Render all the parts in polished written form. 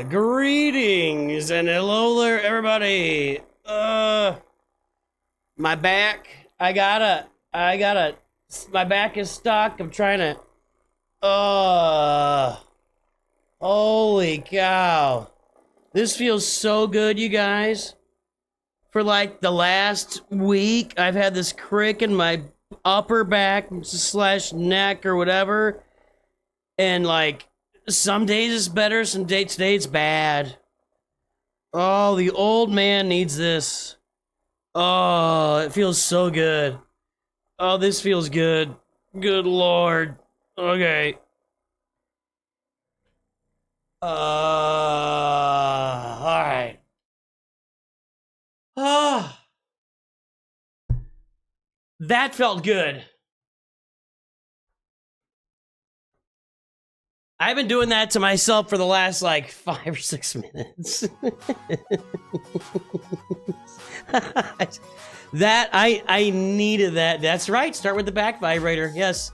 Greetings and hello there, everybody. My back, my back is stuck. I'm trying to, holy cow. This feels so good, you guys. For like the last week, I've had this crick in my upper back / neck or whatever. And like, some days it's better, some days today it's bad. Oh, the old man needs this. Oh, it feels so good. Oh, this feels good. Good Lord. Okay. Alright. That felt good. I've been doing that to myself for the last like 5 or 6 minutes. That I needed that. That's right. Start with the back vibrator. Yes.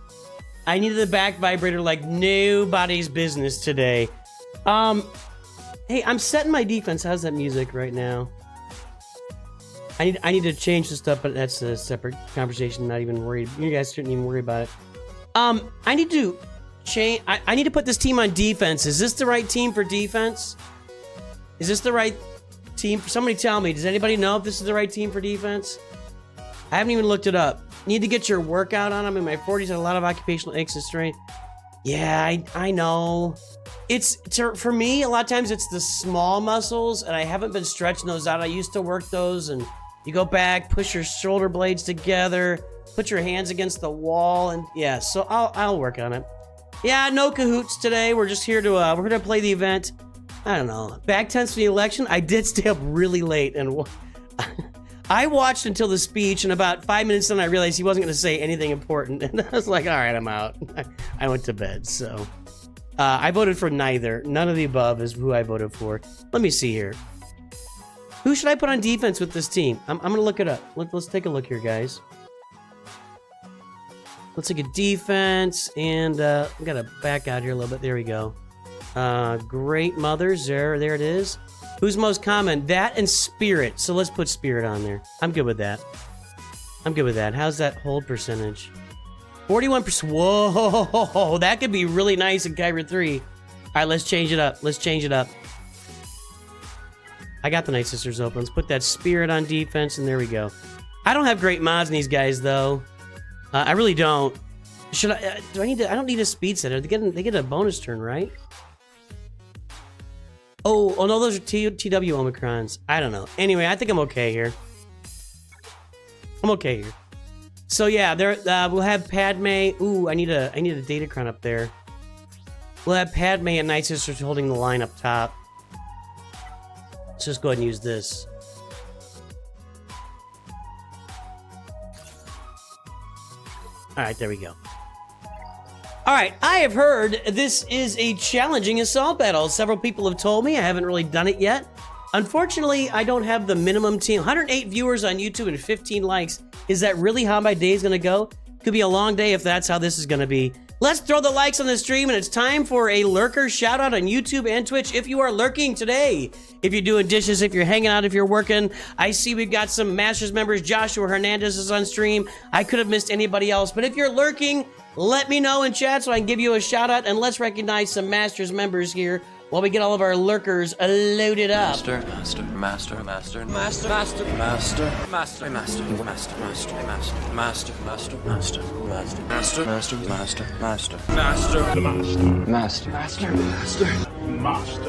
I needed the back vibrator like nobody's business today. Hey, I'm setting my defense. How's that music right now? I need to change the stuff, but that's a separate conversation. Not even worried. You guys shouldn't even worry about it. I need to change. I need to put this team on defense. Is this the right team for defense? Is this the right team? Somebody tell me. Does anybody know if this is the right team for defense? I haven't even looked it up. Need to get your workout on. I'm in my 40s. Had a lot of occupational aches and strength. Yeah, I know. It's for me. A lot of times it's the small muscles, and I haven't been stretching those out. I used to work those, and you go back, push your shoulder blades together, put your hands against the wall, and yeah. So I'll work on it. Yeah, no Kahoots today. We're just here to we're gonna play the event. I don't know. Back tense for the election. I did stay up really late, and I watched until the speech, and about 5 minutes in, I realized he wasn't gonna say anything important, and I was like, all right, I'm out. I went to bed. So I voted for neither. None of the above is who I voted for. Let me see here. Who should I put on defense with this team? I'm gonna look it up. Let's take a look here, guys. Let's take a defense, and we gotta back out here a little bit. There we go. Great mothers. There it is. Who's most common? That and Spirit. So let's put Spirit on there. I'm good with that. I'm good with that. How's that hold percentage? 41%. Whoa, that could be really nice in Kyber 3. All right, let's change it up. Let's change it up. I got the Night Sisters open. Let's put that Spirit on defense, and there we go. I don't have great mods in these guys, though. I really don't. Should I? Do I need to? I don't need a speed setter. They get a bonus turn, right? Oh no, those are TW Omicrons. I don't know. Anyway, I think I'm okay here. I'm okay here. So yeah, there we'll have Padme. Ooh, I need a Datacron up there. We'll have Padme and Night Sisters holding the line up top. Let's just go ahead and use this. All right, there we go. All right, I have heard this is a challenging assault battle. Several people have told me. I haven't really done it yet. Unfortunately, I don't have the minimum team. 108 viewers on YouTube and 15 likes. Is that really how my day is going to go? Could be a long day if that's how this is going to be. Let's throw the likes on the stream, and it's time for a lurker shout out on YouTube and Twitch if you are lurking today. If you're doing dishes, if you're hanging out, if you're working. I see we've got some Masters members. Joshua Hernandez is on stream. I could have missed anybody else, but if you're lurking, let me know in chat so I can give you a shout out, and let's recognize some Masters members here while we get all of our lurkers loaded up. Master.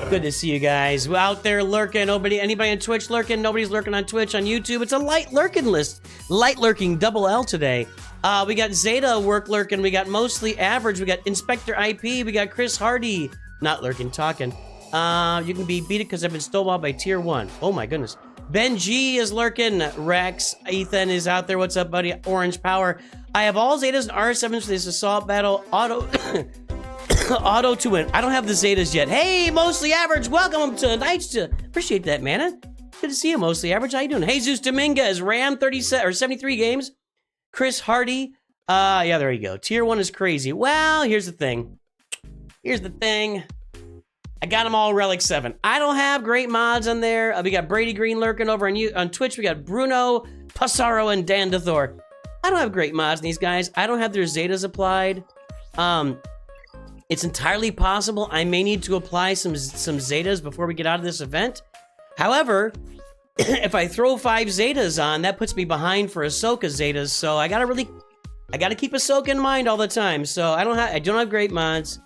Good to see you guys out there lurking. Anybody on Twitch lurking? Nobody's lurking on Twitch, on YouTube. It's a light lurking list. Light lurking, double L today. We got Zeta work lurking. We got Mostly Average. We got Inspector IP. We got Chris Hardy. Not lurking, talking. You can be beat it because I've been stonewalled by tier 1. Oh my goodness. Ben G is lurking. Rex. Ethan is out there. What's up, buddy? Orange Power. I have all Zetas and R7s for this assault battle. Auto auto to win. I don't have the Zetas yet. Hey, Mostly Average. Welcome to Nights. Appreciate that, man. Good to see you, Mostly Average. How you doing? Jesus Dominguez. Ram 37 or 73 games. Chris Hardy. Yeah, there you go. Tier 1 is crazy. Well, here's the thing. I got them all Relic 7. I don't have great mods on there. We got Brady Green lurking over on Twitch. We got Bruno, Passaro, and Dan DeThor. I don't have great mods on these guys. I don't have their Zetas applied. It's entirely possible I may need to apply some Zetas before we get out of this event. However, if I throw 5 Zetas on, that puts me behind for Ahsoka Zetas, so I gotta keep Ahsoka in mind all the time. So I don't have great mods.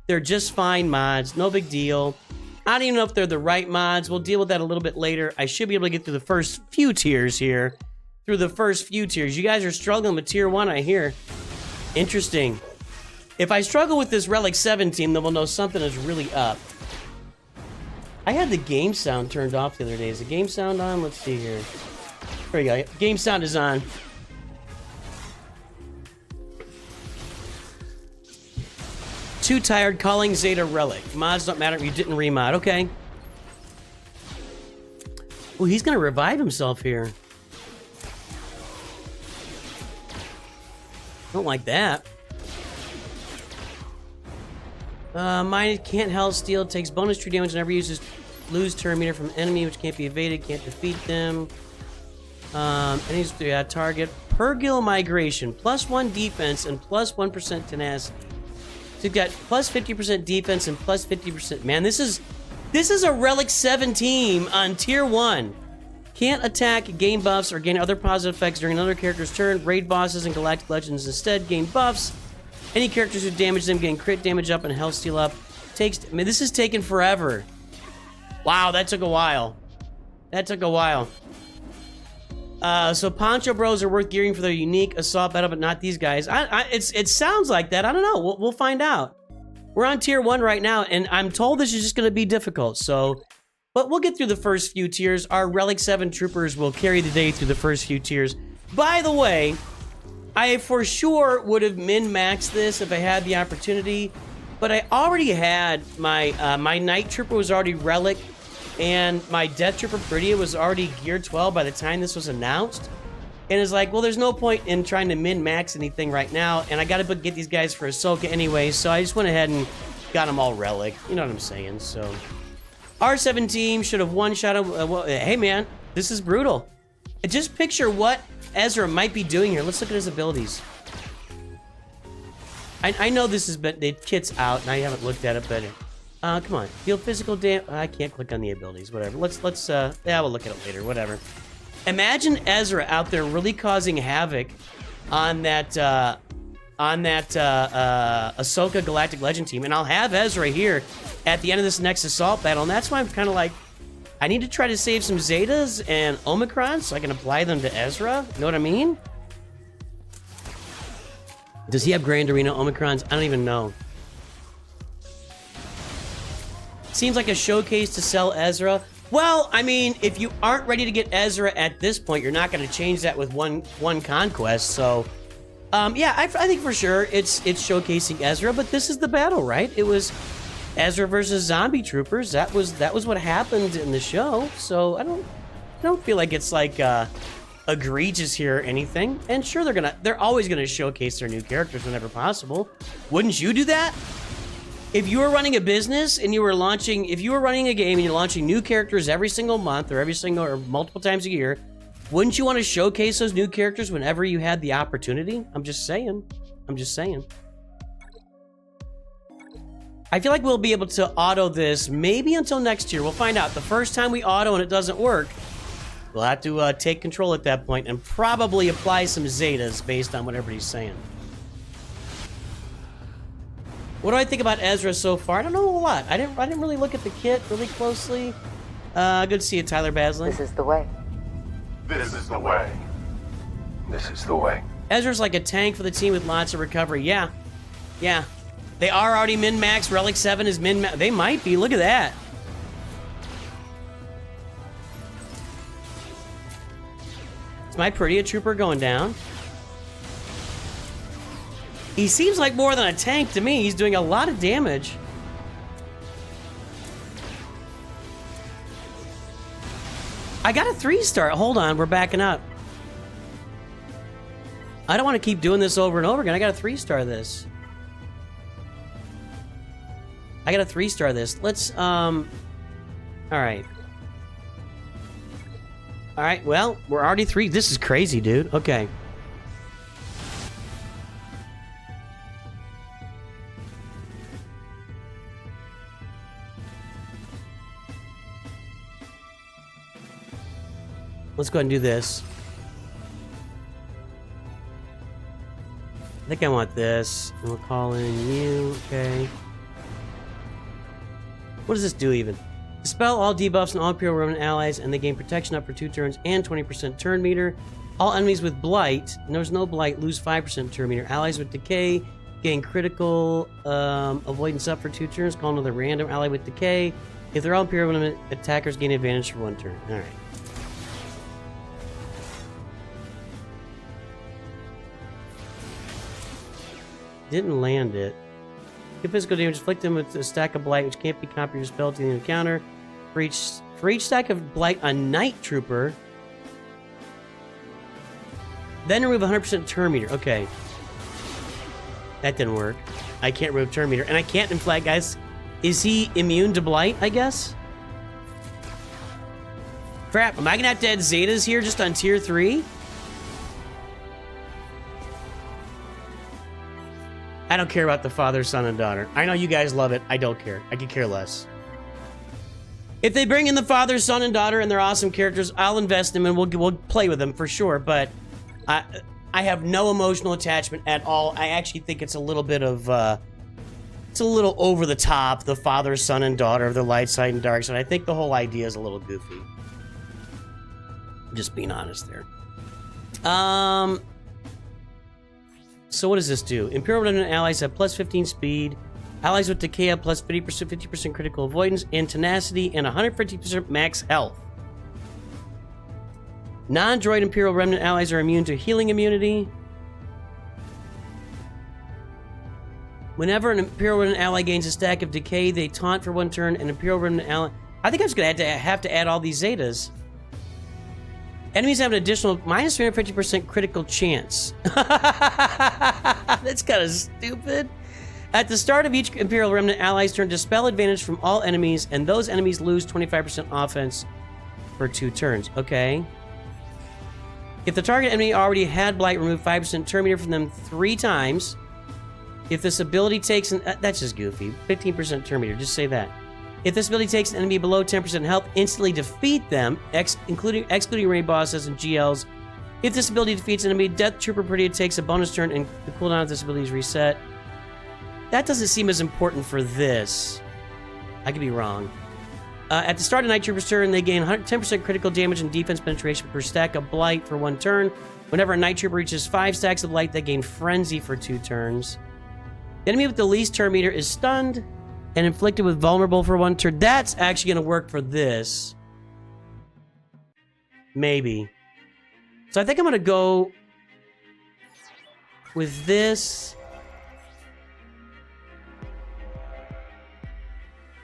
They're just fine mods, no big deal. I don't even know if they're the right mods. We'll deal with that a little bit later. I should be able to get through the first few tiers here. You guys are struggling with tier 1, I hear. Interesting. If I struggle with this Relic 7 team, then we'll know something is really up. I had the game sound turned off the other day. Is the game sound on? Let's see here. There you go. Game sound is on. Too tired calling Zeta Relic. Mods don't matter if you didn't remod. Okay. Oh, he's gonna revive himself here. Don't like that. Mine can't held steel, takes bonus tree damage, never uses lose turn meter from enemy, which can't be evaded, can't defeat them. Enemies target. Pergil migration, +1 defense and +1% tenacity. So you've got plus 50% defense and plus 50%. Man, this is a Relic 7 team on tier 1. Can't attack, gain buffs, or gain other positive effects during another character's turn. Raid bosses and Galactic Legends instead gain buffs. Any characters who damage them gain crit damage up and health steal up. I mean, this is taking forever. Wow, that took a while. So Poncho Bros are worth gearing for their unique assault battle, but not these guys. It sounds like that. I don't know. We'll find out. We're on tier 1 right now, and I'm told this is just going to be difficult. But we'll get through the first few tiers. Our Relic 7 troopers will carry the day through the first few tiers. By the way, I for sure would have min-maxed this if I had the opportunity, but I already had my Night Trooper was already Relic, and my Death Trooper Peridea was already Gear 12 by the time this was announced. And it's like, well, there's no point in trying to min-max anything right now, and I gotta get these guys for Ahsoka anyway, so I just went ahead and got them all Relic. You know what I'm saying, so... R7 team should have one-shot him. Well, hey, man, this is brutal. Just picture what Ezra might be doing here. Let's look at his abilities. I know this has been... The kit's out, and I haven't looked at it, but... come on. Deal physical damage... I can't click on the abilities. Whatever. Yeah, we'll look at it later. Whatever. Imagine Ezra out there really causing havoc on that Ahsoka Galactic Legend team, and I'll have Ezra here at the end of this next assault battle, and that's why I'm kind of like, I need to try to save some Zetas and Omicrons so I can apply them to Ezra. You know what I mean? Does he have Grand Arena Omicrons? I don't even know. Seems like a showcase to sell Ezra. Well, I mean, if you aren't ready to get Ezra at this point, you're not going to change that with one conquest, so... yeah, I think for sure it's showcasing Ezra, but this is the battle, right? It was Ezra versus zombie troopers. That was what happened in the show. So I don't feel like it's like egregious here or anything. And sure, they're always gonna showcase their new characters whenever possible. Wouldn't you do that? If you were running a business and if you were running a game and you're launching new characters every single month or multiple times a year, wouldn't you want to showcase those new characters whenever you had the opportunity? I'm just saying. I feel like we'll be able to auto this maybe until next year. We'll find out. The first time we auto and it doesn't work, we'll have to take control at that point and probably apply some Zetas based on what everybody's saying. What do I think about Ezra so far? I don't know a lot. I didn't really look at the kit really closely. Good to see you, Tyler Basley. This is the way. This is the way. This is the way. Ezra's like a tank for the team with lots of recovery. Yeah. They are already min-max. Relic 7 is min-max. They might be. Look at that. Is my Peridea trooper going down? He seems like more than a tank to me. He's doing a lot of damage. I got a 3-star. Hold on, we're backing up. I don't want to keep doing this over and over again. I got a 3-star this. I gotta 3-star this. Let's, alright. Alright, well, we're already 3. This is crazy, dude. Okay. Let's go ahead and do this. I think I want this. And we'll call in you. Okay. What does this do even? Dispel all debuffs and all Imperial Remnant allies, and they gain protection up for 2 turns and 20% turn meter. All enemies with Blight, and there's no Blight, lose 5% turn meter. Allies with Decay gain critical avoidance up for 2 turns. Call another random ally with Decay. If they're all Imperial Remnant, attackers gain advantage for 1 turn. Alright. Didn't land it. Give physical damage, inflict them with a stack of Blight, which can't be copied or spelled to the encounter. For each stack of Blight on Night Trooper, then remove 100% turn meter. Okay. That didn't work. I can't remove turn meter. And I can't inflict, guys. Is he immune to Blight, I guess? Crap, am I gonna have to add Zetas here just on tier 3? I don't care about the father, son, and daughter. I know you guys love it. I don't care. I could care less. If they bring in the father, son, and daughter and they're awesome characters, I'll invest in them and we'll play with them for sure. But I have no emotional attachment at all. I actually think it's a little bit of it's a little over the top. The father, son, and daughter of the light side and dark side. I think the whole idea is a little goofy. Just being honest there. So what does this do? Imperial Remnant allies have plus 15 speed. Allies with Decay have plus 50% critical avoidance and tenacity and 150% max health. Non-droid Imperial Remnant allies are immune to healing immunity. Whenever an Imperial Remnant ally gains a stack of Decay, they taunt for 1 turn. An Imperial Remnant ally... I think I'm just going to have to add all these Zetas. Enemies have an additional minus 350% critical chance. That's kind of stupid. At the start of each Imperial Remnant ally's turn, dispel advantage from all enemies, and those enemies lose 25% offense for 2 turns. Okay. If the target enemy already had Blight, remove 5% turn meter from them 3 times. If this ability takes an... that's just goofy. 15% turn meter. Just say that. If this ability takes an enemy below 10% health, instantly defeat them, excluding raid bosses and GLs. If this ability defeats an enemy, Death Trooper Peridea takes a bonus turn and the cooldown of this ability is reset. That doesn't seem as important for this. I could be wrong. At the start of Night Trooper's turn, they gain 10% critical damage and defense penetration per stack of Blight for 1 turn. Whenever a Night Trooper reaches 5 stacks of Blight, they gain Frenzy for 2 turns. The enemy with the least turn meter is stunned and inflicted with vulnerable for 1 turn. That's actually going to work for this. Maybe. So I think I'm going to go with this.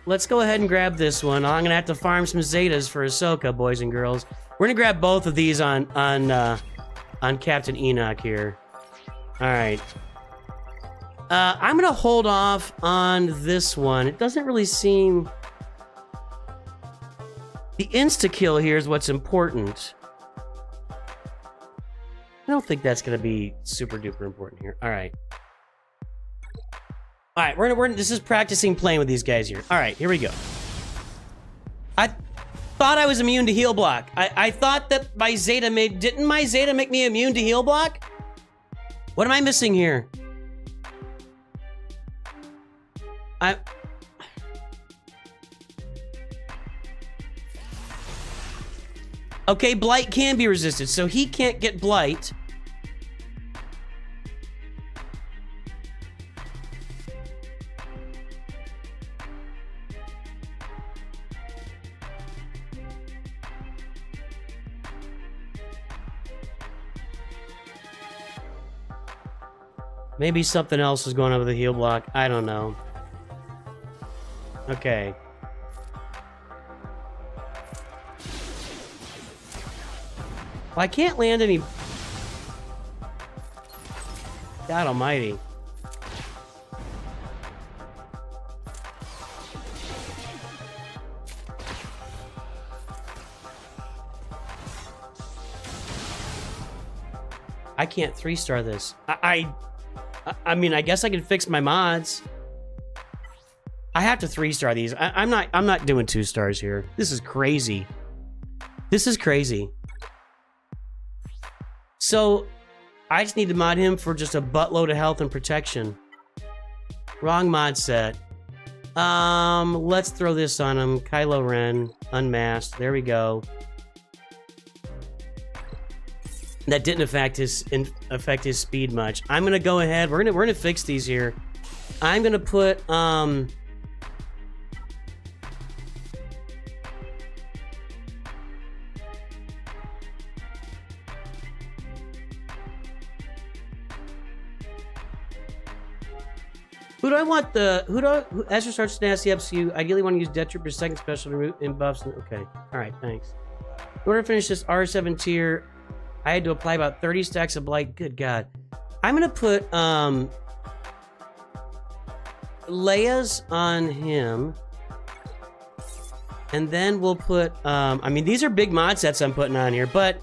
Let's go ahead and grab this one. I'm going to have to farm some Zetas for Ahsoka, boys and girls. We're going to grab both of these on Captain Enoch here. All right. I'm going to hold off on this one. It doesn't really seem... The insta-kill here is what's important. I don't think that's going to be super-duper important here. All right. All right, this is practicing playing with these guys here. All right, here we go. I thought I was immune to heal block. I thought that my Zeta made... Didn't my Zeta make me immune to heal block? What am I missing here? Okay, Blight can be resisted, so he can't get Blight. Maybe something else is going on with the heal block. I don't know. Okay. Well, I can't land any... God almighty. I can't 3-star this. I mean, I guess I can fix my mods. I have to 3-star these. I'm not doing 2 stars here. This is crazy. This is crazy. So, I just need to mod him for just a buttload of health and protection. Wrong mod set. Let's throw this on him. Kylo Ren, unmasked. There we go. That didn't affect his speed much. I'm gonna go ahead. We're gonna fix these here. I'm gonna put who do I want who Ezra starts nasty ups you ideally want to use Death Trooper second special to root in buffs. Okay. Alright, thanks. In order to finish this R7 tier, I had to apply about 30 stacks of blight. Good God. I'm gonna put Leia's on him. And then we'll put I mean, these are big mod sets I'm putting on here, but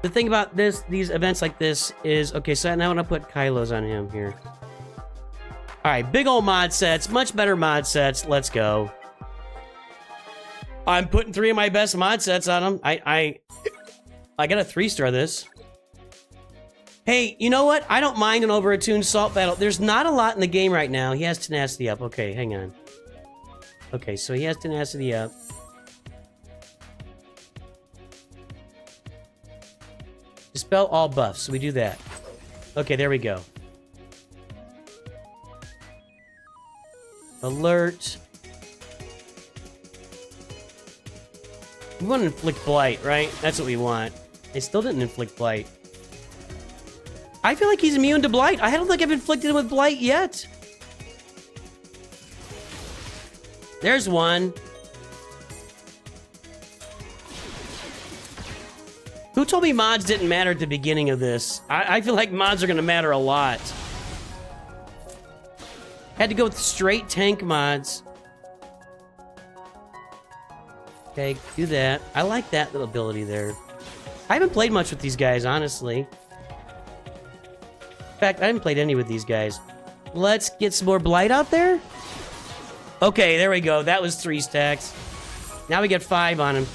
the thing about these events like this is, okay, so now I'm gonna put Kylo's on him here. Alright, big old mod sets, much better mod sets. Let's go. I'm putting 3 of my best mod sets on them. I gotta 3-star this. Hey, you know what? I don't mind an over-attuned salt battle. There's not a lot in the game right now. He has tenacity up. Okay, hang on. Okay, so he has tenacity up. Dispel all buffs. So we do that. Okay, there we go. Alert. We want to inflict blight, right? That's what we want. I still didn't inflict blight. I feel like he's immune to blight. I don't think I've inflicted him with blight yet. There's one. Who told me mods didn't matter at the beginning of this? I feel like mods are going to matter a lot. Had to go with straight tank mods. Okay, do that. I like that little ability there. I haven't played much with these guys, honestly. In fact, I haven't played any with these guys. Let's get some more blight out there. Okay, there we go. That was 3 stacks. Now we get 5 on him.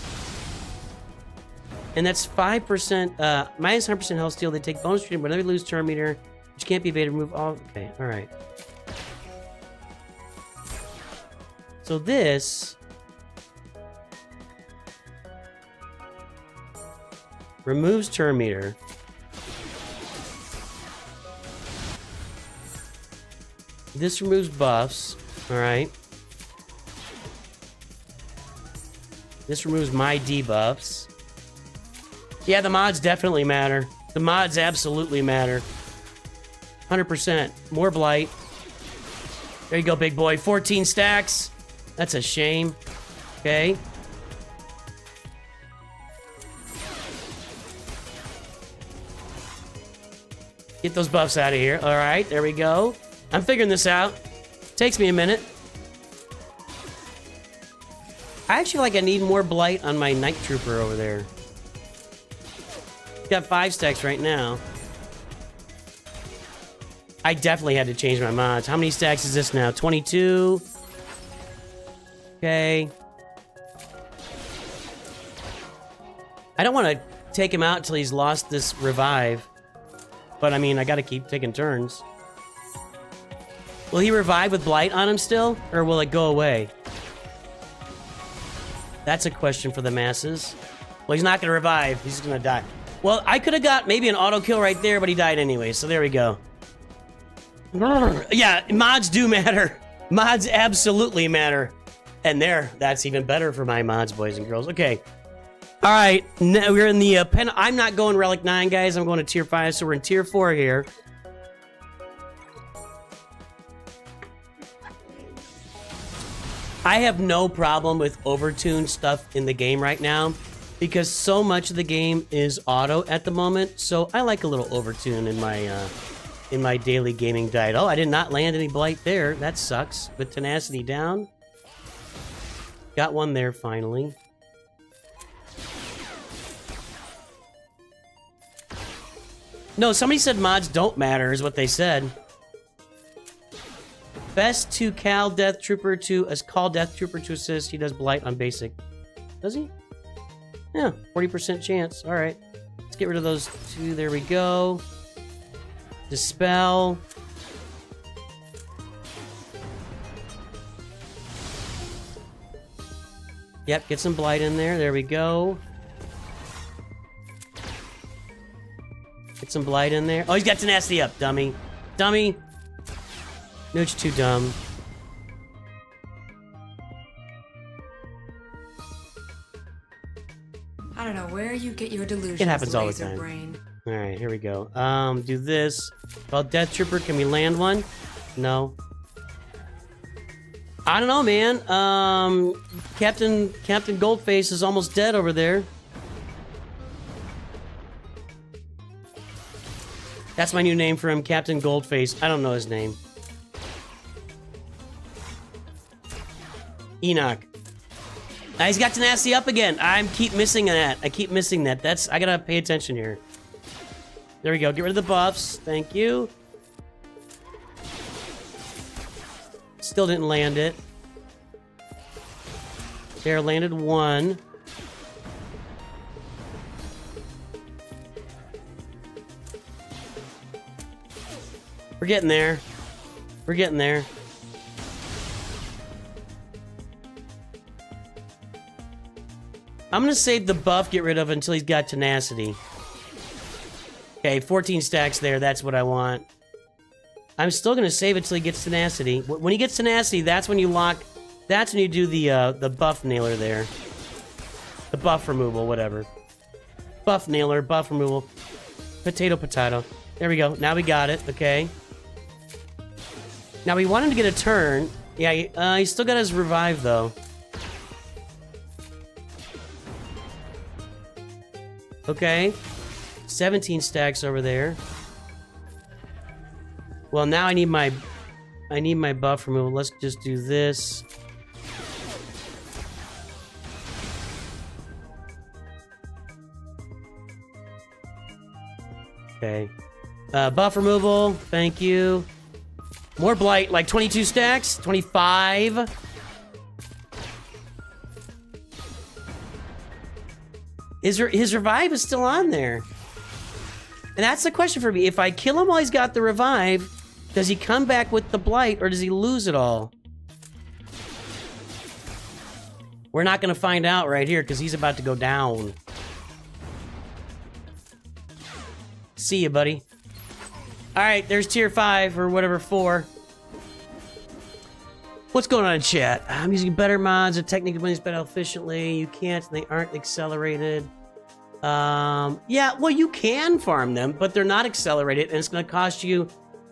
And that's 5%, minus 100% health steal. They take bonus treatment whenever they lose turn meter, which can't be evaded. Remove all. Okay, alright. So this removes turn meter. This removes buffs. Alright. This removes my debuffs. Yeah, the mods definitely matter. The mods absolutely matter. 100%. More blight. There you go, big boy. 14 stacks. That's a shame. Okay. Get those buffs out of here. All right, there we go. I'm figuring this out. Takes me a minute. I actually feel like I need more blight on my Night Trooper over there. Got 5 stacks right now. I definitely had to change my mods. How many stacks is this now? 22. Okay. I don't want to take him out until he's lost this revive. But I mean, I gotta keep taking turns. Will he revive with blight on him still? Or will it go away? That's a question for the masses. Well, he's not gonna revive. He's gonna die. Well, I could have got maybe an auto kill right there, but he died anyway, so there we go. Yeah, mods do matter. Mods absolutely matter. And there, that's even better for my mods, boys and girls. Okay. All right, now we're in the pen. I'm not going Relic 9, guys. I'm going to Tier 5, so we're in Tier 4 here. I have no problem with overtuned stuff in the game right now because so much of the game is auto at the moment. So I like a little overtune in my daily gaming diet. Oh, I did not land any blight there. That sucks. With tenacity down. Got one there finally. No, somebody said mods don't matter, is what they said. Best to Cal Death Trooper to as call Death Trooper to assist. He does Blight on basic. Does he? Yeah, 40% chance. All right. Let's get rid of those two. There we go. Dispel. Yep, get some Blight in there. There we go. Get some Blight in there. Oh, he's got Tenacity up, dummy. Dummy. Nooch too dumb. I don't know where you get your delusions. It happens all the laser time. brain. All right, here we go. Do this. Well, Death Trooper, can we land one? No. I don't know, man. Captain Goldface is almost dead over there. That's my new name for him, Captain Goldface. I don't know his name. Enoch. He's got Tenacity up again. I keep missing that. I keep missing that. I gotta pay attention here. There we go. Get rid of the buffs. Thank you. Still didn't land it. There, landed one. We're getting there. We're getting there. I'm gonna save the buff, get rid of it until he's got Tenacity. Okay, 14 stacks there. That's what I want. I'm still gonna save it till he gets Tenacity. When he gets Tenacity, that's when you lock. That's when you do the buff nailer there. The buff removal, whatever. Buff nailer, buff removal. Potato, potato. There we go. Now we got it. Okay. Now we want him to get a turn. Yeah, he's still got his revive though. Okay. 17 stacks over there. Well, now I need my buff removal. Let's just do this. Okay. Buff removal. Thank you. More Blight, like 22 stacks, 25. His revive is still on there. And that's the question for me. If I kill him while he's got the revive, does he come back with the Blight or does he lose it all? We're not going to find out right here because he's about to go down. See you, buddy. Alright, there's tier 5 or whatever, 4. What's going on in chat? I'm using better mods and technically when it's better efficiently. You can't, they aren't accelerated. Yeah, well, you can farm them, but they're not accelerated, and it's going to cost you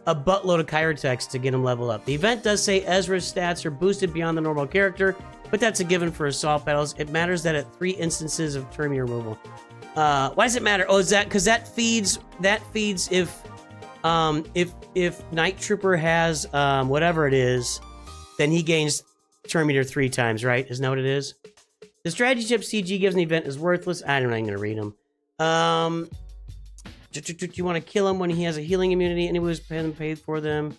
a buttload of Kyrotex to get them leveled up. The event does say Ezra's stats are boosted beyond the normal character, but that's a given for assault battles. It matters that at 3 instances of Termi removal. Why does it matter? Oh, is that because that feeds if Night Trooper has whatever it is, then he gains Terminator 3 times, right? Isn't that what it is? The strategy chip CG gives an event is worthless. I'm not going to read them. Do you want to kill him when he has a healing immunity? Anyone who's paid for them?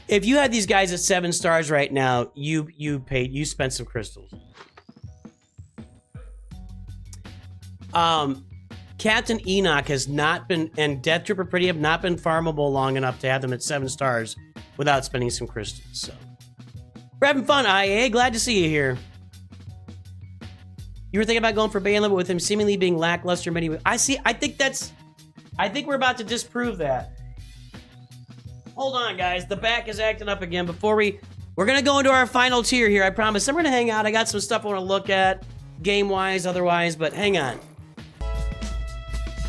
If you had these guys at 7 stars right now, you spent some crystals. Captain Enoch has not been, and Death Trooper Peridea have not been farmable long enough to have them at 7 stars without spending some crystals. So, we're having fun, IA. Glad to see you here. You were thinking about going for Bane, but with him seemingly being lackluster many. I think we're about to disprove that. Hold on, guys. The back is acting up again. We're gonna go into our final tier here. I promise. I'm gonna hang out. I got some stuff I want to look at, game-wise, otherwise. But hang on.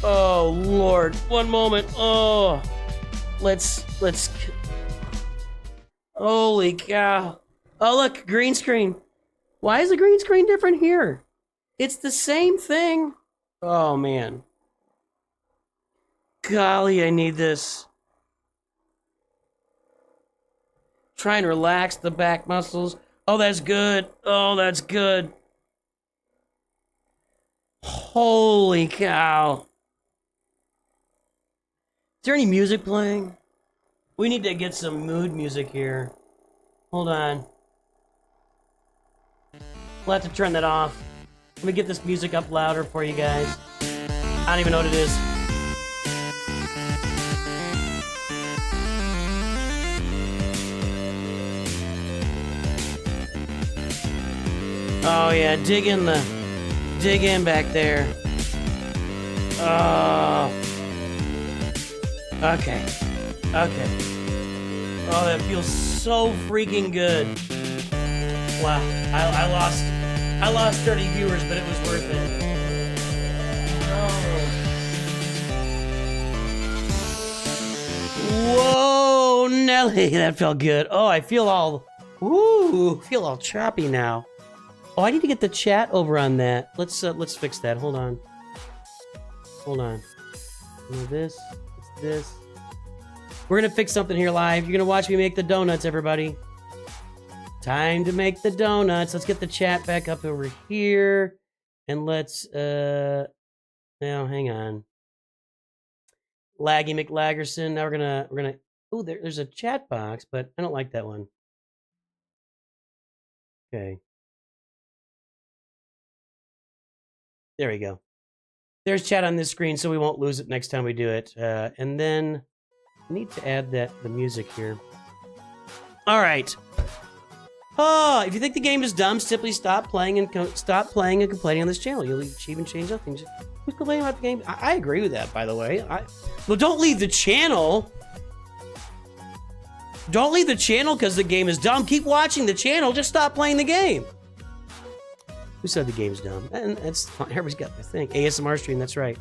Oh Lord, one moment. Oh, let's. Holy cow! Oh look, green screen. Why is the green screen different here? It's the same thing. Oh man. Golly, I need this. Try and relax the back muscles. Oh, that's good. Oh, that's good. Holy cow. there any music playing? We need to get some mood music here. Hold on. We'll have to turn that off. Let me get this music up louder for you guys. I don't even know what it is. Oh yeah, dig in back there. Oh. Okay. Oh, that feels so freaking good. Wow, I lost 30 viewers, but it was worth it. Oh. Whoa, Nelly, that felt good. Oh, I feel all choppy now. Oh, I need to get the chat over on that. Let's fix that. Hold on. This. We're gonna fix something here live. You're gonna watch me make the donuts, everybody. Time to make the donuts. Let's get the chat back up over here. And let's, now, hang on. Laggy McLaggerson. Now we're gonna, oh, there's a chat box, but I don't like that one. Okay. There we go. There's chat on this screen, so we won't lose it next time we do it. And then I need to add the music here. All right. Oh, if you think the game is dumb, simply stop playing and complaining on this channel. You'll achieve and change nothing. Who's complaining about the game? I agree with that, by the way. Well, don't leave the channel. Don't leave the channel because the game is dumb. Keep watching the channel. Just stop playing the game. Who said the game's dumb? And that's fine. Everybody's got their thing. ASMR stream, that's right.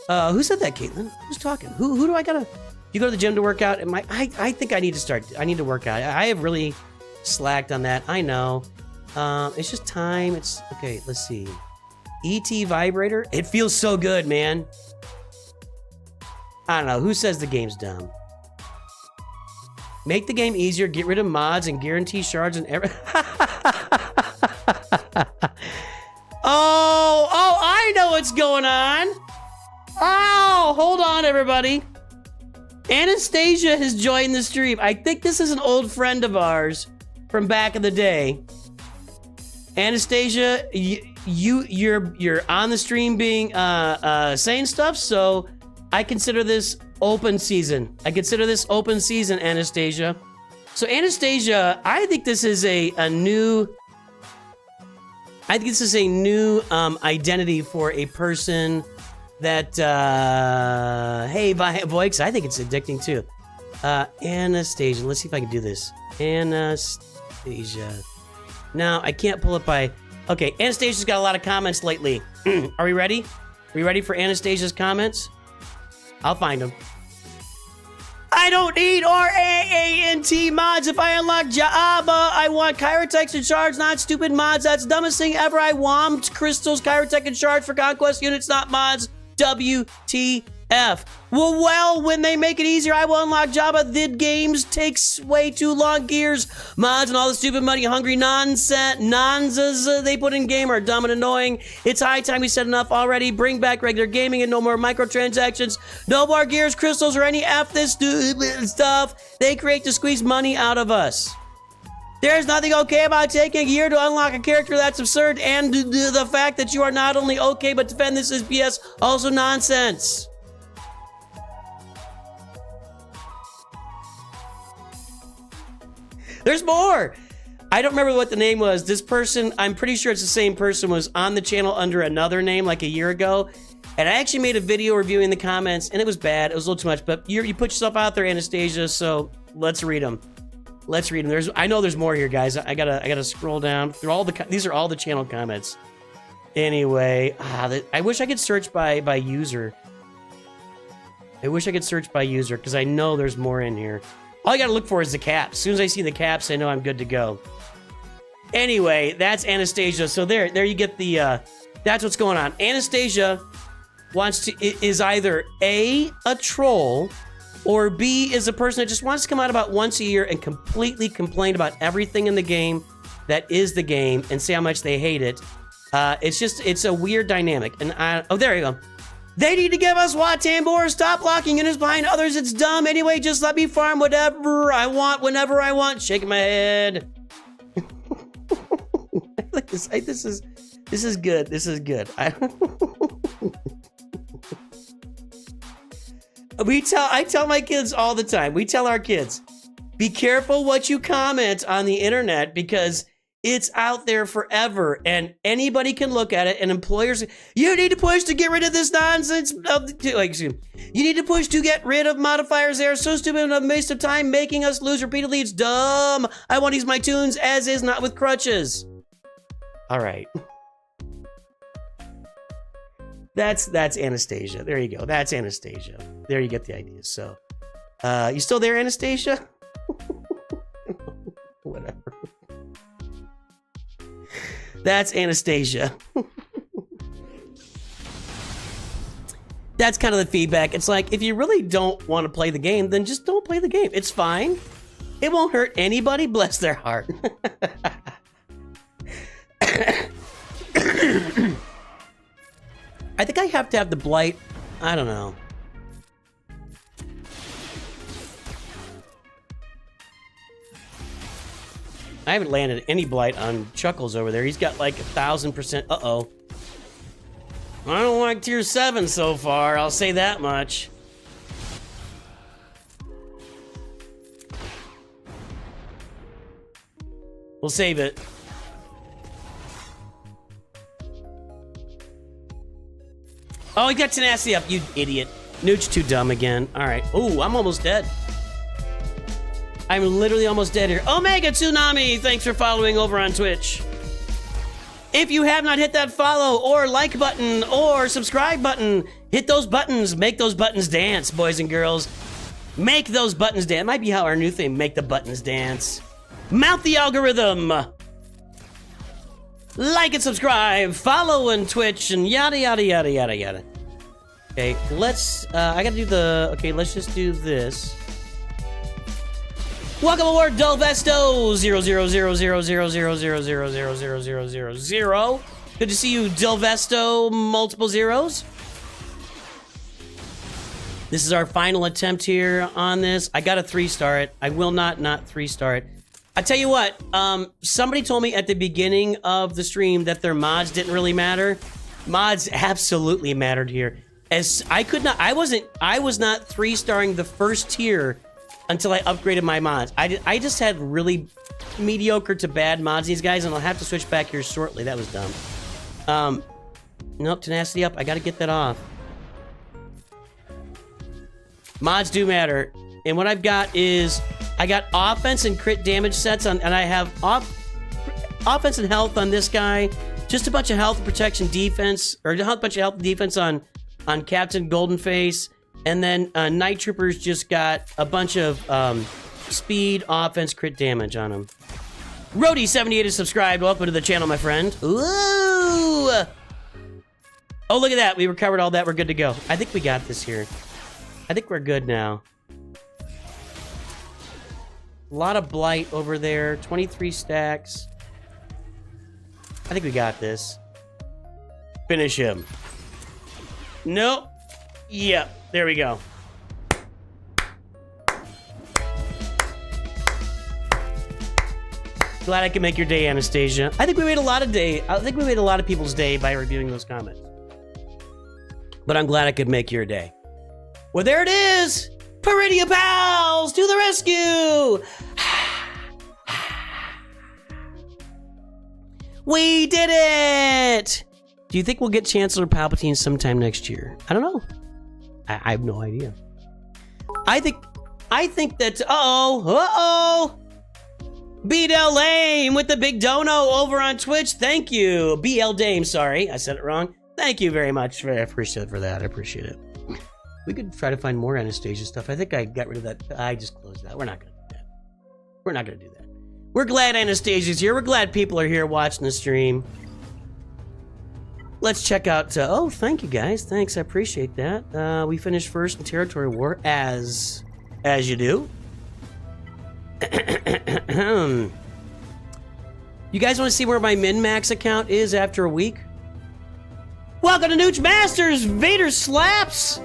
Who said that, Caitlin? Who's talking? Who do I gotta... You go to the gym to work out? I think I need to start... I need to work out. I have really slacked on that. I know. It's just time. It's... Okay, let's see. ET vibrator? It feels so good, man. I don't know. Who says the game's dumb? Make the game easier. Get rid of mods and guarantee shards and every... Oh, I know what's going on. Oh, hold on, everybody. Anastasia has joined the stream. I think this is an old friend of ours from back in the day. Anastasia, you're on the stream being saying stuff, so I consider this open season. Anastasia. So Anastasia, I think this is a new identity for a person that, hey, Voix, I think it's addicting too. Anastasia, let's see if I can do this. Anastasia. Now, I can't pull it by, okay, Anastasia's got a lot of comments lately. Are we ready? Are we ready for Anastasia's comments? I'll find them. I don't need RAANT mods. If I unlock Jabba, I want Kyrotex and shards, not stupid mods. That's the dumbest thing ever. I want crystals, Kyrotech, and shards for conquest units, not mods. WTF. Well, when they make it easier, I will unlock Jabba. The games takes way too long. Gears, mods, and all the stupid money-hungry nonsense they put in game are dumb and annoying. It's high time we said enough already. Bring back regular gaming and no more microtransactions. No more gears, crystals, or any F this stupid stuff they create to squeeze money out of us. There's nothing okay about taking a year to unlock a character. That's absurd. And the fact that you are not only okay, but defend this is BS. Also nonsense. There's more. I don't remember what the name was. This person, I'm pretty sure it's the same person, was on the channel under another name like a year ago. And I actually made a video reviewing the comments, and it was bad. It was a little too much, but you put yourself out there, Anastasia, so let's read them. I know there's more here, guys. I gotta scroll down through all these are all the channel comments. Anyway, I wish I could search by user. Because I know there's more in here. All I gotta look for is the caps. As soon as I see the caps, I know I'm good to go. Anyway, that's Anastasia. So there you get the, that's what's going on. Anastasia is either A, troll, or B, is a person that just wants to come out about once a year and completely complain about everything in the game that is the game and say how much they hate it. It's a weird dynamic. And oh, there you go. They need to give us Watan or stop locking in us behind others. It's dumb. Anyway, just let me farm whatever I want, whenever I want. Shaking my head. Like this is good. This is good. I tell my kids all the time. We tell our kids, be careful what you comment on the internet because it's out there forever and anybody can look at it and employers, you need to push to get rid of this nonsense. You need to push to get rid of modifiers. They are so stupid and a waste of time making us lose repeatedly. It's dumb. I want to use my tunes as is, not with crutches. All right. That's Anastasia. There you go. That's Anastasia. There you get the idea. So, you still there, Anastasia? Whatever. That's Anastasia. That's kind of the feedback. It's like, if you really don't want to play the game, then just don't play the game. It's fine. It won't hurt anybody. Bless their heart. I think I have to have the blight. I don't know. I haven't landed any blight on Chuckles over there. He's got like 1,000%. Uh-oh. I don't like tier 7 so far. I'll say that much. We'll save it. Oh, he got tenacity up, you idiot. Nooch too dumb again. All right. Ooh, I'm almost dead. I'm literally almost dead here. Omega Tsunami, thanks for following over on Twitch. If you have not hit that follow or like button or subscribe button, hit those buttons. Make those buttons dance, boys and girls. Make those buttons dance. It might be how our new thing, make the buttons dance. Mount the algorithm. Like and subscribe, follow on Twitch, and yada, yada, yada, yada, yada. Okay, let's, I gotta do the, okay, let's just do this. Welcome aboard, Delvesto 0000000000000. Good to see you, Delvesto, multiple zeros. This is our final attempt here on this. I gotta 3-star it. I will not 3-star it. I tell you what, somebody told me at the beginning of the stream that their mods didn't really matter. Mods absolutely mattered here. As I was not 3-starring the first tier until I upgraded my mods. I just had really mediocre to bad mods, these guys, and I'll have to switch back here shortly. That was dumb. Nope, tenacity up. I gotta get that off. Mods do matter. And what I've got is, I got offense and crit damage sets on, and I have offense and health on this guy. Just a bunch of health, protection, defense, or a bunch of health and defense on Captain Goldenface. And then Night Troopers just got a bunch of speed, offense, crit damage on him. Rody78 is subscribed. Welcome to the channel, my friend. Ooh! Oh, look at that. We recovered all that. We're good to go. I think we got this here. I think we're good now. A lot of blight over there. 23 stacks. I think we got this. Finish him. Nope. Yep. There we go. Glad I could make your day, Anastasia. I think we made a lot of people's day by reviewing those comments. But I'm glad I could make your day. Well, there it is. Peridea pals to the rescue. We did it. Do you think we'll get Chancellor Palpatine sometime next year? I don't know. I have no idea. I think that, uh-oh. BL Dame with the big dono over on Twitch. Thank you. BL Dame, sorry. I said it wrong. Thank you very much. I appreciate it for that. I appreciate it. We could try to find more Anastasia stuff. I think I got rid of that. I just closed that. We're not going to do that. We're not going to do that. We're glad Anastasia's here. We're glad people are here watching the stream. Let's check out... oh, thank you, guys. Thanks. I appreciate that. We finished first in Territory War, as you do. You guys want to see where my min-max account is after a week? Welcome to NOOCH Masters. Vader slaps.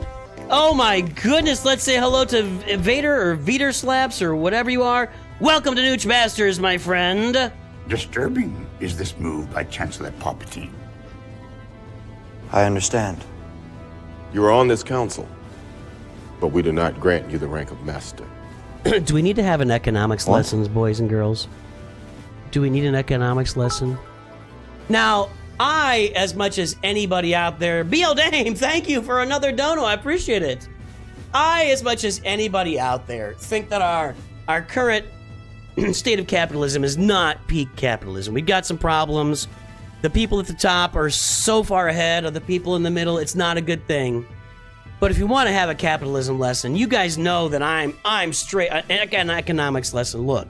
Oh my goodness. Let's say hello to Vader or Vader slaps or whatever you are. Welcome to NOOCH Masters, my friend. Disturbing is this move by Chancellor Palpatine. I understand. You are on this council, but we do not grant you the rank of master. Do we need to have an economics lessons, boys and girls? Do we need an economics lesson? Now, I, as much as anybody out there, BL Dame, thank you for another dono. I appreciate it. I, as much as anybody out there, think that our current state of capitalism is not peak capitalism. We've got some problems. The people at the top are so far ahead of the people in the middle. It's not a good thing. But if you want to have a capitalism lesson, you guys know that I'm straight an economics lesson. Look.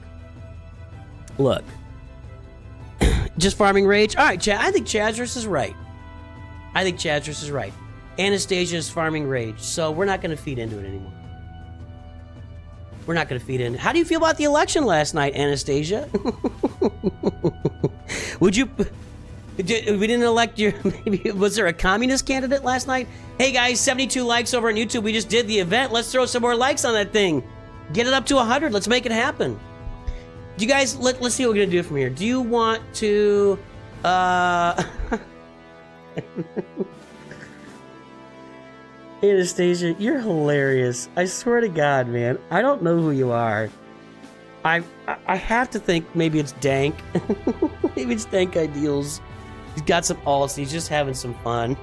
Just farming rage. All right, Chad. I think Chazris is right. Anastasia is farming rage, so we're not going to feed into it anymore. We're not going to feed in. How do you feel about the election last night, Anastasia? We didn't elect your... Maybe was there a communist candidate last night? Hey guys, 72 likes over on YouTube. We just did the event. Let's throw some more likes on that thing. Get it up to 100. Let's make it happen. Do you guys... Let's see what we're going to do from here. Do you want to... Anastasia, you're hilarious. I swear to God, man. I don't know who you are. I have to think maybe it's Dank. Maybe it's Dank Ideals. He's got some alts. He's just having some fun.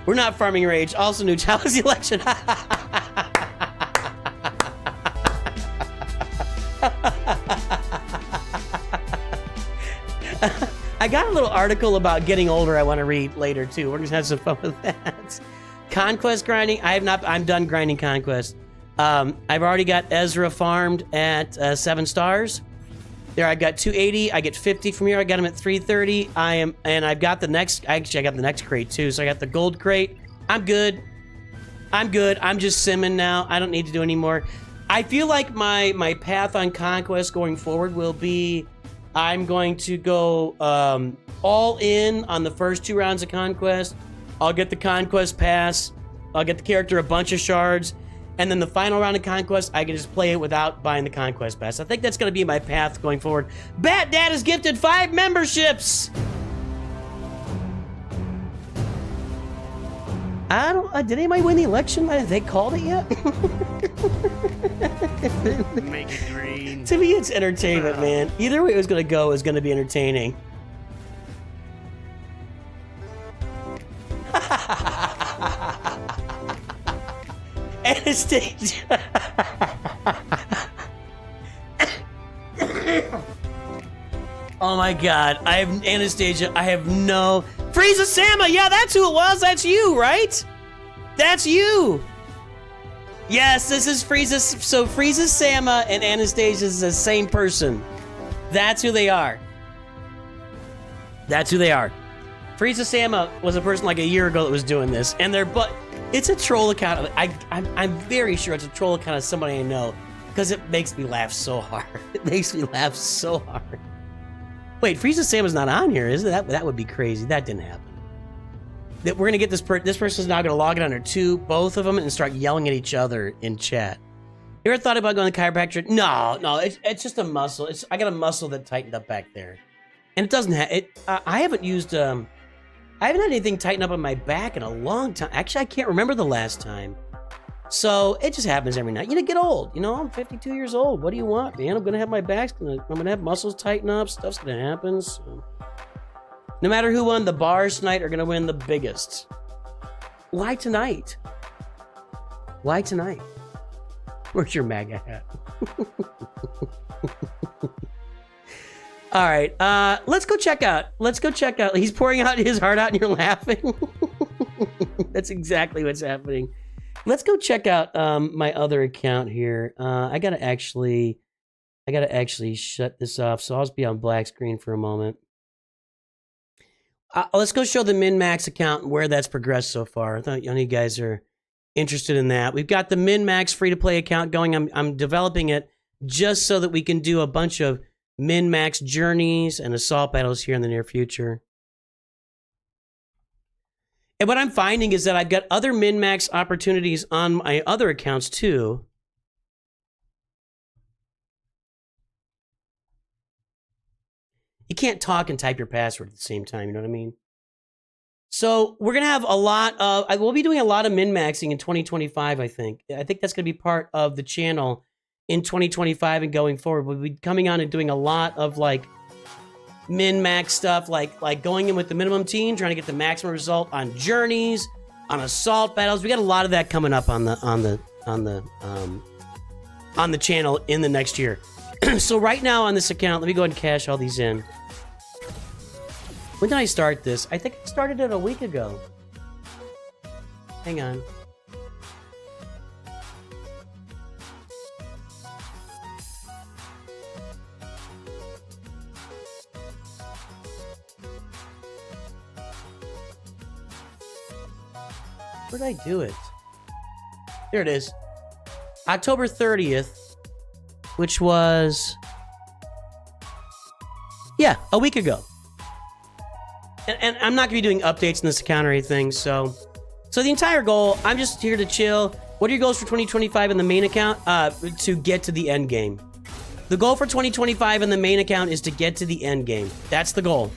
We're not farming rage. Also, Nooch, how was the election? I got a little article about getting older I want to read later, too. We're going to have some fun with that. Conquest grinding. I'm done grinding Conquest. I've already got Ezra farmed at 7 stars. There, I got 280. I get 50 from here. I got him at 330. I've got the next. Actually, I got the next crate too. So I got the gold crate. I'm good. I'm just simming now. I don't need to do any more. I feel like my path on Conquest going forward will be, I'm going to go all in on the first 2 rounds of Conquest. I'll get the Conquest pass. I'll get the character a bunch of shards. And then the final round of Conquest, I can just play it without buying the Conquest pass. I think that's going to be my path going forward. Bat Dad has gifted 5 memberships! Did anybody win the election? Have they called it yet? Make it green. To me, it's entertainment, man. Either way it was going to go, it was going to be entertaining. Anastasia. Oh my God. Anastasia, I have no... Frieza Sama! Yeah, that's who it was. That's you, right? That's you. Yes, this is Frieza. So Frieza Sama and Anastasia is the same person. That's who they are. Frieza Sama was a person like a year ago that was doing this, and it's a troll account. I'm very sure it's a troll account of somebody I know, because it makes me laugh so hard. Wait, Frieza Sama's not on here, is it? That would be crazy. That didn't happen. That we're gonna get this person's now gonna log in under both of them, and start yelling at each other in chat. You ever thought about going to the chiropractor? No, it's just a muscle. I got a muscle that tightened up back there, and it doesn't have it. I haven't used I haven't had anything tighten up on my back in a long time. Actually, I can't remember the last time. So it just happens every night. You get old. I'm 52 years old. What do you want, man? I'm gonna have my back's I'm gonna have muscles tighten up. Stuff's gonna happen. So. No matter who won, the bars tonight are gonna win the biggest. Why tonight? Where's your MAGA hat? All right, let's go check out. He's pouring out his heart out and you're laughing. That's exactly what's happening. Let's go check out my other account here. I gotta actually shut this off, so I'll just be on black screen for a moment. Let's go show the min-max account and where that's progressed so far. I thought you guys are interested in that. We've got the min-max free-to-play account going. I'm developing it just so that we can do a bunch of min-max journeys and assault battles here in the near future. And what I'm finding is that I've got other min-max opportunities on my other accounts too. You can't talk and type your password at the same time, you know what I mean? So we're going to have a lot of, I will be doing a lot of min-maxing in 2025, I think. I think that's going to be part of the channel in 2025 and going forward. We'll be coming on and doing a lot of like min-max stuff, like going in with the minimum team, trying to get the maximum result on journeys, on assault battles. We got a lot of that coming up on the channel in the next year. So right now on this account, let me go ahead and cash all these in. When did I start this? I think I started it a week ago. Hang on. Where did I do it? There it is. October 30th, which was, yeah, a week ago. And I'm not going to be doing updates in this account or anything, so the entire goal, I'm just here to chill. What are your goals for 2025 in the main account? To get to the end game. The goal for 2025 in the main account is to get to the end game. That's the goal.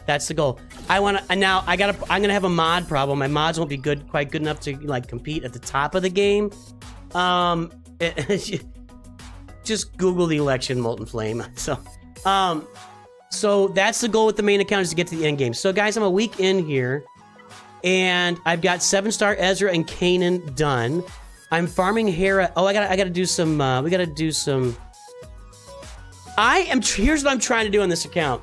That's the goal. I'm gonna have a mod problem. My mods won't be quite good enough to like compete at the top of the game. Just Google the election Molten Flame. So that's the goal with the main account, is to get to the end game. So guys, I'm a week in here, and I've got 7-star Ezra and Kanan done. I'm farming Hera. Oh, I gotta do some. We gotta do some. Here's what I'm trying to do on this account.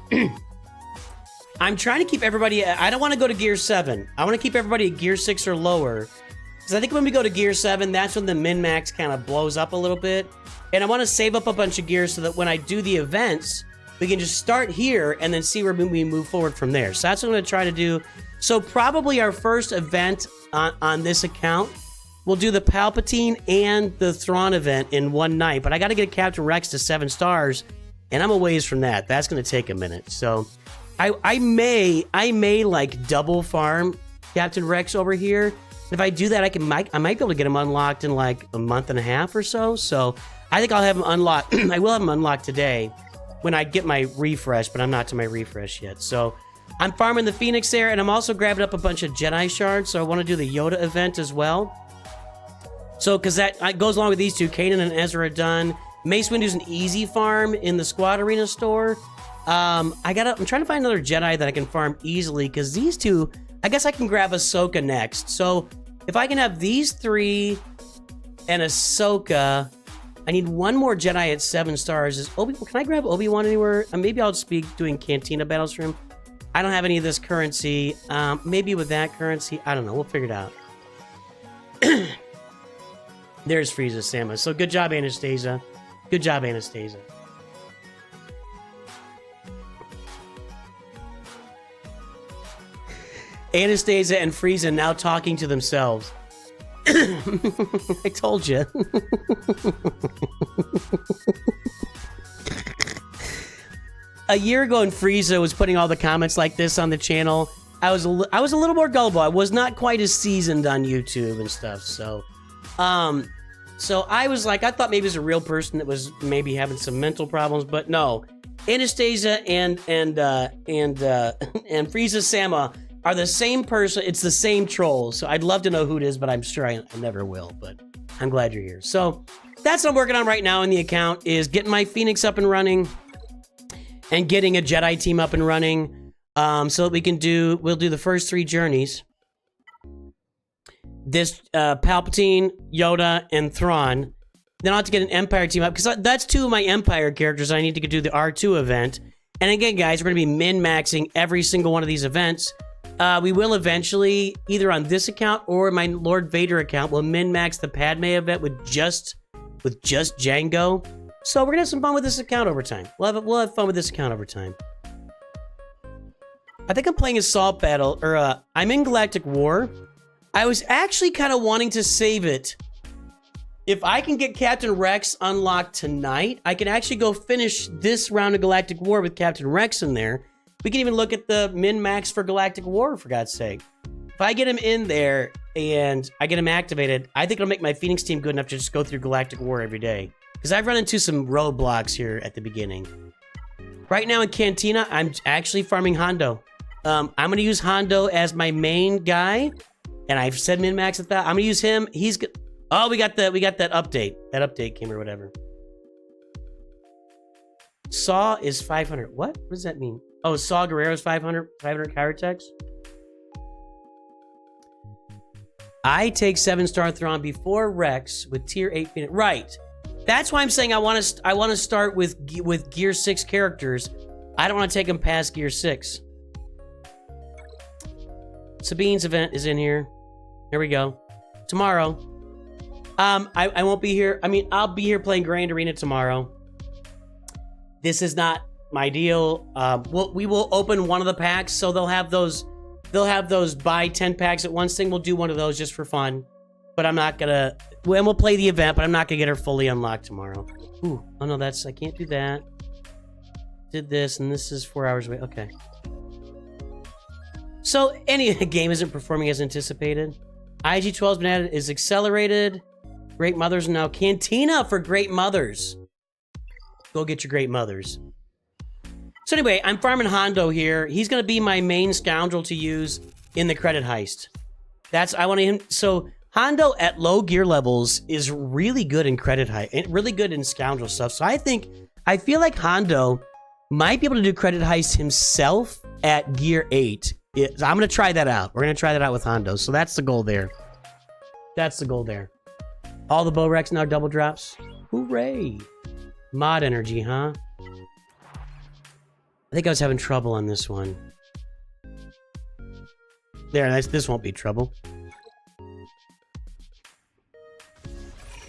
I'm trying to keep everybody. I don't want to go to Gear 7. I want to keep everybody at Gear 6 or lower, because I think when we go to Gear 7, that's when the min-max kind of blows up a little bit. And I want to save up a bunch of gears so that when I do the events, we can just start here and then see where we move forward from there. So that's what I'm going to try to do. So probably our first event on this account, we'll do the Palpatine and the Thrawn event in one night. But I got to get Captain Rex to 7 stars, and I'm a ways from that. That's going to take a minute. So I may like double farm Captain Rex over here. If I do that, I might be able to get him unlocked in like a month and a half or so. So I think I'll have him unlocked. I will have him unlocked today when I get my refresh, but I'm not to my refresh yet. So I'm farming the Phoenix there, and I'm also grabbing up a bunch of Jedi shards. So I want to do the Yoda event as well. So because that goes along with these two, Kanan and Ezra are done. Mace Windu's an easy farm in the Squad Arena store. I'm trying to find another Jedi that I can farm easily, because these two, I guess I can grab Ahsoka next. So if I can have these 3 and Ahsoka, I need one more Jedi at 7 stars. Can I grab Obi-Wan anywhere? Maybe I'll just be doing Cantina battles for him. I don't have any of this currency. Maybe with that currency, I don't know. We'll figure it out. There's Frieza Sama. So good job, Anastasia. Good job, Anastasia. Anastasia and Frieza now talking to themselves. I told you. A year ago, when Frieza was putting all the comments like this on the channel, I was a little more gullible. I was not quite as seasoned on YouTube and stuff. So I was like, I thought maybe it was a real person that was maybe having some mental problems, but no. Anastasia and Frieza Sama are the same person. It's the same troll. So I'd love to know who it is, but I'm sure I never will. But I'm glad you're here. So that's what I'm working on right now in the account, is getting my Phoenix up and running and getting a Jedi team up and running, so that we'll do the first 3 journeys. This Palpatine, Yoda, and Thrawn. Then I'll have to get an Empire team up, because that's 2 of my Empire characters. I need to do the R2 event. And again, guys, we're going to be min-maxing every single one of these events. We will eventually, either on this account or my Lord Vader account, we'll min-max the Padme event with just Django. So we're gonna have some fun with this account over time. We'll have fun with this account over time. I think I'm playing Assault Battle, or I'm in Galactic War. I was actually kind of wanting to save it. If I can get Captain Rex unlocked tonight, I can actually go finish this round of Galactic War with Captain Rex in there. We can even look at the min-max for Galactic War, for God's sake. If I get him in there and I get him activated, I think it'll make my Phoenix team good enough to just go through Galactic War every day. Because I've run into some roadblocks here at the beginning. Right now in Cantina, I'm actually farming Hondo. I'm going to use Hondo as my main guy. And I've said min-max at that. I'm going to use him. He's good. Oh, we got that update. That update came or whatever. Saw is 500. What? What does that mean? Oh, Saw Guerrero's 500 Chirotex. I take 7-star Thrawn before Rex with tier 8 Phoenix. Right. That's why I'm saying I want to start with Gear 6 characters. I don't want to take them past Gear 6. Sabine's event is in here. Here we go. Tomorrow. I won't be here. I mean, I'll be here playing Grand Arena tomorrow. This is not my deal. We will open one of the packs, so they'll have those buy 10 packs at once thing. We'll do one of those just for fun. But I'm not gonna. Well, we'll play the event, but I'm not gonna get her fully unlocked tomorrow. Ooh, oh no, I can't do that. Did this, and this is 4 hours away. Okay. So any game isn't performing as anticipated. IG-12's been added, is accelerated. Great Mothers now. Cantina for Great Mothers. Go get your Great Mothers. So anyway, I'm farming Hondo here. He's gonna be my main scoundrel to use in the credit heist. I want him. So Hondo at low gear levels is really good in credit heist and really good in scoundrel stuff. So I feel like Hondo might be able to do credit heist himself at gear 8. I'm gonna try that out. We're gonna try that out with Hondo. So that's the goal there. That's the goal there. All the Borex now double drops. Hooray! Mod energy, huh? I think I was having trouble on this one. There, this won't be trouble.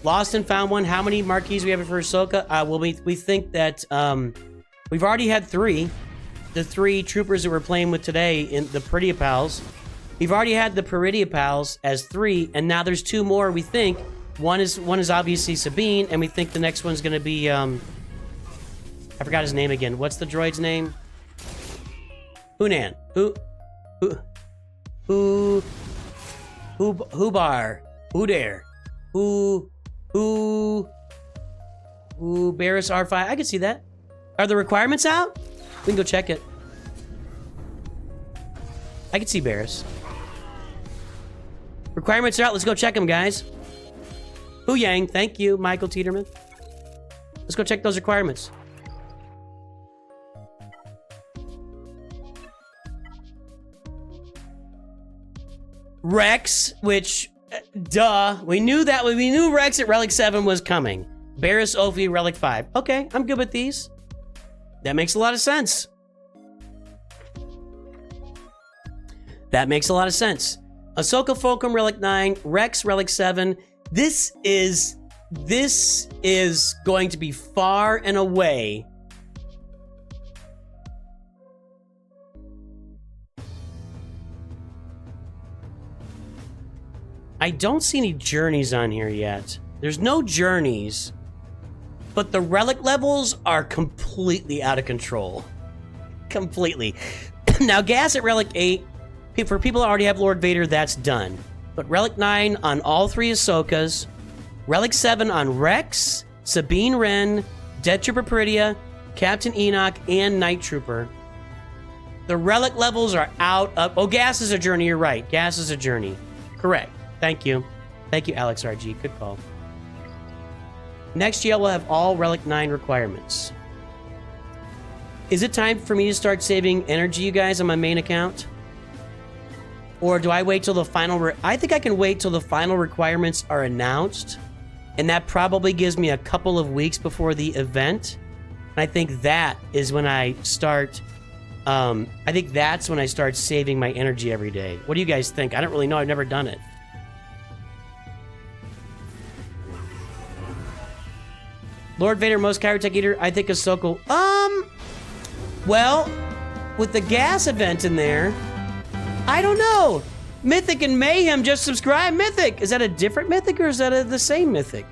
Lost and found one. How many marquees we have for Ahsoka? Well, we think that we've already had 3. The 3 troopers that we're playing with today in the Peridea Pals. We've already had the Peridea Pals as 3, and now there's 2 more. We think one is obviously Sabine, and we think the next one's gonna be I forgot his name again. What's the droid's name? Hunan. Hubar. Udare. Barris R5. I can see that. Are the requirements out? We can go check it. I can see Barris. Requirements are out. Let's go check them, guys. Hu Yang. Thank you, Michael Teeterman. Let's go check those requirements. Rex, which, duh. We knew that. We knew Rex at Relic 7 was coming. Barris, Ophi, Relic 5. Okay, I'm good with these. That makes a lot of sense. That makes a lot of sense. Ahsoka Fulcrum, Relic 9. Rex, Relic 7. This is going to be far and away. I don't see any journeys on here yet. There's no journeys, but the relic levels are completely out of control. Completely. Now, gas at Relic 8, for people that already have Lord Vader, that's done. But Relic 9 on all 3 Ahsokas, Relic 7 on Rex, Sabine Wren, Death Trooper Peridea, Captain Enoch, and Night Trooper. The relic levels are out of... Oh, gas is a journey, you're right. Gas is a journey. Correct. Thank you. Thank you, Alex RG. Good call. Next year, we'll have all Relic 9 requirements. Is it time for me to start saving energy, you guys, on my main account? Or do I wait till the final... I think I can wait till the final requirements are announced. And that probably gives me a couple of weeks before the event. And I think that is when I start... I think that's when I start saving my energy every day. What do you guys think? I don't really know. I've never done it. Lord Vader, most Chirotek Eater. I think Ahsoka... Well, with the gas event in there... I don't know. Mythic and Mayhem just subscribed. Mythic! Is that a different Mythic or is that the same Mythic?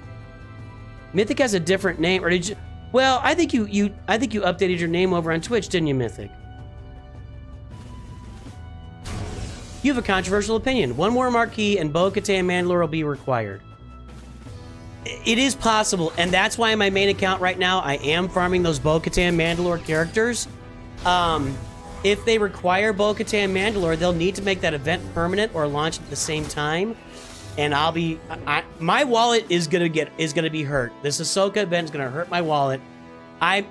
Mythic has a different name, or did you... Well, I think you updated your name over on Twitch, didn't you, Mythic? You have a controversial opinion. One more marquee and Bo-Katan Mandalore will be required. It is possible, and that's why in my main account right now, I am farming those Bo-Katan Mandalore characters. If they require Bo-Katan Mandalore, they'll need to make that event permanent or launch at the same time. And I'll be, my wallet is gonna be hurt. This Ahsoka event is gonna hurt my wallet.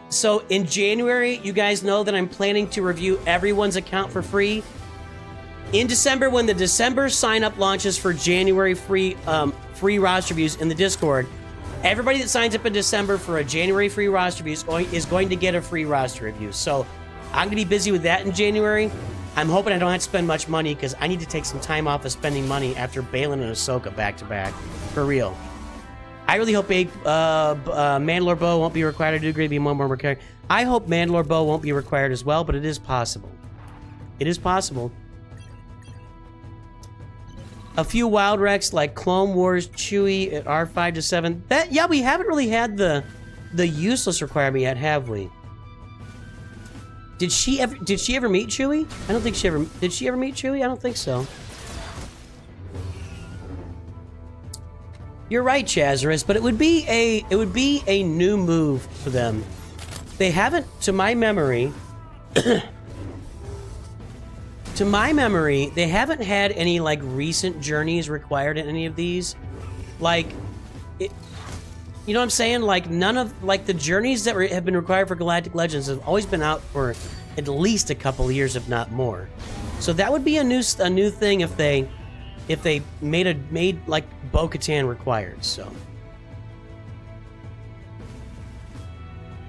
So in January, you guys know that I'm planning to review everyone's account for free. In December, when the December sign-up launches for January free roster reviews in the Discord, everybody that signs up in December for a January free roster review is going to get a free roster review. So I'm going to be busy with that in January. I'm hoping I don't have to spend much money because I need to take some time off of spending money after Balin and Ahsoka back-to-back. For real. I really hope Mandalore Bow won't be required. I do agree to be one more required. I hope Mandalore Bow won't be required as well, but it is possible. It is possible. A few wild wrecks like Clone Wars, Chewie at R5 to 7. Yeah, we haven't really had the useless requirement yet, have we? Did she ever meet Chewie? I don't think she ever did. She ever meet Chewie? I don't think so. You're right, Chazarus, but it would be a new move for them. They haven't, to my memory, they haven't had any like recent journeys required in any of these. Like, you know what I'm saying? Like none of like the journeys that have been required for Galactic Legends have always been out for at least a couple of years, if not more. So that would be a new thing if they made like Bo-Katan required. So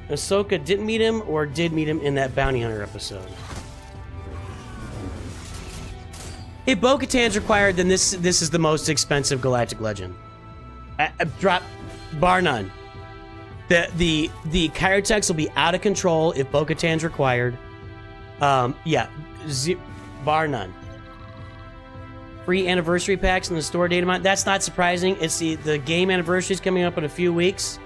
Ahsoka didn't meet him or did meet him in that bounty hunter episode. If Bo-Katan's required, then this is the most expensive Galactic Legend. Drop, bar none. The Kyrotex will be out of control if Bo-Katan's required. Yeah, bar none. Free anniversary packs in the store data mine. That's not surprising. It's the game anniversary is coming up in a few weeks,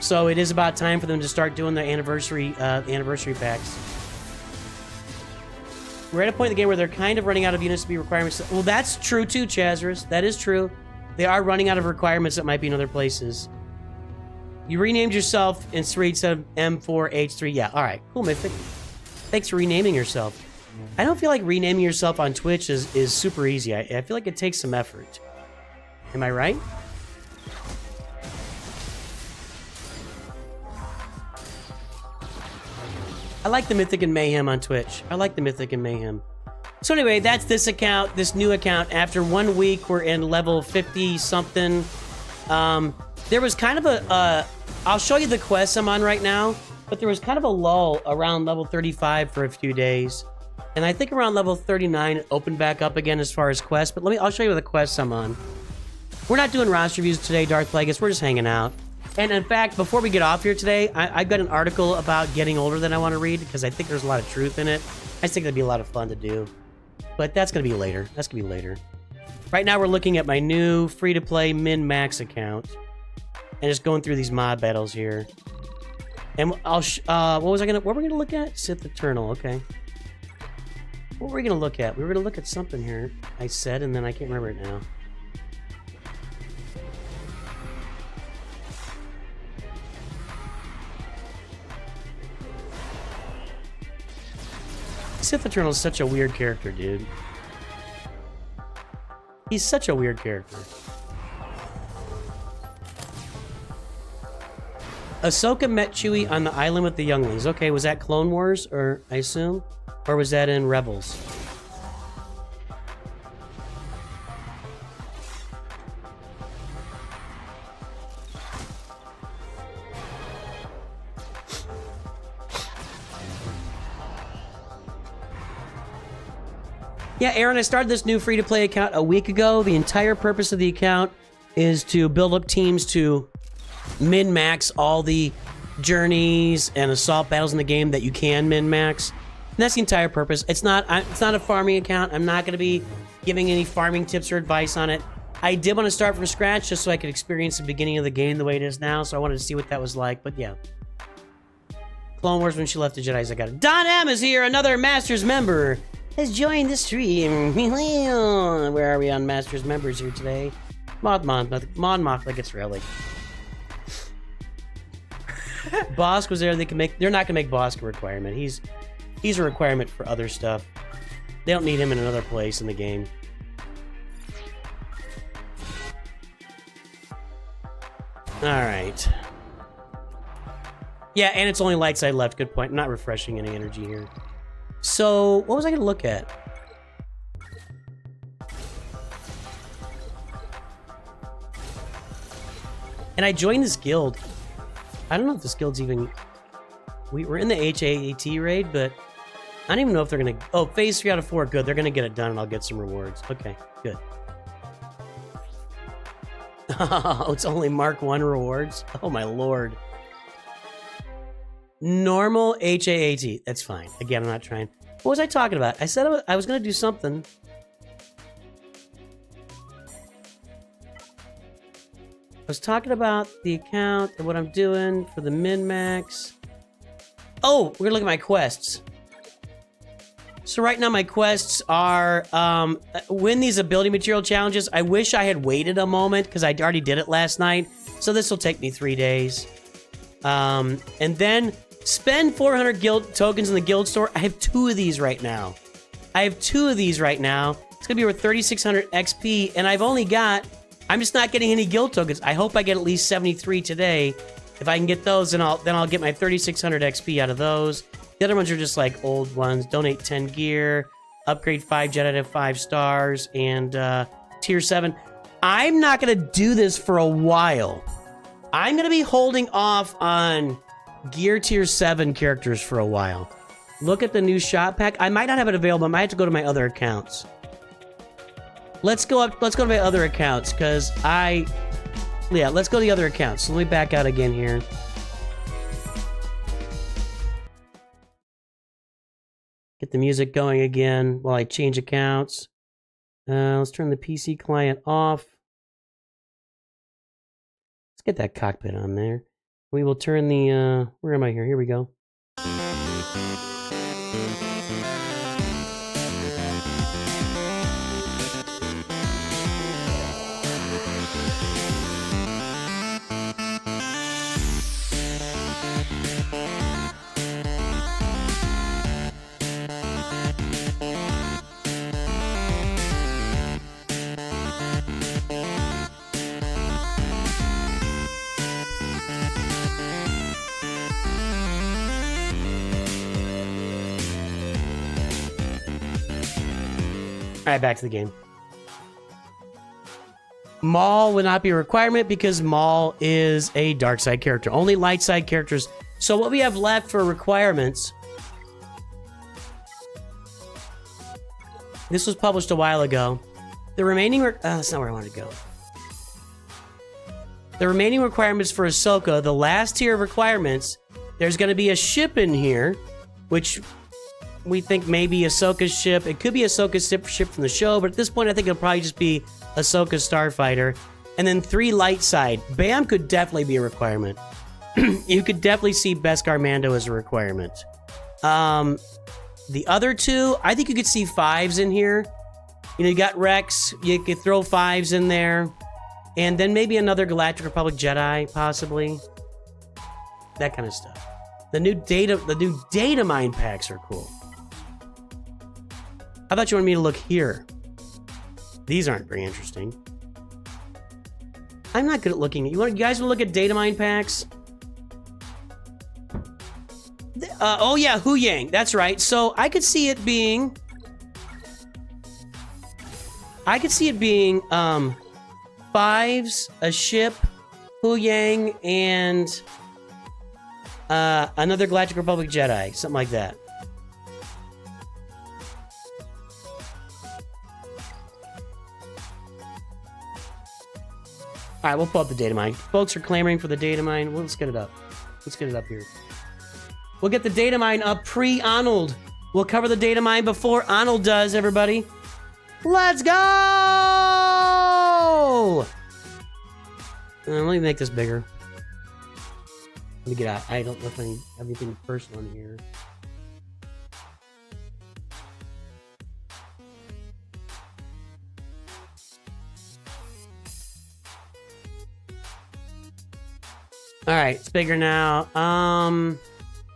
so it is about time for them to start doing the anniversary packs. We're at a point in the game where they're kind of running out of units to be requirements. Well, that's true too, Chazarus. That is true. They are running out of requirements that might be in other places. You renamed yourself in 3 instead of M4H3. Yeah, all right. Cool, Mythic. Thanks for renaming yourself. I don't feel like renaming yourself on Twitch is super easy. I feel like it takes some effort. Am I right? I like the Mythic and Mayhem on Twitch. I like the Mythic and Mayhem. So anyway, that's this account, this new account. After 1 week, we're in level 50-something. There was kind of a... I'll show you the quest I'm on right now, but there was kind of a lull around level 35 for a few days. And I think around level 39, it opened back up again as far as quests. But I'll show you the quests I'm on. We're not doing roster reviews today, Darth Plagueis. We're just hanging out. And in fact, before we get off here today, I've got an article about getting older that I want to read because I think there's a lot of truth in it. I just think it'd be a lot of fun to do. But that's going to be later. That's going to be later. Right now, we're looking at my new free-to-play min-max account. And just going through these mod battles here. And what were we going to look at? Sith Eternal, okay. What were we going to look at? We were going to look at something here, I said, and then I can't remember it now. Sith Eternal is such a weird character, dude. He's such a weird character. Ahsoka met Chewie on the island with the younglings. Okay, was that Clone Wars, or I assume? Or was that in Rebels? Yeah, Aaron, I started this new free-to-play account a week ago. The entire purpose of the account is to build up teams to min-max all the journeys and assault battles in the game that you can min-max. And that's the entire purpose. It's not a farming account. I'm not going to be giving any farming tips or advice on it. I did want to start from scratch just so I could experience the beginning of the game the way it is now, so I wanted to see what that was like, but yeah. Clone Wars when she left the Jedi's, I got it. Don M is here, another Masters member. has joined the stream. Where are we on Masters members here today? Mod like it's really. Bosk was there. They're not gonna make Bosk a requirement. He's a requirement for other stuff. They don't need him in another place in the game. Alright. Yeah, and it's only light side left. Good point. I'm not refreshing any energy here. So, what was I gonna look at? And I joined this guild. I don't know if this guild's even... We're in the HAAT raid, but I don't even know if they're gonna... Oh, phase 3 out of 4. Good. They're gonna get it done and I'll get some rewards. Okay, good. Oh, it's only Mark 1 rewards? Oh my lord. Normal HAAT. That's fine. Again, I'm not trying. What was I talking about? I said I was gonna do something. I was talking about the account and what I'm doing for the min-max. Oh, we're gonna look at my quests. So right now my quests are win these ability material challenges. I wish I had waited a moment because I already did it last night. So this will take me 3 days. And then spend 400 guild tokens in the guild store. I have 2 of these right now. It's gonna be worth 3,600 XP, and I'm just not getting any guild tokens. I hope I get at least 73 today. If I can get those, then I'll get my 3,600 XP out of those. The other ones are just like old ones. Donate 10 gear, upgrade 5 Jedi to 5 stars, and tier 7. I'm not gonna do this for a while. I'm gonna be holding off on gear tier 7 characters for a while. Look at the new shop pack. I might not have it available. I might have to go to my other accounts. Let's go to my other accounts, because let's go to the other accounts. So let me back out again here. Get the music going again while I change accounts. Let's turn the PC client off. Let's get that cockpit on there. We will turn the, where am I here? Here we go. Alright, back to the game. Maul would not be a requirement because Maul is a dark side character. Only light side characters. So what we have left for requirements... This was published a while ago. The remaining... that's not where I wanted to go. The remaining requirements for Ahsoka, the last tier of requirements, there's going to be a ship in here, which... We think maybe Ahsoka's ship. It could be Ahsoka's ship from the show, but at this point, I think it'll probably just be Ahsoka's starfighter. And then 3 light side. Bam could definitely be a requirement. You could definitely see Beskar Mando as a requirement. The other 2, I think you could see 5s in here. You know, you got Rex. You could throw 5s in there. And then maybe another Galactic Republic Jedi, possibly. That kind of stuff. The new data mine packs are cool. I thought you wanted me to look here. These aren't very interesting. I'm not good at looking. You guys want to look at data mine packs? Oh yeah, Hu Yang. That's right. So I could see it being... fives, a ship, Hu Yang, and another Galactic Republic Jedi. Something like that. All right, we'll pull up the data mine. Folks are clamoring for the data mine. Well, let's get it up. Let's get it up here. We'll get the data mine up pre-Arnold. We'll cover the data mine before Arnold does, everybody. Let's go! Let me make this bigger. Let me get out. I don't know if I have anything personal in here. All right, it's bigger now.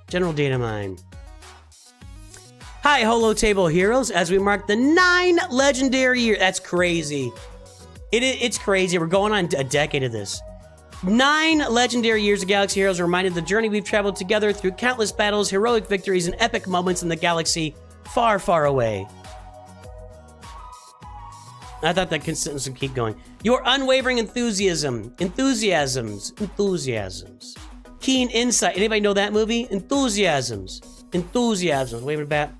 General data mine. Hi, Holo Table Heroes, as we mark the 9 legendary year. That's crazy. It's crazy. We're going on a decade of this. 9 legendary years of Galaxy Heroes reminded the journey we've traveled together through countless battles, heroic victories, and epic moments in the galaxy far, far away. I thought that sentence would keep going. Your unwavering enthusiasms, keen insight. Anybody know that movie? Enthusiasms, waving it back.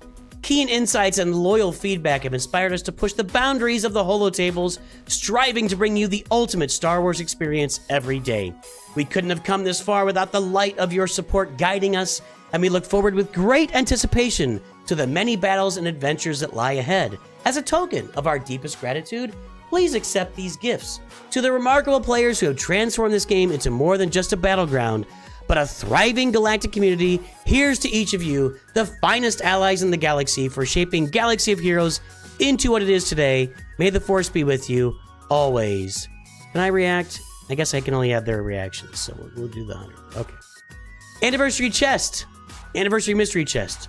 Keen insights and loyal feedback have inspired us to push the boundaries of the holotables, striving to bring you the ultimate Star Wars experience every day. We couldn't have come this far without the light of your support guiding us, and we look forward with great anticipation to the many battles and adventures that lie ahead. As a token of our deepest gratitude, please accept these gifts. To the remarkable players who have transformed this game into more than just a battleground, but a thriving galactic community, here's to each of you, the finest allies in the galaxy, for shaping Galaxy of Heroes into what it is today. May the Force be with you, always. Can I react? I guess I can only have their reactions, so we'll do the 100. Okay. Anniversary Chest. Anniversary Mystery Chest.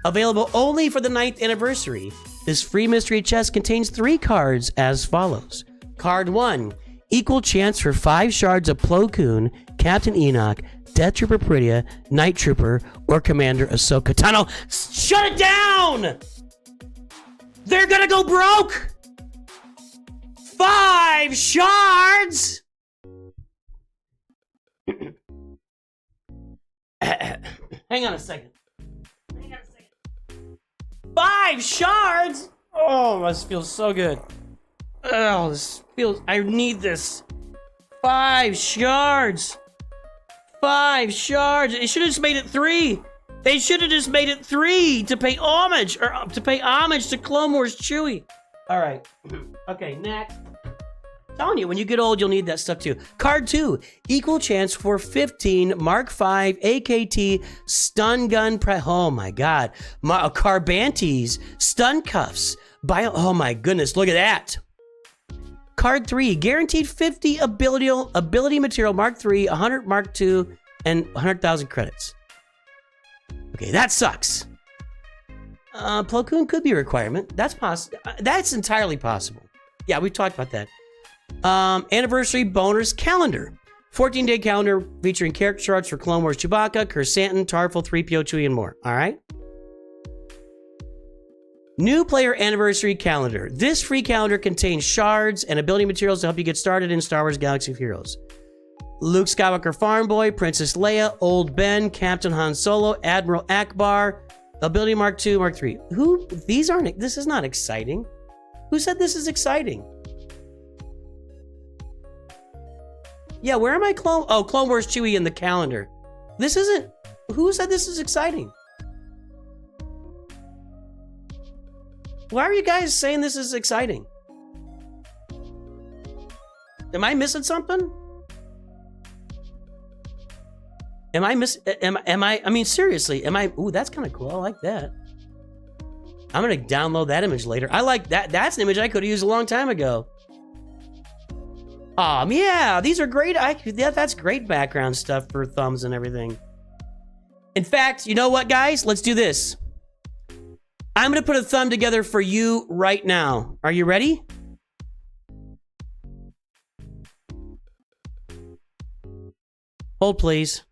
Available only for the 9th anniversary. This free mystery chest contains 3 cards as follows. Card 1. Equal chance for 5 shards of Plo Koon, Captain Enoch, Death Trooper Peridea, Night Trooper, or Commander Ahsoka Tano. Shut it down! They're gonna go broke! 5 shards! Hang on a second. 5 shards? Oh, this feels so good. Oh, this feels... I need this. 5 shards. 5 shards. They should have just made it 3. They should have just made it 3 to pay homage, or to pay homage to Clone Wars Chewie. All right. Okay, next. I'm telling you, when you get old, you'll need that stuff too. Card 2. Equal chance for 15 Mark V AKT stun gun oh my god. Carbantes stun cuffs. Oh my goodness, look at that. Card 3. Guaranteed 50 ability material Mark 3, 100 Mark 2, and 100,000 credits. Okay, that sucks. Plo Koon could be a requirement. That's possible. That's entirely possible. Yeah, we've talked about that. Anniversary bonus calendar. 14-day calendar featuring character charts for Clone Wars Chewbacca, Kersantin, Tarful, 3PO, Chewie, and more. All right. New player anniversary calendar. This free calendar contains shards and ability materials to help you get started in Star Wars Galaxy of Heroes. Luke Skywalker Farm Boy, Princess Leia, Old Ben, Captain Han Solo, Admiral Akbar, ability Mark 2, Mark 3. This is not exciting. Who said this is exciting? Yeah, where am I Clone Wars Chewie in the calendar. This isn't... Who said this is exciting? Why are you guys saying this is exciting? Am I missing something? I mean, seriously, ooh, that's kind of cool. I like that. I'm going to download that image later. I like that. That's an image I could have used a long time ago. Yeah, these are great. That's great background stuff for thumbs and everything. In fact, you know what, guys? Let's do this. I'm going to put a thumb together for you right now. Are you ready? Hold, please.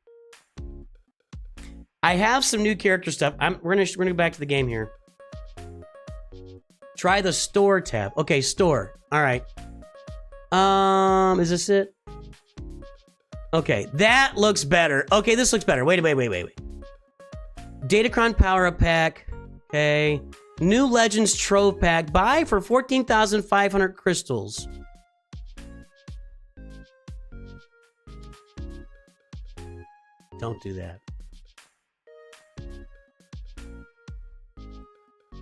I have some new character stuff. We're gonna go back to the game here. Try the store tab. Okay, store. All right. Is this it? Okay, that looks better. Okay, this looks better. Wait. Datacron power-up pack. Okay. New Legends Trove pack. Buy for 14,500 crystals. Don't do that.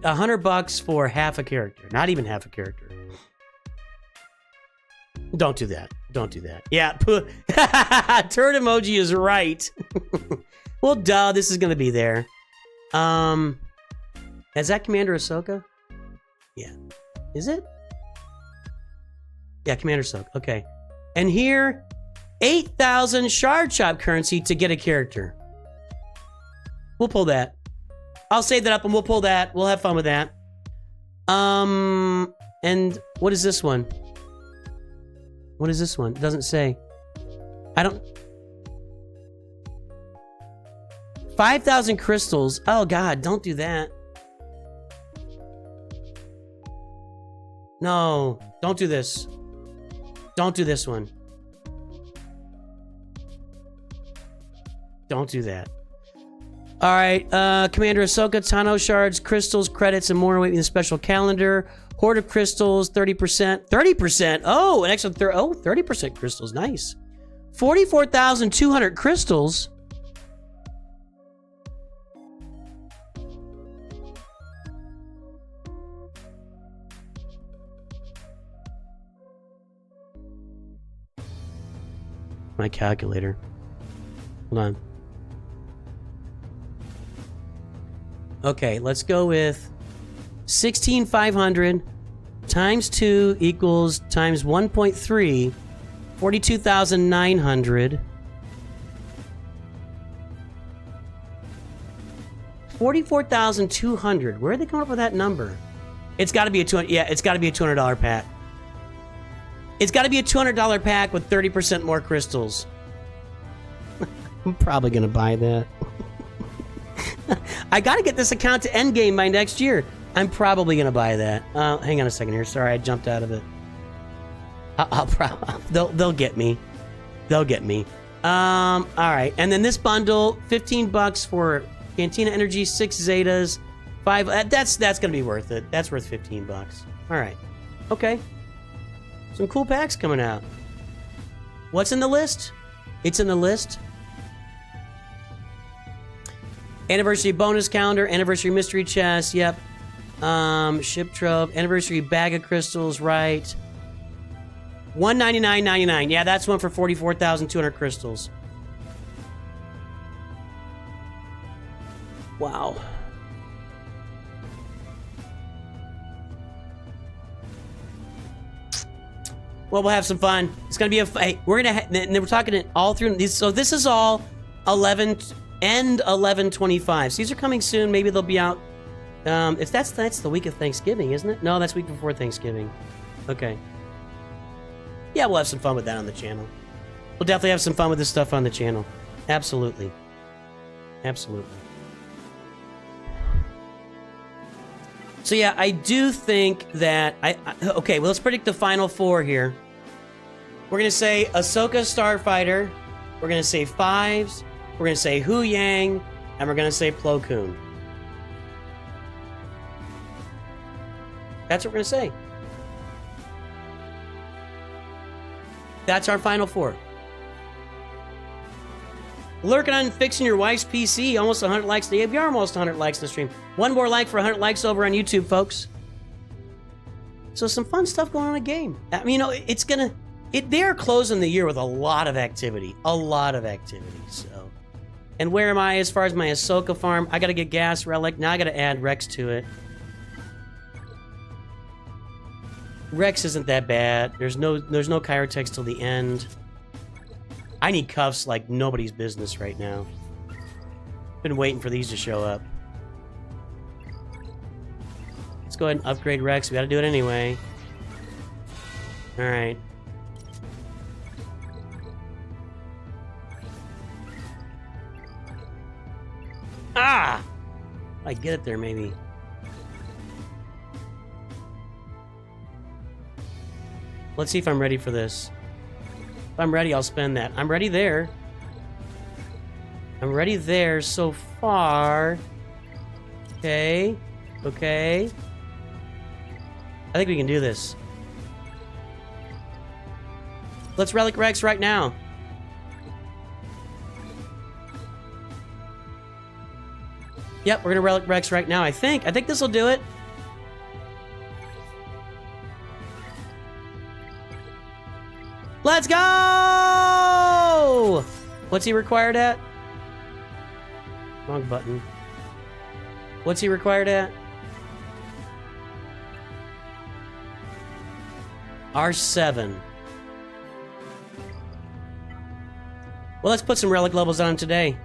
$100 for half a character. Not even half a character. Don't do that. Don't do that. Yeah. Turd emoji is right. Well, duh. This is going to be there. Is that Commander Ahsoka? Yeah. Is it? Yeah, Commander Ahsoka. Okay. And here, 8,000 shard shop currency to get a character. We'll pull that. I'll save that up and we'll pull that. We'll have fun with that. And what is this one? What is this one? It doesn't say. I don't... 5,000 crystals. Oh God, don't do that. No, don't do this. Don't do this one. Don't do that. All right, Commander Ahsoka, Tano shards, crystals, credits, and more awaiting the special calendar. Horde of crystals, 30%. 30%? Oh, an extra 30% crystals. Nice. 44,200 crystals. My calculator. Hold on. Okay, let's go with 16,500 times 2 equals times 1.3, 42,900. 44,200. Where are they coming up with that number? It's got to be a $200. Yeah, it's got to be a $200 pack. It's got to be a $200 pack with 30% more crystals. I'm probably gonna buy that. I gotta get this account to endgame by next year. I'm probably gonna buy that. Hang on a second here. Sorry, I jumped out of it. They'll get me. They'll get me. All right, and then this bundle, $15 for Cantina Energy, 6 Zetas, 5. That's gonna be worth it. That's worth $15. All right. Okay. Some cool packs coming out. What's in the list? It's in the list. Anniversary bonus calendar, anniversary mystery chest, yep. Ship trove, anniversary bag of crystals, right. $199.99. Yeah, that's one for 44,200 crystals. Wow. Well, we'll have some fun. It's gonna be a. Hey, we're gonna. And we're talking it all through these. So this is all 11/25. So these are coming soon. Maybe they'll be out. If that's the week of Thanksgiving, isn't it? No, that's week before Thanksgiving. Okay. Yeah, we'll have some fun with that on the channel. We'll definitely have some fun with this stuff on the channel. Absolutely. Absolutely. So yeah, I do think that okay, well, let's predict the final 4 here. We're gonna say Ahsoka Starfighter. We're gonna say 5s. We're gonna say Hu Yang, and we're gonna say Plo Koon. That's what we're gonna say. That's our final 4. Lurking on fixing your wife's PC. Almost 100 likes. We are almost 100 likes in the stream. One more like for 100 likes over on YouTube, folks. So some fun stuff going on in the game. I mean, you know, it's gonna. They are closing the year with a lot of activity. A lot of activity. So, and where am I as far as my Ahsoka farm? I gotta get gas relic. Now I gotta add Rex to it. Rex isn't that bad. There's no Chirotex till the end. I need cuffs like nobody's business right now. Been waiting for these to show up. Let's go ahead and upgrade Rex. We gotta do it anyway. Alright. Ah! I get it there, maybe. Let's see if I'm ready for this. If I'm ready, I'll spend that. I'm ready there. I'm ready there so far. Okay. Okay. I think we can do this. Let's Relic Rex right now. Yep, we're gonna Relic Rex right now, I think. I think this will do it. Let's go! What's he required at? Wrong button. What's he required at? R7. Well, let's put some relic levels on today.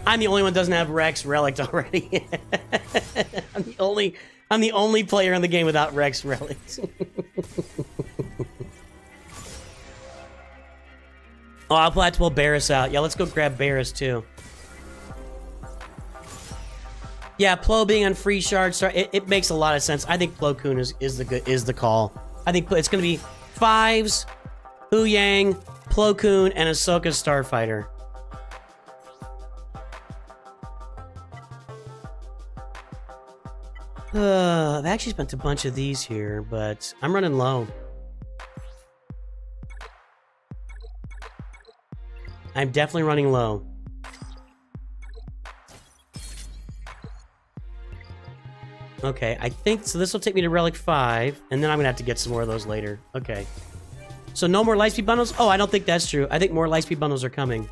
I'm the only one that doesn't have Rex relic already. I'm the only player in the game without Rex relics. Oh, I'll have to pull Barris out. Yeah, let's go grab Barris too. Yeah, Plo being on free shard start, it makes a lot of sense. I think Plo Koon is the call. I think it's gonna be 5s, Hu Yang, Plo Koon, and Ahsoka Starfighter. I've actually spent a bunch of these here, but I'm running low. I'm definitely running low. Okay, I think, so this will take me to Relic 5, and then I'm gonna have to get some more of those later. Okay. So no more Lightspeed bundles? Oh, I don't think that's true. I think more Lightspeed bundles are coming.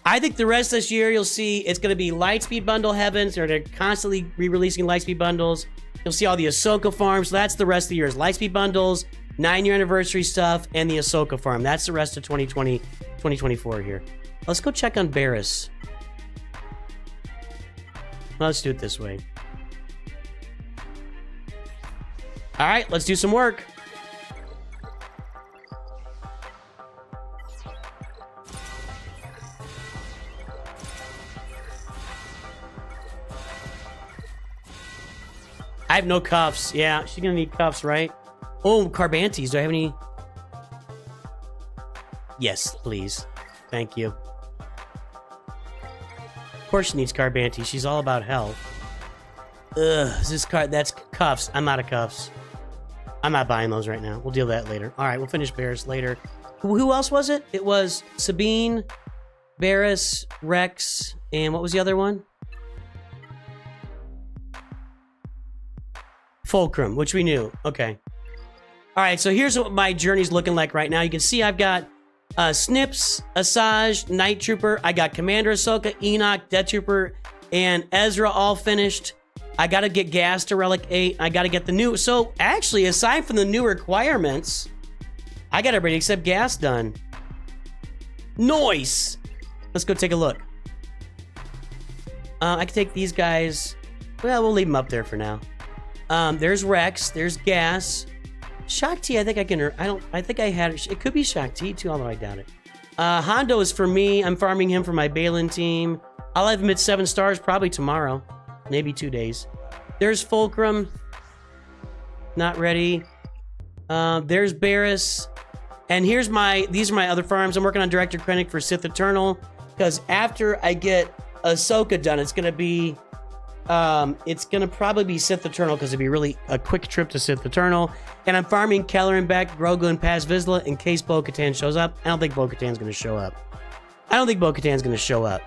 I think the rest of this year, you'll see it's gonna be Lightspeed bundle heavens. They're constantly re-releasing Lightspeed bundles. You'll see all the Ahsoka farms. So that's the rest of the year is Lightspeed bundles, 9-year anniversary stuff, and the Ahsoka farm. That's the rest of 2024 here. Let's go check on Barris. Well, let's do it this way. All right, let's do some work. I have no cuffs. Yeah, she's gonna need cuffs, right? Oh, Carbantes. Do I have any? Yes, please. Thank you. Of course she needs Carbantes. She's all about health. Ugh, is this card? That's cuffs. I'm out of cuffs. I'm not buying those right now. We'll deal with that later. All right, we'll finish Barris later. Who else was it? It was Sabine, Barris, Rex, and what was the other one? Fulcrum, which we knew. Okay. All right, so here's what my journey's looking like right now. You can see I've got Snips, Asajj, Night Trooper. I got Commander Ahsoka, Enoch, Death Trooper, and Ezra all finished. I got to get gas to Relic 8. I got to get the new... So, actually, aside from the new requirements, I got everybody except gas done. Nice! Let's go take a look. I can take these guys... Well, we'll leave them up there for now. There's Rex. There's gas. Shakti, I think I can... I think I had... It could be Shakti, too, although I doubt it. Hondo is for me. I'm farming him for my Balin team. I'll have him at 7 stars probably tomorrow. Maybe 2 days. There's Fulcrum. Not ready. There's Barris. And here's these are my other farms. I'm working on Director Krennic for Sith Eternal. Because after I get Ahsoka done, it's gonna probably be Sith Eternal because it'd be really a quick trip to Sith Eternal. And I'm farming Keller and Beck, Grogu and Paz Vizsla in case Bo-Katan shows up. I don't think Bo-Katan's gonna show up.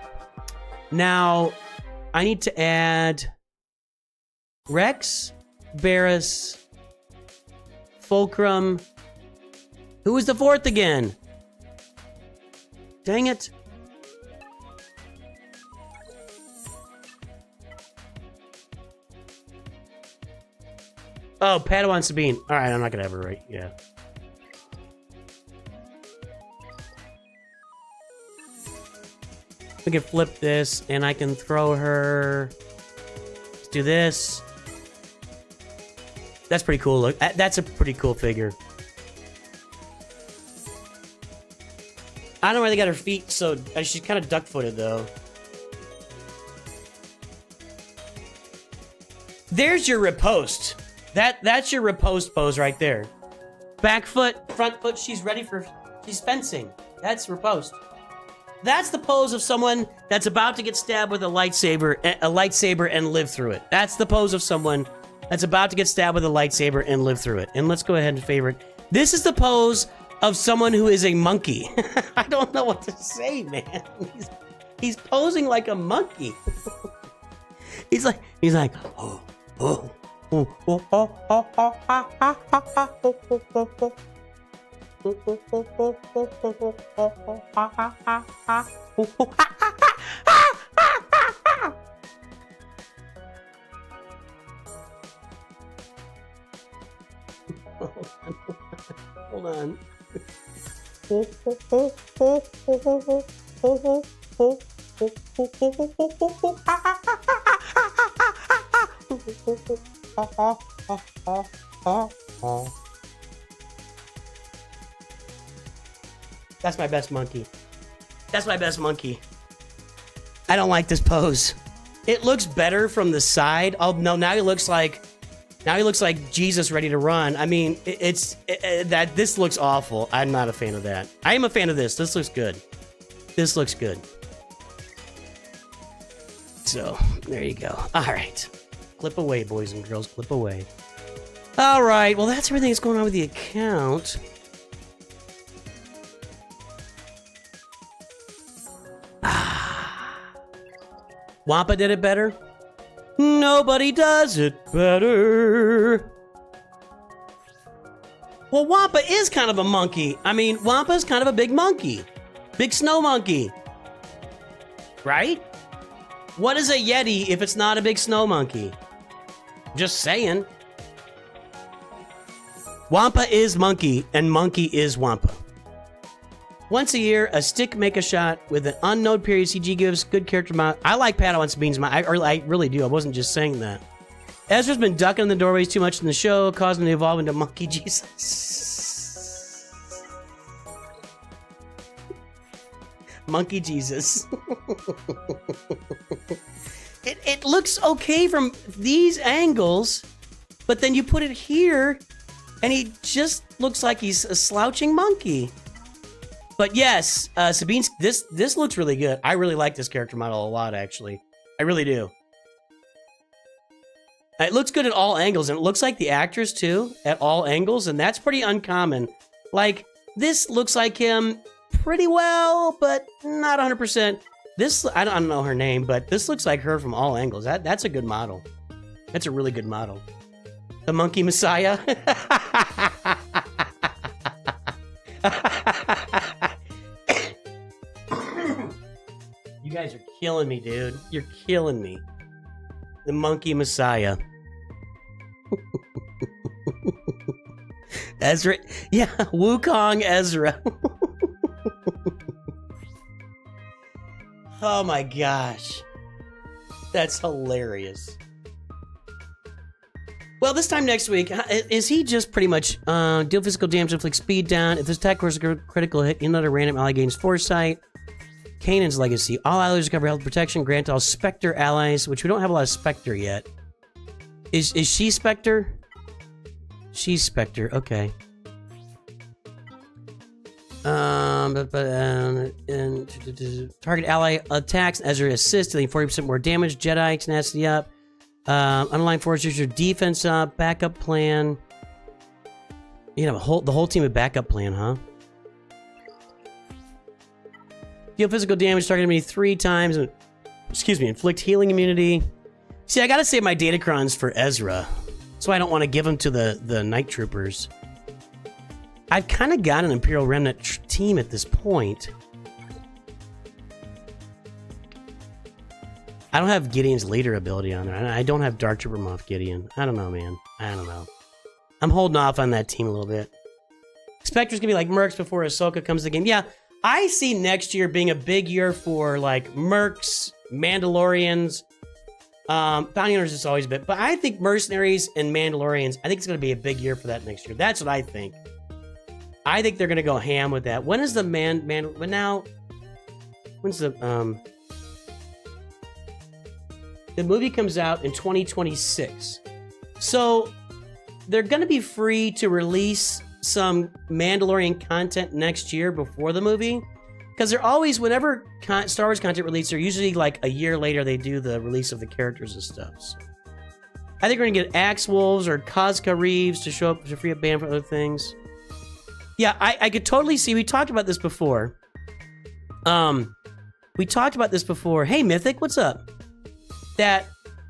Now, I need to add Rex, Barris, Fulcrum. Who was the 4th again? Dang it. Oh, Padawan Sabine. All right, I'm not gonna have her right. Yeah. We can flip this, and I can throw her. Let's do this. That's pretty cool. Look, that's a pretty cool figure. I don't know where they got her feet, so she's kind of duck-footed though. There's your riposte. That's your riposte pose right there. Back foot, front foot. She's fencing. That's riposte. That's the pose of someone that's about to get stabbed with a lightsaber and live through it. That's the pose of someone that's about to get stabbed with a lightsaber and live through it. And let's go ahead and favorite. This is the pose of someone who is a monkey. I don't know what to say, man. He's posing like a monkey. he's like, oh, oh, oh, oh, oh, oh, oh, oh, Hold on. That's my best monkey. That's my best monkey. I don't like this pose. It looks better from the side. Oh no, now he looks like Jesus ready to run. I mean, this looks awful. I'm not a fan of that. I am a fan of this. This looks good. This looks good. So, there you go. All right. Clip away, boys and girls. Clip away. All right. Well, that's everything that's going on with the account. Wampa did it better? Nobody does it better. Well, Wampa is kind of a monkey. I mean, Wampa's kind of a big monkey. Big snow monkey. Right? What is a Yeti if it's not a big snow monkey? Just saying. Wampa is monkey, and monkey is Wampa. Once a year, a stick make a shot with an unknown period. CG gives good character mount. I like Padawan Sabine's mount. I really do. I wasn't just saying that. Ezra's been ducking in the doorways too much in the show, causing him to evolve into Monkey Jesus. Monkey Jesus. It looks okay from these angles, but then you put it here, and he just looks like he's a slouching monkey. But yes, Sabine's, this looks really good. I really like this character model a lot, actually. I really do. It looks good at all angles, and it looks like the actress, too, at all angles, and that's pretty uncommon. Like, this looks like him pretty well, but not 100%. This, I don't know her name, but this looks like her from all angles. That's a good model. That's a really good model. The Monkey Messiah. You guys are killing me, dude. You're killing me. The Monkey Messiah. Ezra. Yeah, Wukong Ezra. Oh my gosh. That's hilarious. Well, this time next week, is he just pretty much deal physical damage, inflict speed down? If this attack causes a critical hit, another random ally gains foresight. Kanan's legacy. All allies recover health protection. Grant all Spectre allies, which we don't have a lot of Spectre yet. Is she Spectre? She's Spectre. Okay. Target ally attacks. Ezra assists, dealing 40% more damage. Jedi tenacity up. Underlying force user defense up. Backup plan. You know, the whole team of backup plan, huh? Deal physical damage, target enemy 3 times. Excuse me, inflict healing immunity. See, I gotta save my datacrons for Ezra. So I don't want to give them to the Night Troopers. I've kind of got an Imperial Remnant team at this point. I don't have Gideon's later ability on there. I don't have Dark Trooper Moff Gideon. I don't know, man. I don't know. I'm holding off on that team a little bit. Spectre's gonna be like Mercs before Ahsoka comes to the game. Yeah, I see next year being a big year for like Mercs, Mandalorians, Bounty Hunters is always been, but I think Mercenaries and Mandalorians, I think it's gonna be a big year for that next year. That's what I think. I think they're gonna go ham with that. When is the when's the movie comes out in 2026. So they're gonna be free to release some Mandalorian content next year before the movie, because they're always, whenever Star Wars content releases, they're usually like a year later they do the release of the characters and stuff. So I think we're gonna get Axe Wolves or Kazka Reeves to show up to free up band for other things. Yeah, I could totally see. We talked about this before. We talked about this before. Hey, Mythic, what's up? That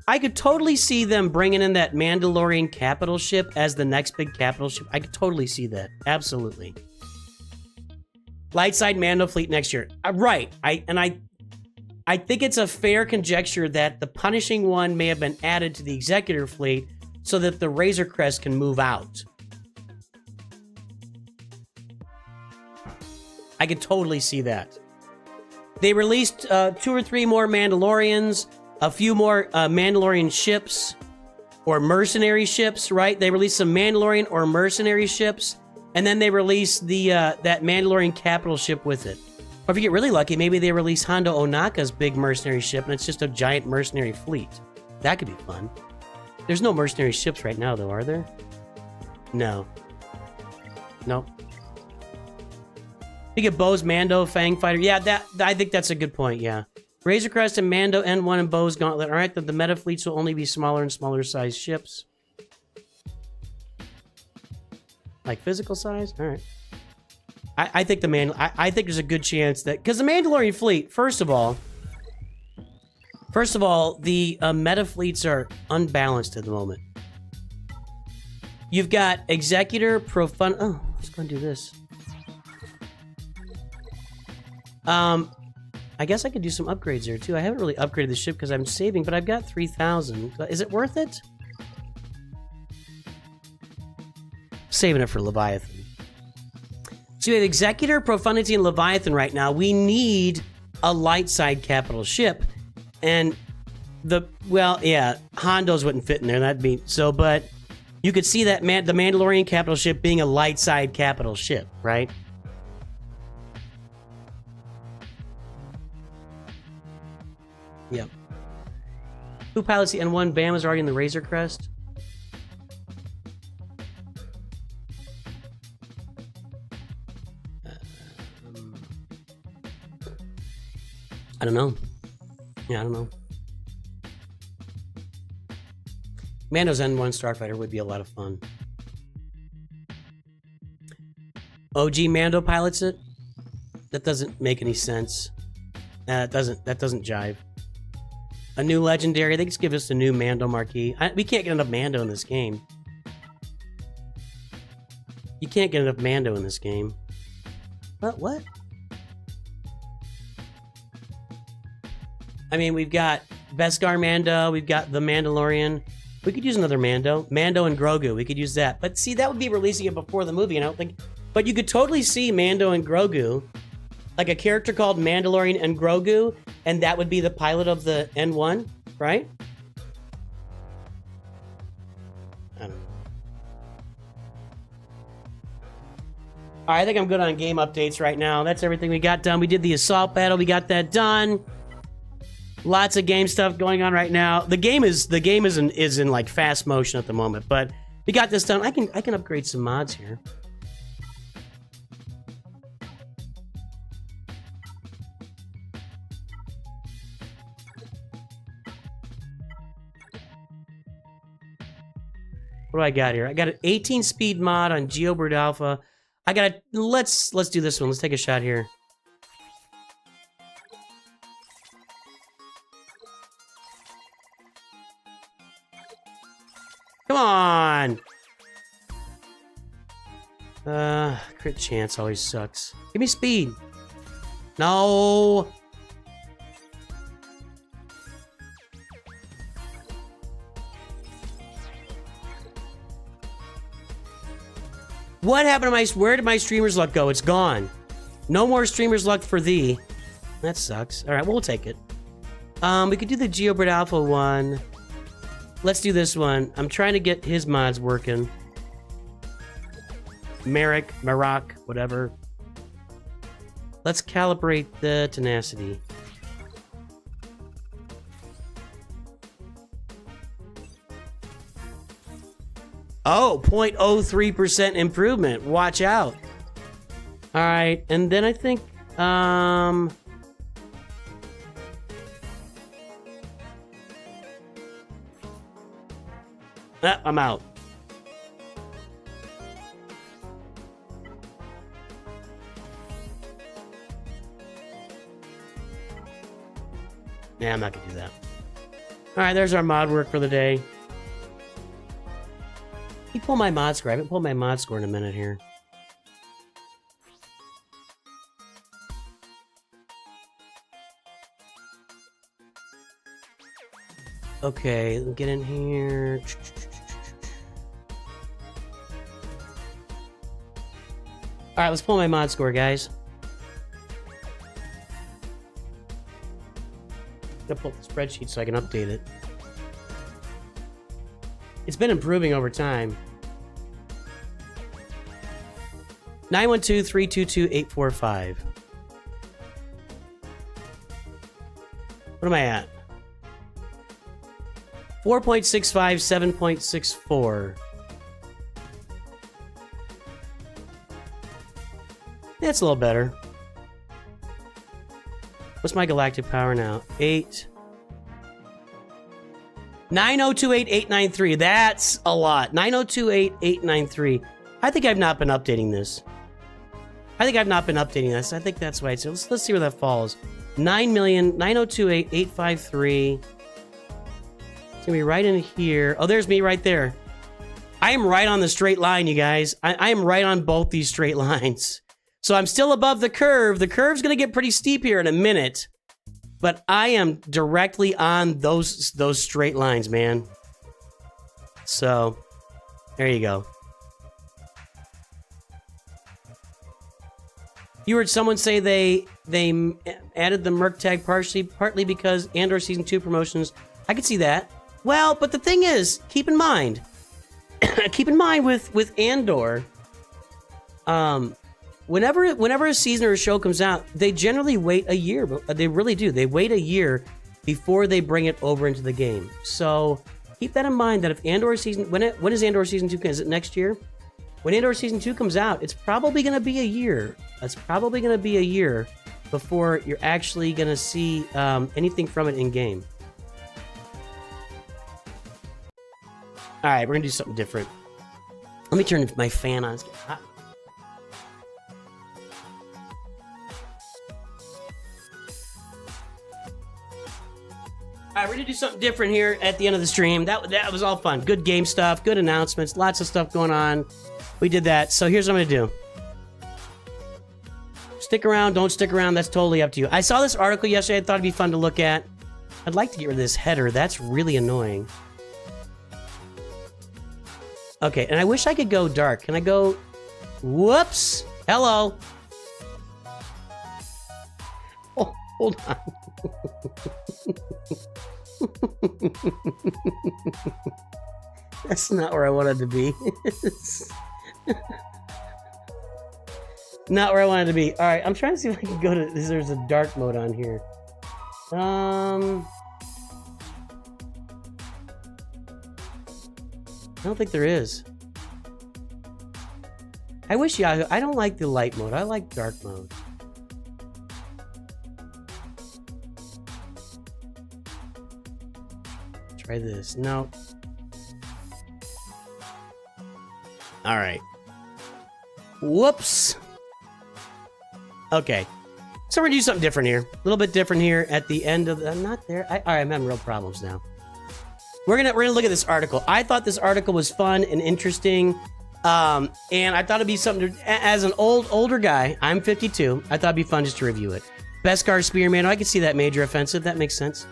I could totally see them bringing in that Mandalorian capital ship as the next big capital ship. I could totally see that. Absolutely. Lightside Mando fleet next year. Right. I think it's a fair conjecture that the Punishing One may have been added to the Executor fleet so that the Razor Crest can move out. I could totally see that. They released 2 or 3 more Mandalorians, a few more Mandalorian ships or mercenary ships, right? They released some Mandalorian or mercenary ships, and then they released the that Mandalorian capital ship with it. Or if you get really lucky, maybe they release Hondo Onaka's big mercenary ship, and it's just a giant mercenary fleet. That could be fun. There's no mercenary ships right now, though, are there? No. Nope. You get Bo's Mando Fang Fighter. Yeah, I think that's a good point, yeah. Razor Crest and Mando N1 and Bo's Gauntlet. Alright, the meta fleets will only be smaller and smaller size ships. Like physical size? Alright. I think I think there's a good chance that... Because the Mandalorian fleet, first of all, the meta fleets are unbalanced at the moment. You've got Executor, Profund... Oh, let's go and do this. I guess I could do some upgrades there, too. I haven't really upgraded the ship because I'm saving, but I've got 3,000. Is it worth it? Saving it for Leviathan. So we have Executor, Profundity, and Leviathan right now. We need a light side capital ship. And Hondos wouldn't fit in there. That'd be so, but you could see that the Mandalorian capital ship being a light side capital ship, right? Yep. Who pilots the N1? Bam is already in the Razor Crest. I don't know. Yeah, I don't know. Mando's N1 Starfighter would be a lot of fun. OG Mando pilots it? That doesn't make any sense. That doesn't jive. A new legendary. They just give us a new Mando marquee. We can't get enough Mando in this game. You can't get enough Mando in this game. What? I mean, we've got Beskar Mando. We've got the Mandalorian. We could use another Mando. Mando and Grogu. We could use that. But see, that would be releasing it before the movie, and I don't think... But you could totally see Mando and Grogu, like a character called Mandalorian and Grogu, and that would be the pilot of the N1, right? I don't know. All right, I think I'm good on game updates right now. That's everything we got done. We did the assault battle. We got that done. Lots of game stuff going on right now. The game is in like fast motion at the moment, but we got this done. I can upgrade some mods here. What do I got here? I got an 18 speed mod on Geobird Alpha. I got a let's do this one. Let's take a shot here. Come on! Crit chance always sucks. Give me speed. No! What happened to my... Where did my streamer's luck go? It's gone. No more streamer's luck for thee. That sucks. Alright, we'll take it. We could do the Geobird Alpha one. Let's do this one. I'm trying to get his mods working. Maroc, whatever. Let's calibrate the tenacity. Oh, 0.03% improvement. Watch out. All right, and then I think I'm out. Yeah, I'm not gonna do that. All right, there's our mod work for the day. Can you pull my mod score? I haven't pulled my mod score in a minute here. Okay, let me get in here. All right, let's pull my mod score, guys. Gotta pull up the spreadsheet so I can update it. It's been improving over time. 912-322-845. What am I at? 4.65, 7.64. That's a little better. What's my galactic power now? 8. 9028893. That's a lot. 9028893. I think I've not been updating this. I think that's why it's... Let's see where that falls. 9,9028853. It's gonna be right in here. Oh, there's me right there. I am right on the straight line, you guys. I am right on both these straight lines. So I'm still above the curve. The curve's gonna get pretty steep here in a minute. But I am directly on those straight lines, man. So, there you go. You heard someone say they added the Merc tag partly because Andor Season 2 promotions. I could see that. Well, but the thing is, keep in mind with Andor, whenever a season or a show comes out, they generally wait a year. They really do. They wait a year before they bring it over into the game. So keep that in mind. That if Andor season, when is Andor Season 2? Is it next year? When Andor Season 2 comes out, it's probably going to be a year. It's probably going to be a year before you're actually going to see anything from it in game. All right, we're going to do something different. Let me turn my fan on. It's getting hot. All right, we're gonna do something different here at the end of the stream. That was all fun. Good game stuff, good announcements, lots of stuff going on. We did that. So here's what I'm gonna do. Stick around, don't stick around. That's totally up to you. I saw this article yesterday. I thought it'd be fun to look at. I'd like to get rid of this header. That's really annoying. Okay, and I wish I could go dark. Can I go? Whoops. Hello. Oh, hold on. That's not where I wanted to be. Not where I wanted to be. All right, I'm trying to see if I can go to... There's a dark mode on here. I don't think there is. I wish Yahoo... I don't like the light mode. I like dark mode. Try this. No. All right. Whoops. Okay. So we're gonna do something different here. A little bit different here at the end of the... I'm not there. All right, I'm having real problems now. We're gonna look at this article. I thought this article was fun and interesting. And I thought it'd be something to, as an older guy, I'm 52. I thought it'd be fun just to review it. Beskar Spearman. I can see that major offensive. That makes sense.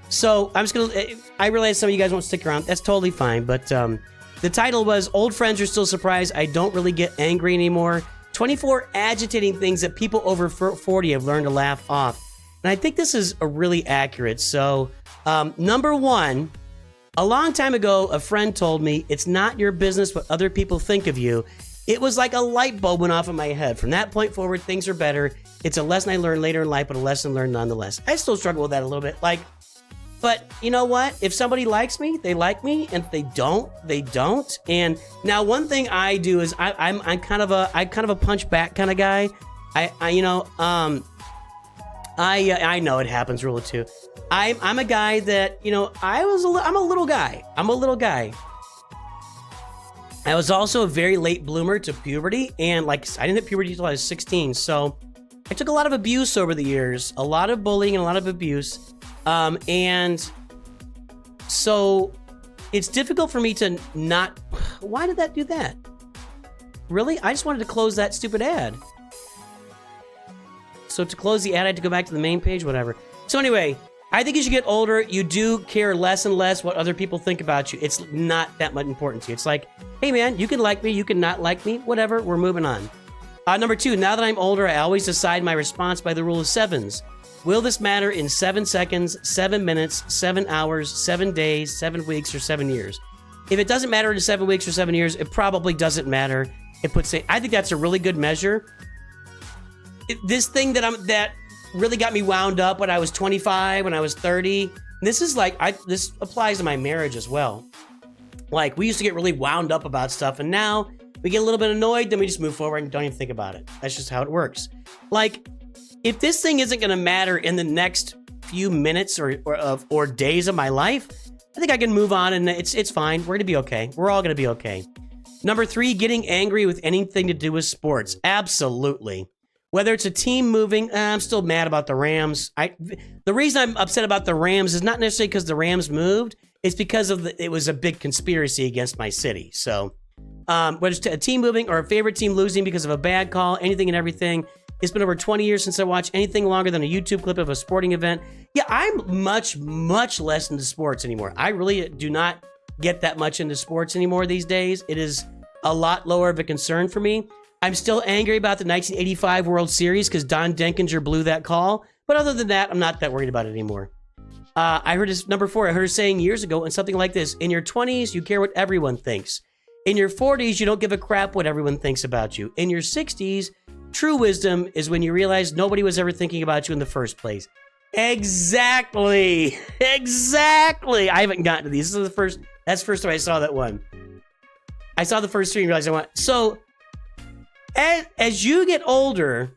So I'm just gonna... I realize some of you guys won't stick around. That's totally fine. But the title was "Old Friends Are Still Surprised I Don't Really Get Angry Anymore. 24 agitating things that people over 40 have learned to laugh off." And I think this is a really accurate. So number one, a long time ago, a friend told me, "It's not your business what other people think of you." It was like a light bulb went off in my head. From that point forward, things are better. It's a lesson I learned later in life, but a lesson learned nonetheless. I still struggle with that a little bit. But you know what? If somebody likes me, they like me, and if they don't, they don't. And now one thing I do is I'm kind of a punch back kind of guy. I know it happens really too. I'm a guy that, you know, I'm a little guy. I'm a little guy. I was also a very late bloomer to puberty, and I didn't hit puberty until I was 16. So I took a lot of abuse over the years, a lot of bullying and a lot of abuse. And so it's difficult for me to not... Why did that do that? Really? I just wanted to close that stupid ad. So to close the ad, I had to go back to the main page, whatever. So anyway, I think as you get older, you do care less and less what other people think about you. It's not that much important to you. It's like, hey man, you can like me, you can not like me, whatever, we're moving on. Number two, now that I'm older, I always decide my response by the rule of sevens. Will this matter in 7 seconds, 7 minutes, 7 hours, 7 days, 7 weeks, or 7 years? If it doesn't matter in 7 weeks or 7 years, it probably doesn't matter. I think that's a really good measure. This thing that really got me wound up when I was 25, when I was 30. This is like, this applies to my marriage as well. Like, we used to get really wound up about stuff, and now we get a little bit annoyed, then we just move forward and don't even think about it. That's just how it works. Like, if this thing isn't going to matter in the next few minutes or days of my life, I think I can move on, and it's fine. We're going to be okay. We're all going to be okay. Number 3, getting angry with anything to do with sports. Absolutely. Whether it's a team moving, I'm still mad about the Rams. The reason I'm upset about the Rams is not necessarily because the Rams moved. It's because it was a big conspiracy against my city. So, whether it's a team moving or a favorite team losing because of a bad call, anything and everything. It's been over 20 years since I watched anything longer than a YouTube clip of a sporting event. Yeah, I'm much, much less into sports anymore. I really do not get that much into sports anymore these days. It is a lot lower of a concern for me. I'm still angry about the 1985 World Series because Don Denkinger blew that call. But other than that, I'm not that worried about it anymore. I heard his number 4. I heard her saying years ago and something like this: in your 20s, you care what everyone thinks. In your 40s, you don't give a crap what everyone thinks about you. In your 60s, true wisdom is when you realize nobody was ever thinking about you in the first place. Exactly. Exactly. I haven't gotten to these. That's the first time I saw that one. I saw the first 3 and realized I went, so as you get older,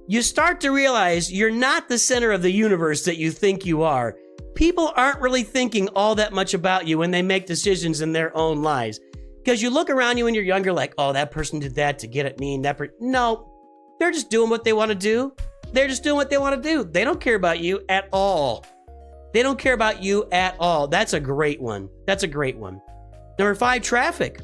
you start to realize you're not the center of the universe that you think you are. People aren't really thinking all that much about you when they make decisions in their own lives. Because you look around you when you're younger like, oh, that person did that to get at me. No, they're just doing what they want to do. They're just doing what they want to do. They don't care about you at all. They don't care about you at all. That's a great one. That's a great one. Number 5, traffic.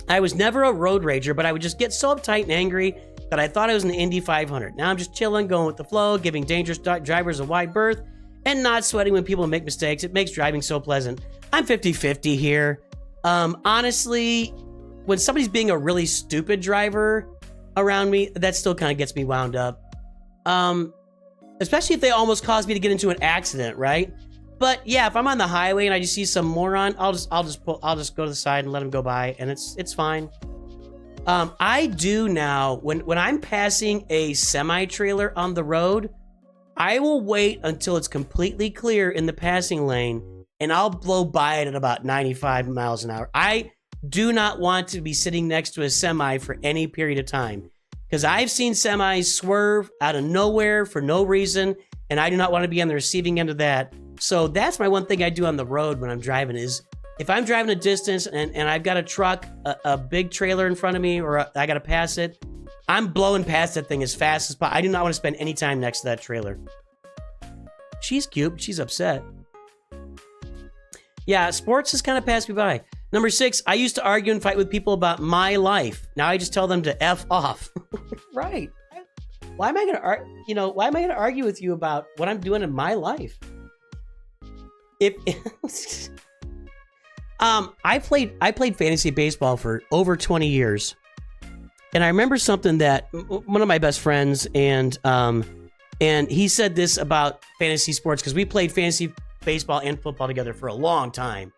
I was never a road rager, but I would just get so uptight and angry that I thought I was in the Indy 500. Now I'm just chilling, going with the flow, giving dangerous drivers a wide berth, and not sweating when people make mistakes. It makes driving so pleasant. I'm 50-50 here. Honestly, when somebody's being a really stupid driver around me, that still kind of gets me wound up. Especially if they almost caused me to get into an accident, right? But yeah, if I'm on the highway and I just see some moron, I'll just go to the side and let him go by, and it's fine. I do now, when I'm passing a semi-trailer on the road, I will wait until it's completely clear in the passing lane, and I'll blow by it at about 95 miles an hour. I do not want to be sitting next to a semi for any period of time, because I've seen semis swerve out of nowhere for no reason, and I do not want to be on the receiving end of that. So that's my one thing I do on the road when I'm driving is, if I'm driving a distance and I've got a truck, a big trailer in front of me, or I got to pass it, I'm blowing past that thing as fast as possible. I do not want to spend any time next to that trailer. She's cute, but she's upset. Yeah, sports has kind of passed me by. Number 6, I used to argue and fight with people about my life. Now I just tell them to F off. Right. Why am I going to argue with you about what I'm doing in my life? I played fantasy baseball for over 20 years. And I remember something that one of my best friends and he said this about fantasy sports, because we played fantasy baseball and football together for a long time.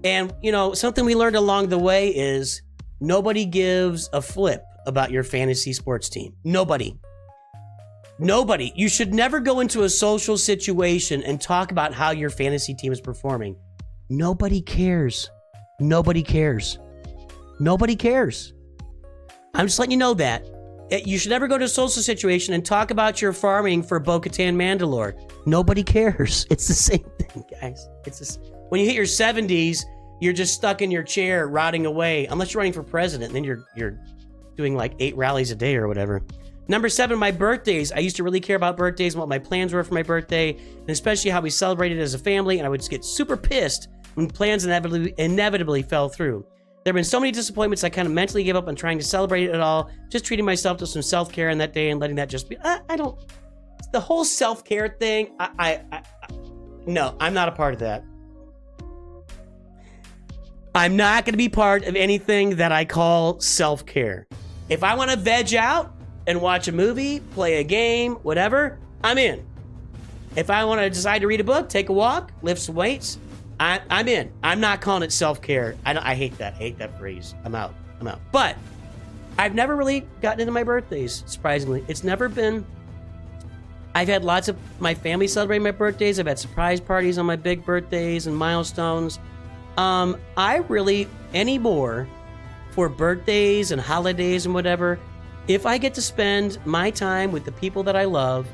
And, something we learned along the way is nobody gives a flip about your fantasy sports team. Nobody. You should never go into a social situation and talk about how your fantasy team is performing. Nobody cares. Nobody cares. Nobody cares. I'm just letting you know that. You should never go to a social situation and talk about your farming for Bo-Katan Mandalore. Nobody cares. It's the same thing, guys. When you hit your 70s, you're just stuck in your chair rotting away, unless you're running for president, and then you're doing like 8 rallies a day or whatever. Number 7, my birthdays. I used to really care about birthdays and what my plans were for my birthday, and especially how we celebrated as a family, and I would just get super pissed when plans inevitably fell through. There have been so many disappointments I kind of mentally gave up on trying to celebrate it at all, just treating myself to some self-care on that day and letting that just be, the whole self-care thing, no, I'm not a part of that. I'm not going to be part of anything that I call self-care. If I want to veg out and watch a movie, play a game, whatever, I'm in. If I want to decide to read a book, take a walk, lift some weights, I'm in. I'm not calling it self-care. I hate that. I hate that phrase. I'm out. But I've never really gotten into my birthdays, surprisingly. It's never been... I've had lots of my family celebrate my birthdays. I've had surprise parties on my big birthdays and milestones. I really, anymore, for birthdays and holidays and whatever, if I get to spend my time with the people that I love,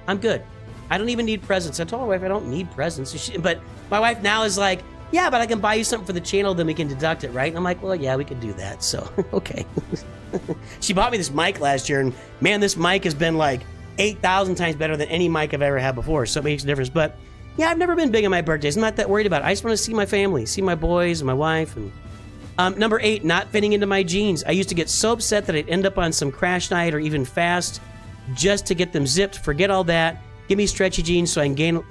I'm good. I don't even need presents. I told my wife I don't need presents. But my wife now is like, yeah, but I can buy you something for the channel, then we can deduct it, right? And I'm like, well, yeah, we can do that. So, okay. She bought me this mic last year, and man, this mic has been like 8,000 times better than any mic I've ever had before. So it makes a difference. But yeah, I've never been big on my birthdays. I'm not that worried about it. I just want to see my family, see my boys and my wife. And number 8, not fitting into my jeans. I used to get so upset that I'd end up on some crash diet or even fast just to get them zipped. Forget all that. Give me stretchy jeans so I can gain...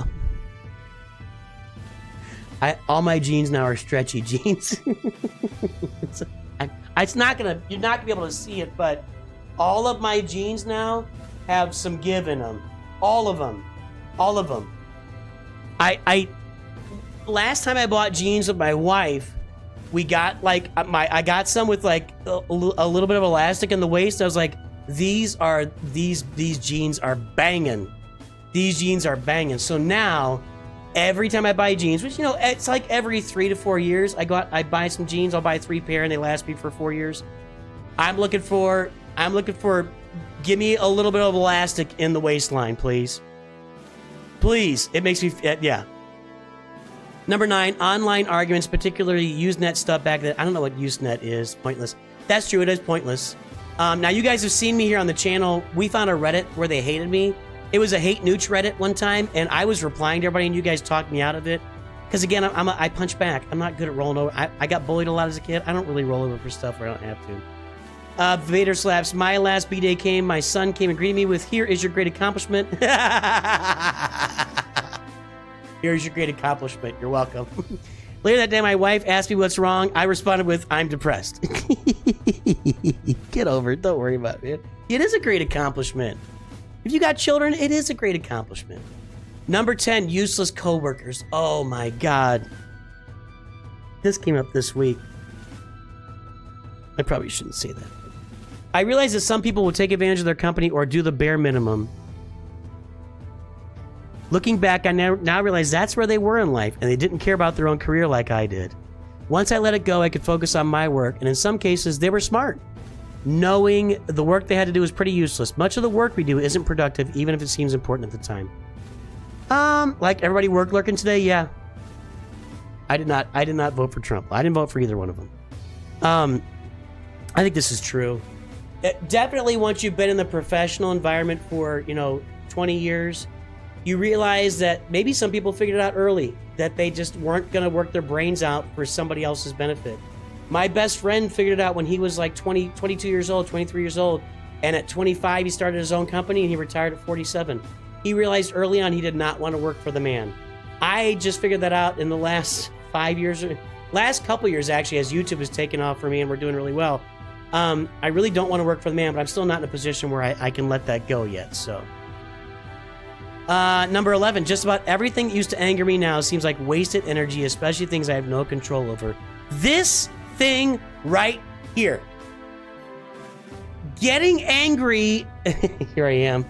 all my jeans now are stretchy jeans. It's not gonna... You're not gonna be able to see it, but all of my jeans now have some give in them. All of them. Last time I bought jeans with my wife, we got like I got some with like a little bit of elastic in the waist. I was like, these jeans are banging. These jeans are banging. So now, every time I buy jeans, which, you know, it's like every 3 to 4 years, I buy some jeans. I'll buy 3 pair and they last me for 4 years. I'm looking for, give me a little bit of elastic in the waistline, please. Please. It makes me, yeah. Number 9, online arguments, particularly Usenet stuff back then. I don't know what Usenet is. Pointless. That's true. It is pointless. Now, you guys have seen me here on the channel. We found a Reddit where they hated me. It was a hate NOOCH Reddit one time, and I was replying to everybody, and you guys talked me out of it. Because, again, I punch back. I'm not good at rolling over. I got bullied a lot as a kid. I don't really roll over for stuff where I don't have to. Vader slaps. My last B-Day came. My son came and greeted me with, here is your great accomplishment. Here's your great accomplishment. You're welcome. Later that day, my wife asked me what's wrong. I responded with, I'm depressed. Get over it. Don't worry about it. It is a great accomplishment. If you got children, it is a great accomplishment. Number 10, useless coworkers. Oh my God. This came up this week. I probably shouldn't say that. I realize that some people will take advantage of their company or do the bare minimum. Looking back, I now realize that's where they were in life, and they didn't care about their own career like I did. Once I let it go, I could focus on my work, and in some cases, they were smart. Knowing the work they had to do is pretty useless. Much of the work we do isn't productive, even if it seems important at the time. Like everybody work lurking today, yeah. I did not vote for Trump. I didn't vote for either one of them. I think this is true. Definitely once you've been in the professional environment for, 20 years, you realize that maybe some people figured it out early, that they just weren't going to work their brains out for somebody else's benefit. My best friend figured it out when he was like 22 years old, 23 years old. And at 25, he started his own company and he retired at 47. He realized early on he did not want to work for the man. I just figured that out in the last 5 years, last couple years actually, as YouTube has taken off for me and we're doing really well. I really don't want to work for the man, but I'm still not in a position where I can let that go yet, so. Number 11, just about everything that used to anger me now seems like wasted energy, especially things I have no control over. This thing right here. Getting angry. Here I am.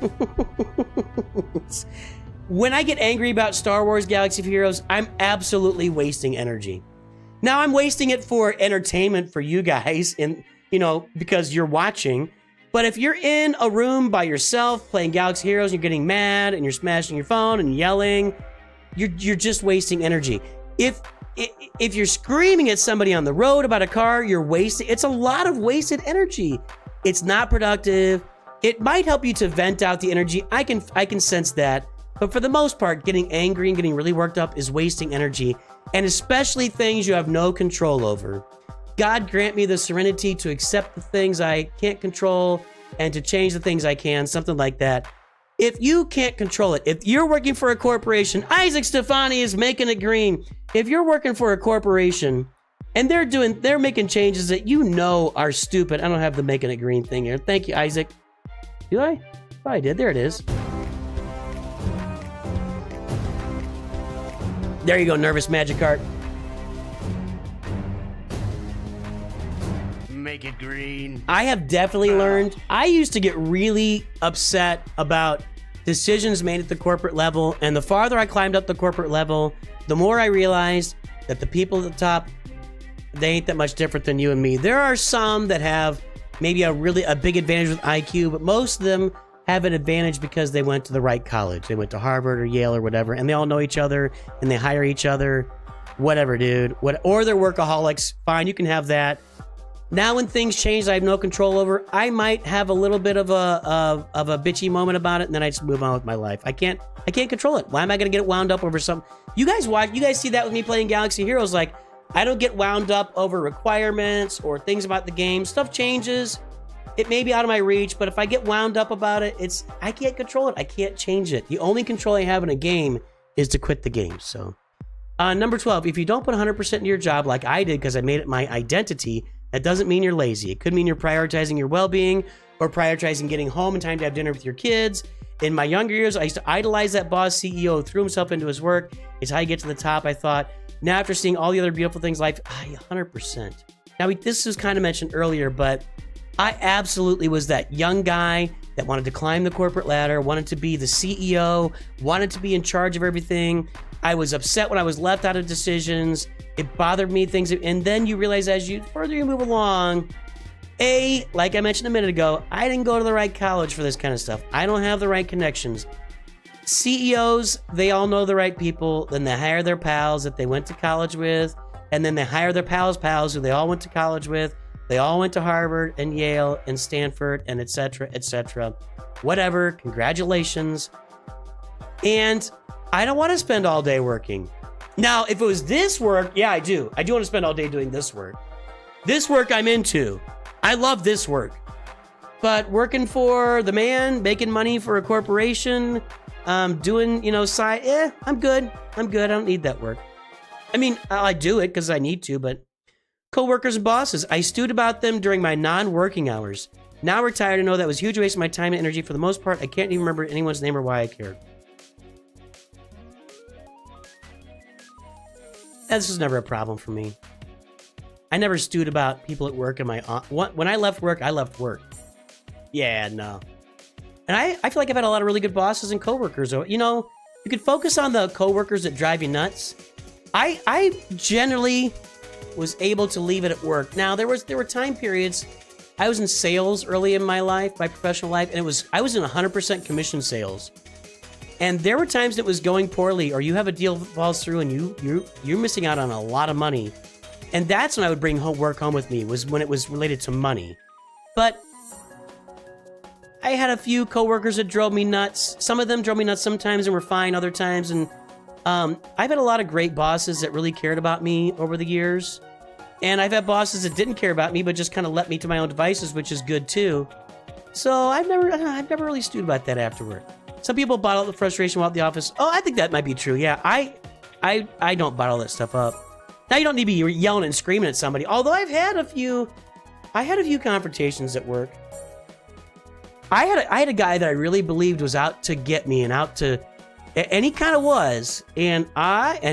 When I get angry about Star Wars Galaxy of Heroes, I'm absolutely wasting energy. Now I'm wasting it for entertainment for you guys and, because you're watching. But if you're in a room by yourself playing Galaxy Heroes and you're getting mad and you're smashing your phone and yelling, you're just wasting energy. If you're screaming at somebody on the road about a car, you're wasting. It's a lot of wasted energy. It's not productive. It might help you to vent out the energy. I can sense that. But for the most part, getting angry and getting really worked up is wasting energy, and especially things you have no control over. God grant me the serenity to accept the things I can't control and to change the things I can, something like that. If you can't control it, if you're working for a corporation, Isaac Stefani is making it green. If you're working for a corporation and they're making changes that are stupid. I don't have the making it green thing here. Thank you, Isaac. Do I? Oh, I did. There it is. There you go, nervous Magikarp. Make it green. I have definitely learned. I used to get really upset about decisions made at the corporate level, and the farther I climbed up the corporate level, the more I realized that the people at the top, they ain't that much different than you and me. There are some that have maybe a big advantage with IQ, but most of them have an advantage because they went to the right college. They went to Harvard or Yale or whatever, and they all know each other and they hire each other. Whatever, dude. Or they're workaholics. Fine, you can have that. Now when things change I have no control over, I might have a little bit of a bitchy moment about it, and then I just move on with my life. I can't control it. Why am I gonna get wound up over something? You guys see that with me playing Galaxy Heroes. Like, I don't get wound up over requirements or things about the game. Stuff changes. It may be out of my reach, but if I get wound up about it, I can't control it. I can't change it. The only control I have in a game is to quit the game. So, number 12, if you don't put 100% into your job like I did because I made it my identity, that doesn't mean you're lazy. It could mean you're prioritizing your well-being or prioritizing getting home in time to have dinner with your kids. In my younger years, I used to idolize that boss CEO who threw himself into his work. It's how you get to the top, I thought. Now, after seeing all the other beautiful things in life, 100%. Now, this was kind of mentioned earlier, but I absolutely was that young guy that wanted to climb the corporate ladder, wanted to be the CEO, wanted to be in charge of everything. I was upset when I was left out of decisions. It bothered me, and then you realize as further you move along, like I mentioned a minute ago, I didn't go to the right college for this kind of stuff. I don't have the right connections. CEOs, they all know the right people, then they hire their pals that they went to college with, and then they hire their pals who they all went to college with. They all went to Harvard and Yale and Stanford and etc., etc. Whatever, congratulations. And I don't want to spend all day working. Now, if it was this work, yeah, I do. I do want to spend all day doing this work. This work I'm into. I love this work. But working for the man, making money for a corporation, doing, side, I'm good. I don't need that work. I mean, I do it because I need to, but coworkers and bosses, I stewed about them during my non-working hours. Now retired, I know that was a huge waste of my time and energy. For the most part, I can't even remember anyone's name or why I cared. This was never a problem for me. I never stewed about people at work. When I left work, I left work. Yeah, no. And I feel like I've had a lot of really good bosses and coworkers. You could focus on the coworkers that drive you nuts. I generally was able to leave it at work. Now, there were time periods. I was in sales early in my life, my professional life, and I was in 100% commission sales. And there were times that was going poorly, or you have a deal that falls through and you're missing out on a lot of money. And that's when I would bring work home with me, was when it was related to money. But I had a few coworkers that drove me nuts. Some of them drove me nuts sometimes and were fine other times. And I've had a lot of great bosses that really cared about me over the years. And I've had bosses that didn't care about me, but just kind of let me to my own devices, which is good too. So I've never really stewed about that afterward. Some people bottle up the frustration while at the office. Oh, I think that might be true. Yeah, I don't bottle that stuff up. Now, you don't need to be yelling and screaming at somebody. Although I had a few confrontations at work. I had a guy that I really believed was out to get me and he kind of was. And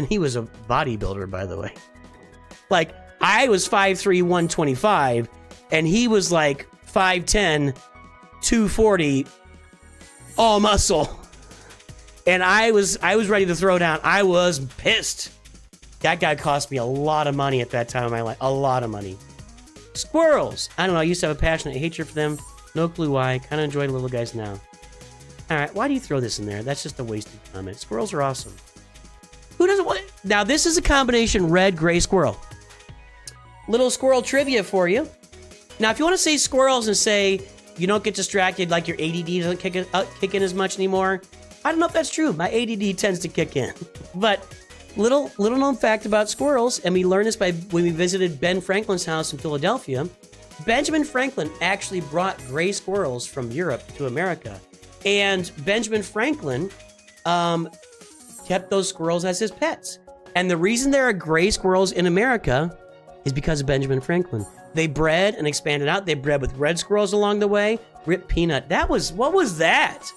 he was a bodybuilder, by the way. Like, I was 5'3", 125, and he was like 5'10", 240, all muscle. And I was ready to throw down. I was pissed. That guy cost me a lot of money at that time of my life. A lot of money. Squirrels. I don't know. I used to have a passionate hatred for them. No clue why. Kind of enjoy the little guys now. All right. Why do you throw this in there? That's just a wasted comment. Squirrels are awesome. Who doesn't want... Now, this is a combination red, gray squirrel. Little squirrel trivia for you. Now, if you want to say squirrels and say you don't get distracted, like your ADD doesn't kick in as much anymore, I don't know if that's true. My ADD tends to kick in. But little known fact about squirrels, and we learned this when we visited Ben Franklin's house in Philadelphia. Benjamin Franklin actually brought gray squirrels from Europe to America. And Benjamin Franklin kept those squirrels as his pets. And the reason there are gray squirrels in America is because of Benjamin Franklin. They bred and expanded out. They bred with red squirrels along the way. Rip Peanut. What was that?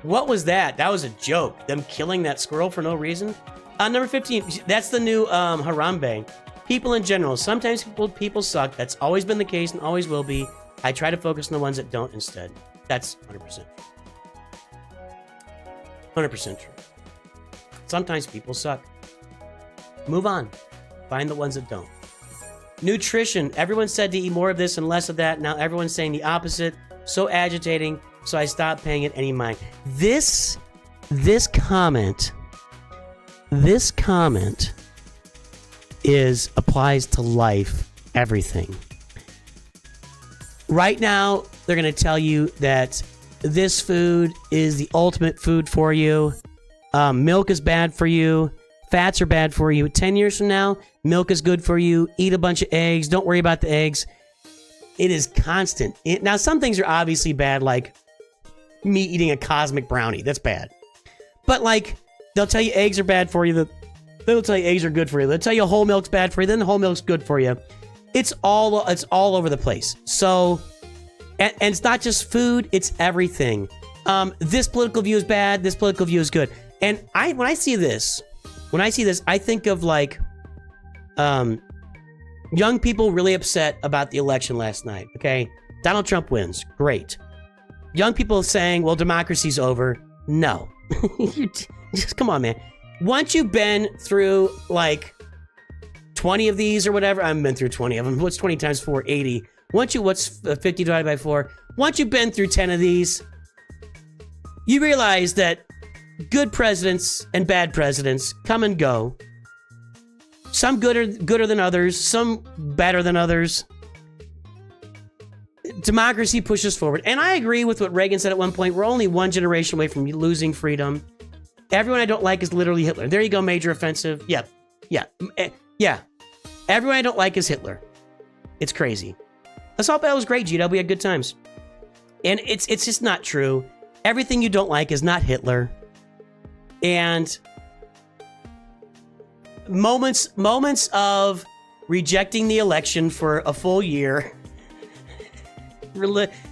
What was that? That was a joke. Them killing that squirrel for no reason. Number 15. That's the new Harambe. People in general. Sometimes people suck. That's always been the case and always will be. I try to focus on the ones that don't instead. That's 100%. 100% true. Sometimes people suck. Move on. Find the ones that don't. Nutrition. Everyone said to eat more of this and less of that. Now everyone's saying the opposite. So agitating. So I stopped paying it any mind. This comment applies to life, everything. Right now, they're going to tell you that this food is the ultimate food for you. Milk is bad for you. Fats are bad for you. 10 years from now, milk is good for you. Eat a bunch of eggs. Don't worry about the eggs. It is constant. Now, some things are obviously bad, like me eating a cosmic brownie. That's bad. But, like, they'll tell you eggs are bad for you. They'll tell you eggs are good for you. They'll tell you whole milk's bad for you. Then the whole milk's good for you. It's all over the place. So, and it's not just food, it's everything. This political view is bad, this political view is good. And when I see this, I think of like young people really upset about the election last night, okay? Donald Trump wins, great. Young people saying, well, democracy's over. No. Just come on, man. Once you've been through like 20 of these or whatever, I haven't been through 20 of them. What's 20 times 4? 80. What's 50 divided by 4? Once you've been through 10 of these, you realize that good presidents and bad presidents come and go. Some gooder than others, some better than others. Democracy pushes forward. And I agree with what Reagan said at one point. We're only one generation away from losing freedom. Everyone I don't like is literally Hitler. There you go, major offensive. Yeah. Everyone I don't like is Hitler. It's crazy. Assault Battle was great, GW. We had good times. And it's just not true. Everything you don't like is not Hitler. And moments of rejecting the election for a full year,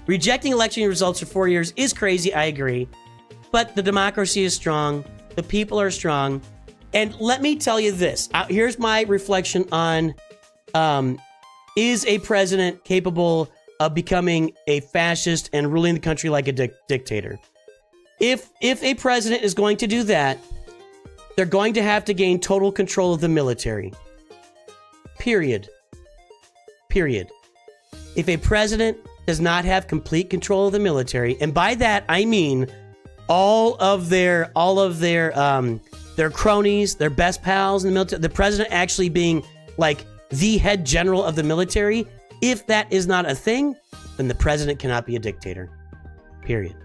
rejecting election results for 4 years is crazy, I agree. But the democracy is strong. The people are strong. And let me tell you this. Here's my reflection on, is a president capable of becoming a fascist and ruling the country like a dictator? If a president is going to do that, they're going to have to gain total control of the military. Period. If a president does not have complete control of the military, and by that I mean all of their cronies, their best pals in the military, the president actually being like the head general of the military, if that is not a thing, then the president cannot be a dictator. Period.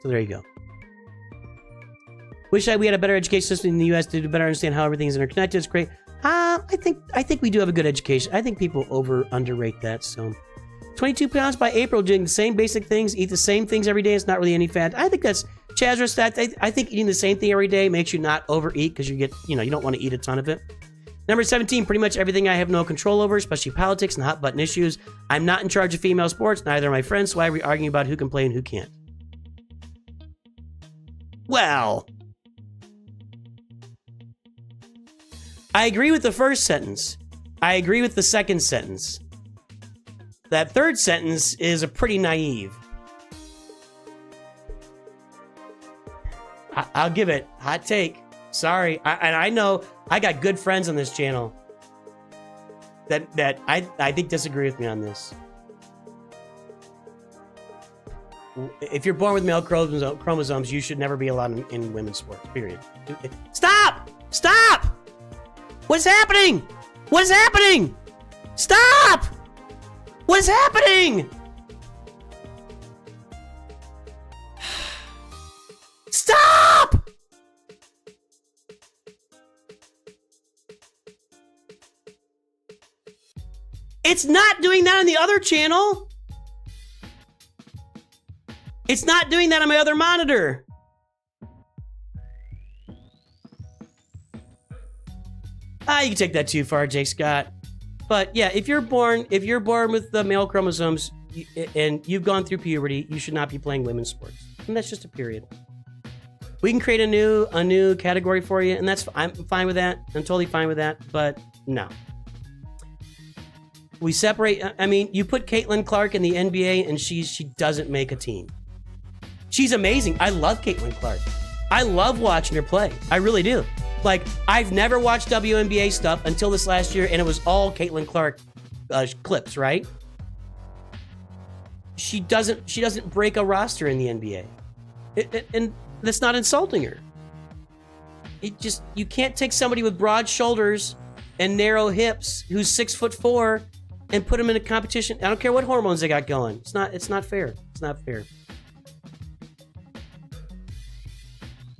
So there you go. Wish we had a better education system in the U.S. to better understand how everything is interconnected. It's great. I think we do have a good education. I think people underrate that. So, 22 pounds by April, doing the same basic things, eat the same things every day. It's not really any fat. I think that's Chazra stat. I think eating the same thing every day makes you not overeat because you don't want to eat a ton of it. Number 17, pretty much everything I have no control over, especially politics and hot button issues. I'm not in charge of female sports. Neither are my friends. So why are we arguing about who can play and who can't? Well, I agree with the first sentence. I agree with the second sentence. That third sentence is a pretty naive. I'll give it. Hot take. Sorry. I know I got good friends on this channel that I think disagree with me on this. If you're born with male chromosomes, you should never be allowed in women's sports, period. Stop! Stop! What is happening? What is happening? Stop! What is happening? Stop! It's not doing that on the other channel. It's not doing that on my other monitor. You can take that too far, Jake Scott. But yeah, if you're born with the male chromosomes and you've gone through puberty, you should not be playing women's sports. And that's just a period. We can create a new category for you, and I'm fine with that. I'm totally fine with that, but no. We separate. I mean, you put Caitlin Clark in the NBA, and she doesn't make a team. She's amazing. I love Caitlin Clark. I love watching her play. I really do. Like, I've never watched WNBA stuff until this last year, and it was all Caitlin Clark clips, right? She doesn't break a roster in the NBA, and that's not insulting her. You can't take somebody with broad shoulders and narrow hips who's 6'4" and put them in a competition. I don't care what hormones they got going. It's not fair. It's not fair.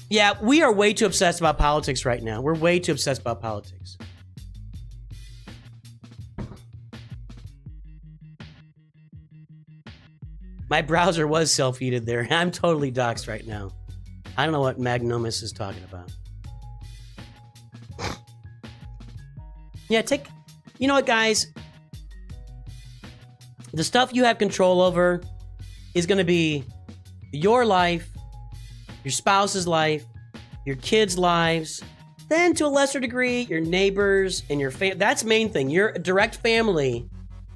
Yeah, we are way too obsessed about politics right now. We're way too obsessed about politics. My browser was self-heated there. I'm totally doxxed right now. I don't know what Magnomus is talking about. Yeah, you know what, guys? The stuff you have control over is going to be your life, your spouse's life, your kids' lives, then to a lesser degree, your neighbors and your family. That's the main thing. Your direct family.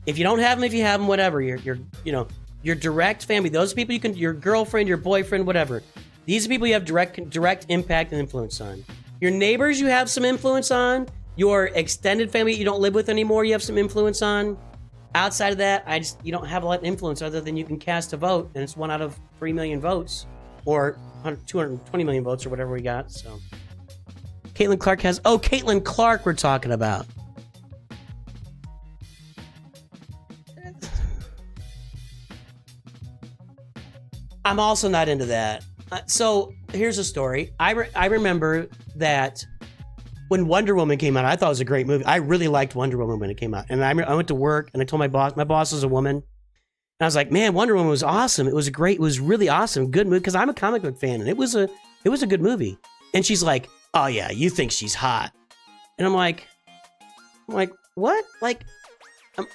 If you don't have them, if you have them, whatever. Your direct family. Those people your girlfriend, your boyfriend, whatever. These are people you have direct impact and influence on. Your neighbors, you have some influence on. Your extended family you don't live with anymore, you have some influence on. Outside of that, you don't have a lot of influence other than you can cast a vote, and it's 1 out of 3 million votes, or 220 million votes, or whatever we got. So, Caitlin Clark we're talking about. I'm also not into that. So here's a story. I remember that when Wonder Woman came out, I thought it was a great movie. I really liked Wonder Woman when it came out. And I went to work and I told my boss is a woman. And I was like, man, Wonder Woman was awesome. It was really awesome. Good movie. Because I'm a comic book fan. And it was a good movie. And she's like, oh yeah, you think she's hot. And I'm like, what? Like, it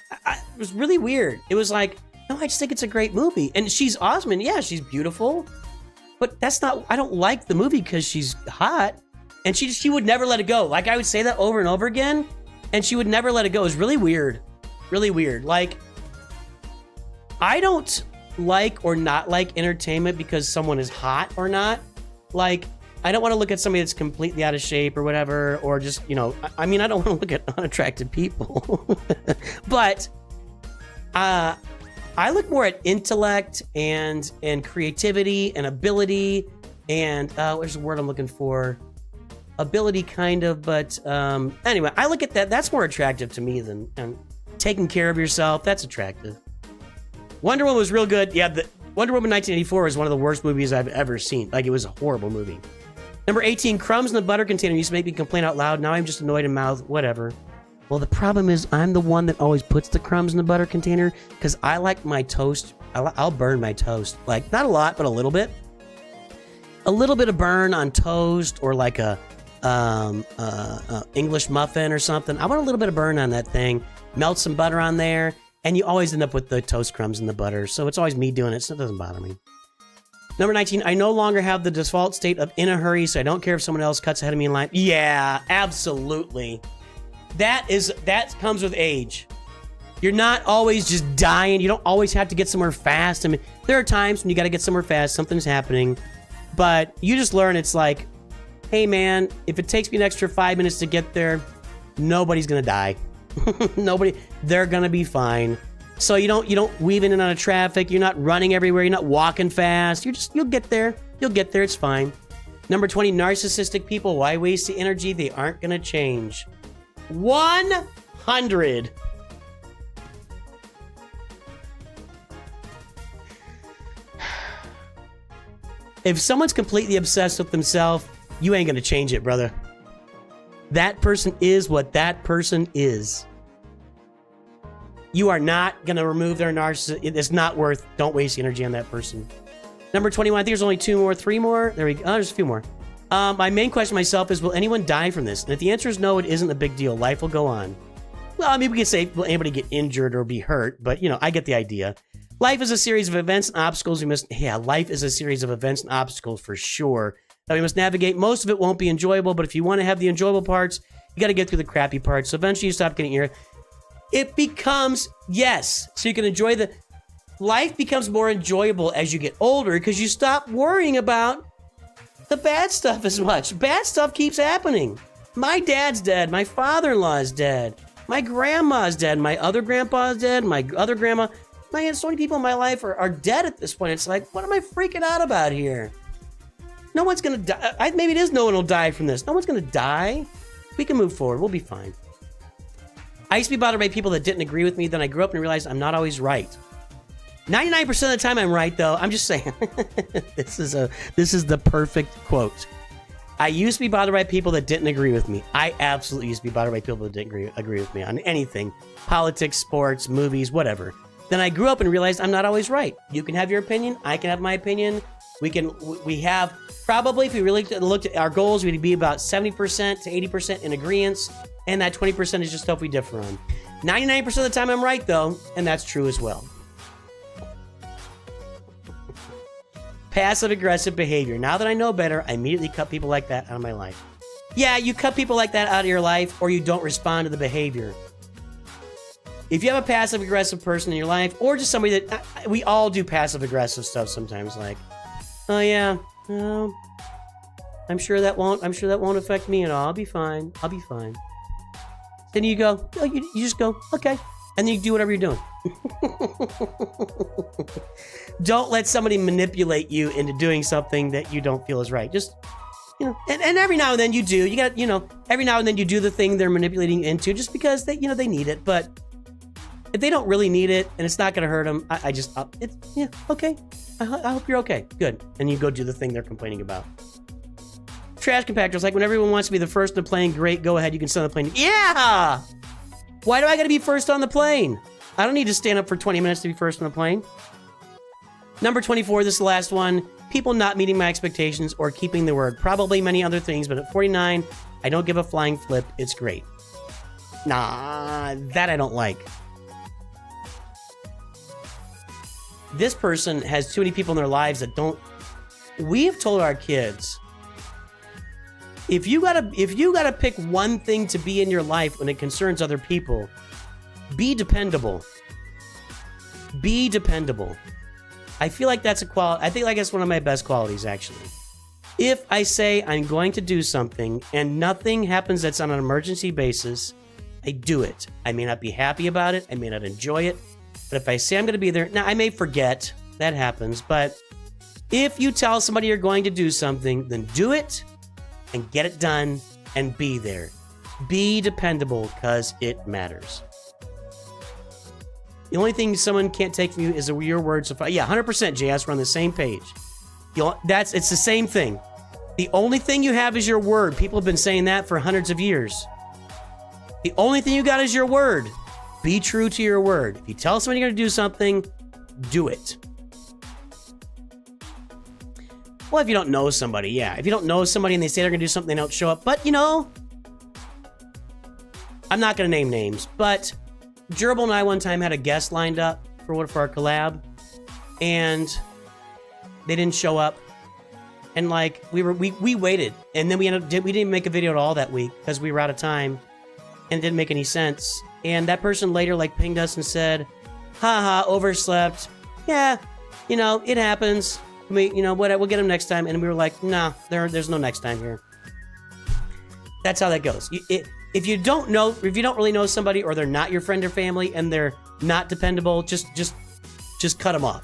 was really weird. It was like, no, I just think it's a great movie. And she's awesome. And yeah, she's beautiful. But I don't like the movie because she's hot. And she would never let it go. Like, I would say that over and over again, and she would never let it go. It was really weird. Really weird. Like, I don't like or not like entertainment because someone is hot or not. Like, I don't want to look at somebody that's completely out of shape or whatever, or just, I mean, I don't want to look at unattractive people. But I look more at intellect and creativity and ability and what's the word I'm looking for? Ability, kind of, but anyway, I look at that. That's more attractive to me than taking care of yourself. That's attractive. Wonder Woman was real good. Yeah, Wonder Woman 1984 is one of the worst movies I've ever seen. Like, it was a horrible movie. Number 18, crumbs in the butter container used to make me complain out loud. Now I'm just annoyed in mouth. Whatever. Well, the problem is I'm the one that always puts the crumbs in the butter container because I like my toast. I'll burn my toast. Like, not a lot, but a little bit. A little bit of burn on toast, or like a English muffin or something. I want a little bit of burn on that thing. Melt some butter on there, and you always end up with the toast crumbs in the butter. So it's always me doing it, so it doesn't bother me. Number 19, I no longer have the default state of in a hurry, so I don't care if someone else cuts ahead of me in line. Yeah, absolutely. That comes with age. You're not always just dying. You don't always have to get somewhere fast. I mean, there are times when you got to get somewhere fast, something's happening, but you just learn it's like, hey man, if it takes me an extra 5 minutes to get there, nobody's gonna die. They're gonna be fine. So you don't weave in and out of traffic. You're not running everywhere. You're not walking fast. You'll get there. You'll get there. It's fine. Number 20, narcissistic people. Why waste the energy? They aren't gonna change. 100. If someone's completely obsessed with themselves, you ain't gonna change it, brother. That person is what that person is. You are not gonna remove their narcissism. It's not worth. Don't waste energy on that person. Number 21. I think there's only 3 more. There we go. Oh, there's a few more. My main question myself is, will anyone die from this? And if the answer is no, it isn't a big deal. Life will go on. Well, I mean, we can say, will anybody get injured or be hurt? But, I get the idea. Life is a series of events and obstacles life is a series of events and obstacles for sure that we must navigate. Most of it won't be enjoyable, but if you want to have the enjoyable parts, you got to get through the crappy parts. So eventually you stop getting it becomes, yes, so you can enjoy life becomes more enjoyable as you get older because you stop worrying about the bad stuff as much. Bad stuff keeps happening. My dad's dead. My father-in-law is dead. My grandma's dead. My other grandpa's dead. My other grandma. Man, so many people in my life are dead at this point. It's like, what am I freaking out about here? No one's going to die. Maybe it is no one will die from this. No one's going to die. We can move forward. We'll be fine. I used to be bothered by people that didn't agree with me. Then I grew up and realized I'm not always right. 99% of the time I'm right, though. I'm just saying. This is the perfect quote. I used to be bothered by people that didn't agree with me. I absolutely used to be bothered by people that didn't agree with me on anything. Politics, sports, movies, whatever. Then I grew up and realized I'm not always right. You can have your opinion. I can have my opinion. We have probably, if we really looked at our goals, we'd be about 70% to 80% in agreement. And that 20% is just stuff we differ on. 99% of the time I'm right, though. And that's true as well. Passive-aggressive behavior. Now that I know better, I immediately cut people like that out of my life. Yeah, you cut people like that out of your life, or you don't respond to the behavior. If you have a passive-aggressive person in your life, or just somebody that... we all do passive-aggressive stuff sometimes, like, oh yeah, I'm sure that won't affect me at all. I'll be fine. I'll be fine. Then you go, oh, you just go, okay. And then you do whatever you're doing. Don't let somebody manipulate you into doing something that you don't feel is right. Just, and every now and then you do. You got, every now and then you do the thing they're manipulating you into just because they need it. But if they don't really need it and it's not going to hurt them, okay. I hope you're okay. Good. And you go do the thing they're complaining about. Trash compactors, like when everyone wants to be the first on the plane, great, go ahead, you can sit on the plane. Yeah! Why do I gotta be first on the plane? I don't need to stand up for 20 minutes to be first on the plane. Number 24, this is the last one. People not meeting my expectations or keeping their word. Probably many other things, but at 49, I don't give a flying flip. It's great. Nah, that I don't like. This person has too many people in their lives that don't... We have told our kids, if you gotta pick one thing to be in your life when it concerns other people, be dependable. Be dependable. I feel like that's a quality. I think like that's one of my best qualities, actually. If I say I'm going to do something and nothing happens that's on an emergency basis, I do it. I may not be happy about it. I may not enjoy it. But if I say I'm going to be there, now I may forget. That happens. But if you tell somebody you're going to do something, then do it and get it done and be there. Be dependable because it matters. The only thing someone can't take from you is your words. Yeah, 100% JS, we're on the same page. It's the same thing. The only thing you have is your word. People have been saying that for hundreds of years. The only thing you got is your word. Be true to your word. If you tell somebody you're going to do something, do it. Well, if you don't know somebody, yeah. If you don't know somebody and they say they're going to do something, they don't show up. But, I'm not going to name names, but Gerbil and I one time had a guest lined up for our collab, and they didn't show up. And we waited, and then we didn't make a video at all that week because we were out of time, and it didn't make any sense. And that person later pinged us and said, haha, overslept. Yeah, it happens. We'll get them next time. And we were like, nah, there's no next time here. That's how that goes. If you don't really know somebody, or they're not your friend or family and they're not dependable, just cut them off.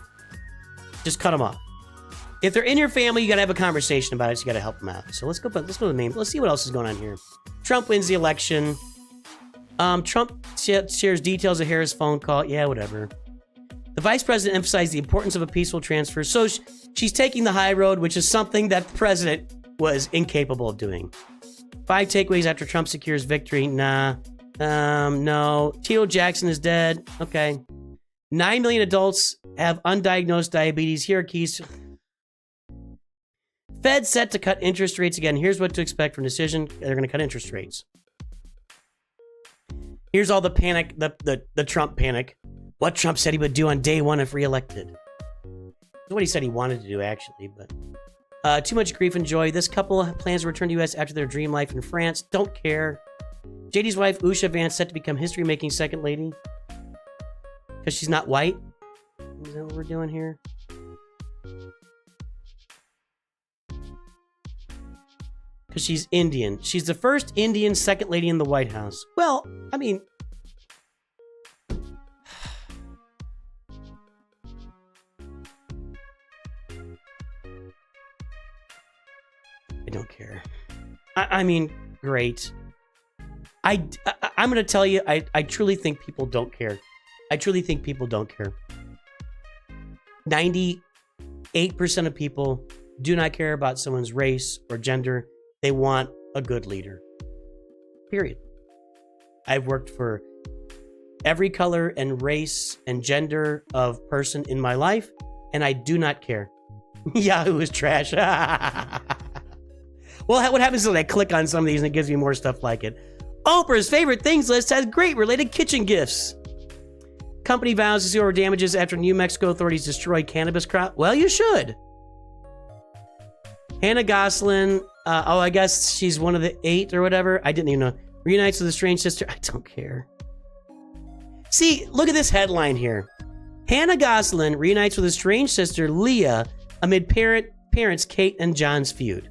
Just cut them off. If they're in your family, you got to have a conversation about it. So you got to help them out. So let's go to the name. Let's see what else is going on here. Trump wins the election. Trump shares details of Harris' phone call. Yeah, whatever. The vice president emphasized the importance of a peaceful transfer. So she's taking the high road, which is something that the president was incapable of doing. 5 takeaways after Trump secures victory. Nah. No. Tito Jackson is dead. Okay. 9 million adults have undiagnosed diabetes. Here are keys. Fed set to cut interest rates again. Here's what to expect from decision. They're going to cut interest rates. Here's all the panic, the Trump panic. What Trump said he would do on day one if reelected. That's what he said he wanted to do, actually. But too much grief and joy. This couple plans to return to U.S. after their dream life in France. Don't care. JD's wife, Usha Vance, set to become history-making second lady. Because she's not white. Is that what we're doing here? Because she's Indian. She's the first Indian second lady in the White House. Well, I mean... I don't care. I mean, great. I'm going to tell you, I truly think people don't care. I truly think people don't care. 98% of people do not care about someone's race or gender. They want a good leader. Period. I've worked for every color and race and gender of person in my life, and I do not care. Yahoo is trash. Well, what happens is I click on some of these and it gives me more stuff like it. Oprah's favorite things list has great related kitchen gifts. Company vows to zero damages after New Mexico authorities destroy cannabis crop. Well, you should. Hannah Gosselin, I guess she's one of the 8 or whatever. I didn't even know. Reunites with a strange sister. I don't care. See, look at this headline here. Hannah Gosselin reunites with a strange sister, Leah, amid parents Kate and John's feud.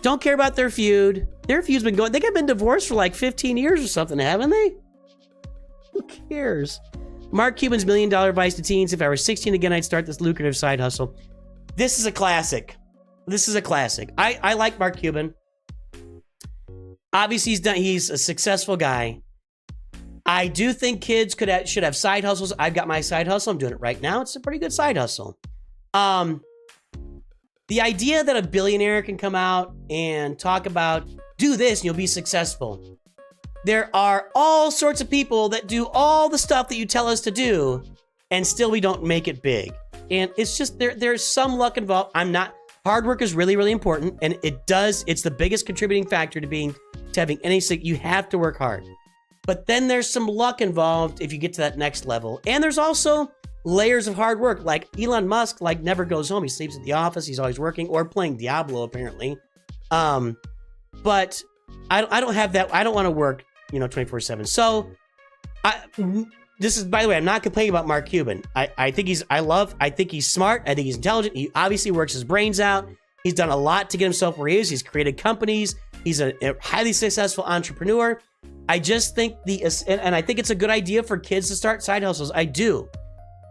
Don't care about their feud. Their feud's been going... They've been divorced for like 15 years or something, haven't they? Who cares? Mark Cuban's $1 million advice to teens. If I were 16 again, I'd start this lucrative side hustle. This is a classic. This is a classic. I like Mark Cuban. Obviously, he's a successful guy. I do think kids should have side hustles. I've got my side hustle. I'm doing it right now. It's a pretty good side hustle. The idea that a billionaire can come out and talk about, do this and you'll be successful. There are all sorts of people that do all the stuff that you tell us to do, and still we don't make it big. And it's just, there's some luck involved. Hard work is really, really important, and it's the biggest contributing factor to having any, you have to work hard. But then there's some luck involved if you get to that next level. And there's also layers of hard work. Like Elon Musk, never goes home. He sleeps at the office. He's always working or playing Diablo, apparently. But I don't have that. I don't want to work, 24/7. So this is, by the way, I'm not complaining about Mark Cuban. I think he's smart. I think he's intelligent. He obviously works his brains out. He's done a lot to get himself where he is. He's created companies. He's a highly successful entrepreneur. I just think and I think it's a good idea for kids to start side hustles. I do.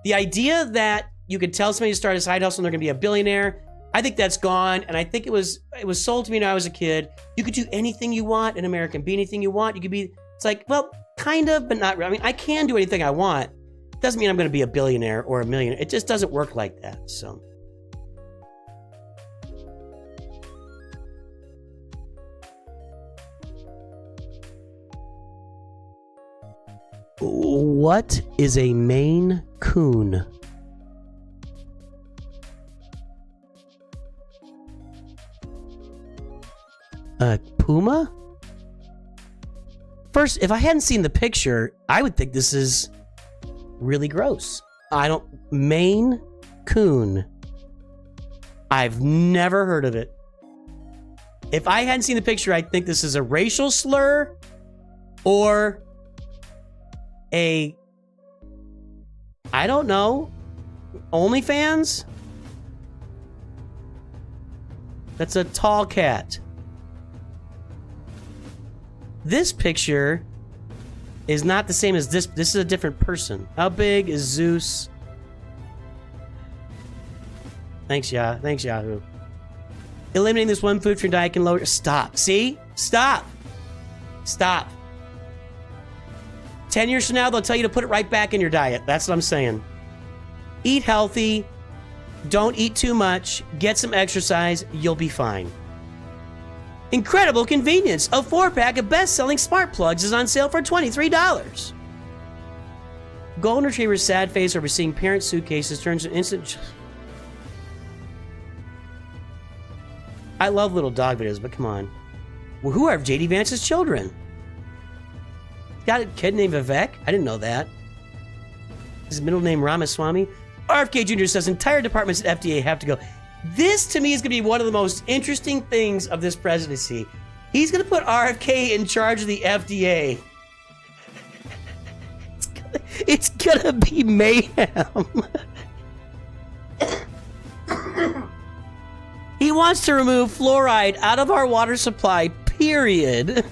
The idea that you could tell somebody to start a side hustle and they're going to be a billionaire, I think that's gone. And I think it was sold to me when I was a kid. You could do anything you want in America, be anything you want. You could be, it's like, well, kind of, but not really. I mean, I can do anything I want. Doesn't mean I'm going to be a billionaire or a millionaire. It just doesn't work like that. So. What is a Maine Coon? A puma? First, if I hadn't seen the picture, I would think this is really gross. Maine Coon. I've never heard of it. If I hadn't seen the picture, I'd think this is a racial slur or I don't know, OnlyFans? That's a tall cat. This picture is not the same as this. This is a different person. How big is Zeus? Thanks, Yahoo. Eliminating this one food from your diet can lower... Stop. See? Stop. 10 years from now, they'll tell you to put it right back in your diet. That's what I'm saying. Eat healthy. Don't eat too much. Get some exercise. You'll be fine. Incredible convenience. A 4-pack of best-selling smart plugs is on sale for $23. Golden Retriever's sad face over seeing parent suitcases turns into instant... I love little dog videos, but come on. Well, who are J.D. Vance's children? Got a kid named Vivek? I didn't know that. His middle name Ramaswamy. RFK Jr. says entire departments at FDA have to go. This to me is going to be one of the most interesting things of this presidency. He's going to put RFK in charge of the FDA. It's gonna be mayhem. He wants to remove fluoride out of our water supply, period.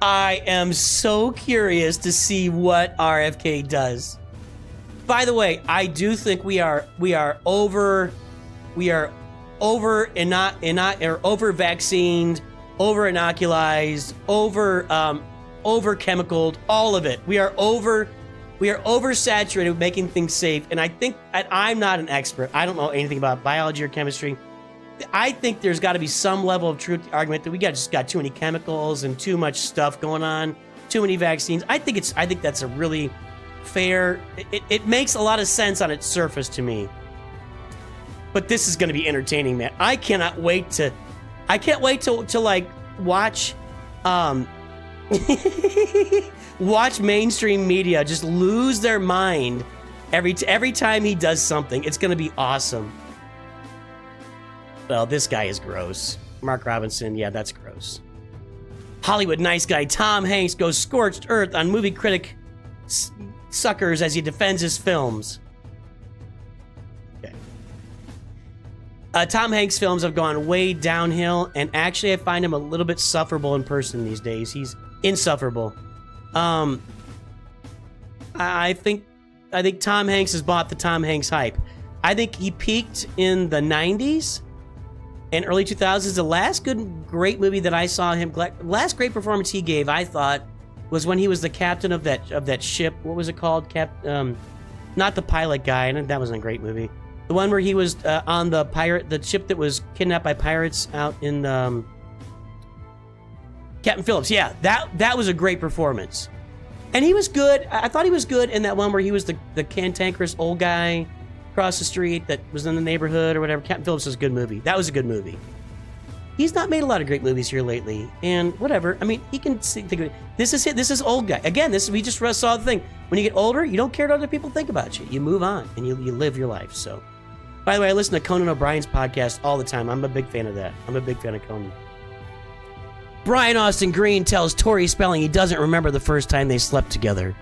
I am so curious to see what RFK does. By the way, I do think we are over vaccinated, over inoculized, over chemicaled, all of it. We are oversaturated with making things safe. And I think, and I'm not an expert, I don't know anything about biology or chemistry. I think there's got to be some level of truth to the argument that we just got too many chemicals and too much stuff going on, too many vaccines. I think that's a really fair. It makes a lot of sense on its surface to me. But this is going to be entertaining, man. I can't wait to like watch watch mainstream media just lose their mind every time he does something. It's going to be awesome. Well, this guy is gross. Mark Robinson, yeah, that's gross. Hollywood nice guy Tom Hanks goes scorched earth on movie critic suckers as he defends his films. Okay. Tom Hanks' films have gone way downhill, and actually I find him a little bit sufferable in person these days. He's insufferable. I think Tom Hanks has bought the Tom Hanks hype. I think he peaked in the 90s and early 2000s. The last great movie that I saw him, last great performance he gave, I thought, was when he was the captain of that ship. What was it called? Not the pilot guy. And that wasn't a great movie. The one where he was on the ship that was kidnapped by pirates out in Captain Phillips. Yeah, that was a great performance. And he was good. I thought he was good in that one where he was the cantankerous old guy across the street that was in the neighborhood or whatever. Captain Phillips was a good movie. That was a good movie. He's not made a lot of great movies here lately, and whatever. I mean, he can think of it. This is it. This is old guy. Again, we just saw the thing. When you get older, you don't care what other people think about you. You move on and you live your life. So, by the way, I listen to Conan O'Brien's podcast all the time. I'm a big fan of that. I'm a big fan of Conan. Brian Austin Green tells Tori Spelling he doesn't remember the first time they slept together.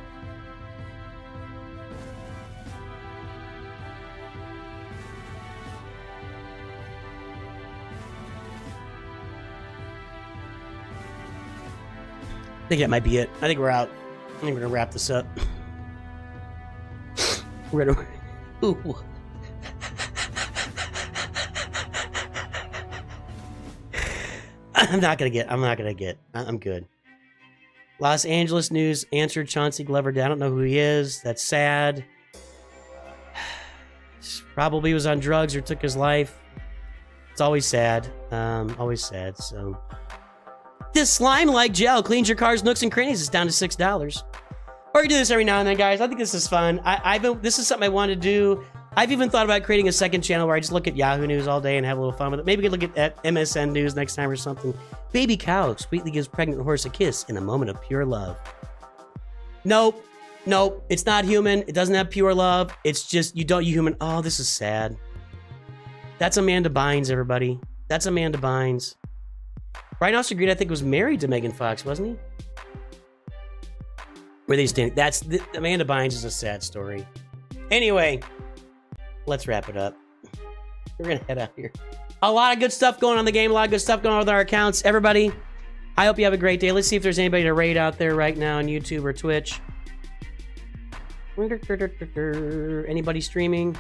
I think that might be it. I think we're out. I think we're gonna wrap this up. We're gonna. Ooh. I'm good. Los Angeles News answered Chauncey Glover. I don't know who he is. That's sad. Probably was on drugs or took his life. It's always sad. So. This slime-like gel cleans your car's nooks and crannies. It's down to $6. Or you do this every now and then, guys. I think this is fun. This is something I want to do. I've even thought about creating a second channel where I just look at Yahoo News all day and have a little fun with it. Maybe we could look at MSN News next time or something. Baby cow sweetly gives pregnant horse a kiss in a moment of pure love. Nope. It's not human. It doesn't have pure love. It's just, you human. Oh, this is sad. That's Amanda Bynes, everybody. That's Amanda Bynes. Brian Austin Green, I think, was married to Megan Fox, wasn't he? Where they stand. Amanda Bynes is a sad story. Anyway, let's wrap it up. We're gonna head out here. A lot of good stuff going on in the game. A lot of good stuff going on with our accounts. Everybody, I hope you have a great day. Let's see if there's anybody to raid out there right now on YouTube or Twitch. Anybody streaming?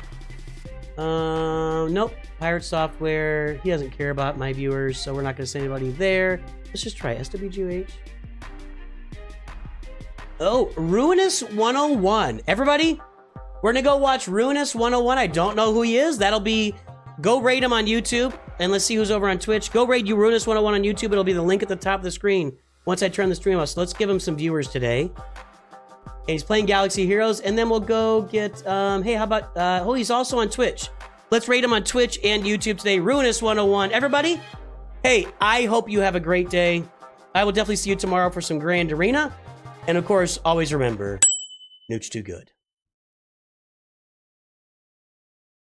Nope. Pirate Software. He doesn't care about my viewers, so we're not going to send anybody there. Let's just try SWGOH. Oh, Ruinous 101. Everybody, we're going to go watch Ruinous 101. I don't know who he is. Go raid him on YouTube, and let's see who's over on Twitch. Go raid you Ruinous 101 on YouTube. It'll be the link at the top of the screen once I turn the stream off. So let's give him some viewers today. And he's playing Galaxy Heroes, and then we'll go get, hey, how about, he's also on Twitch. Let's rate him on Twitch and YouTube today. Ruinous 101. Everybody, hey, I hope you have a great day. I will definitely see you tomorrow for some Grand Arena. And of course, always remember, Nooch too good.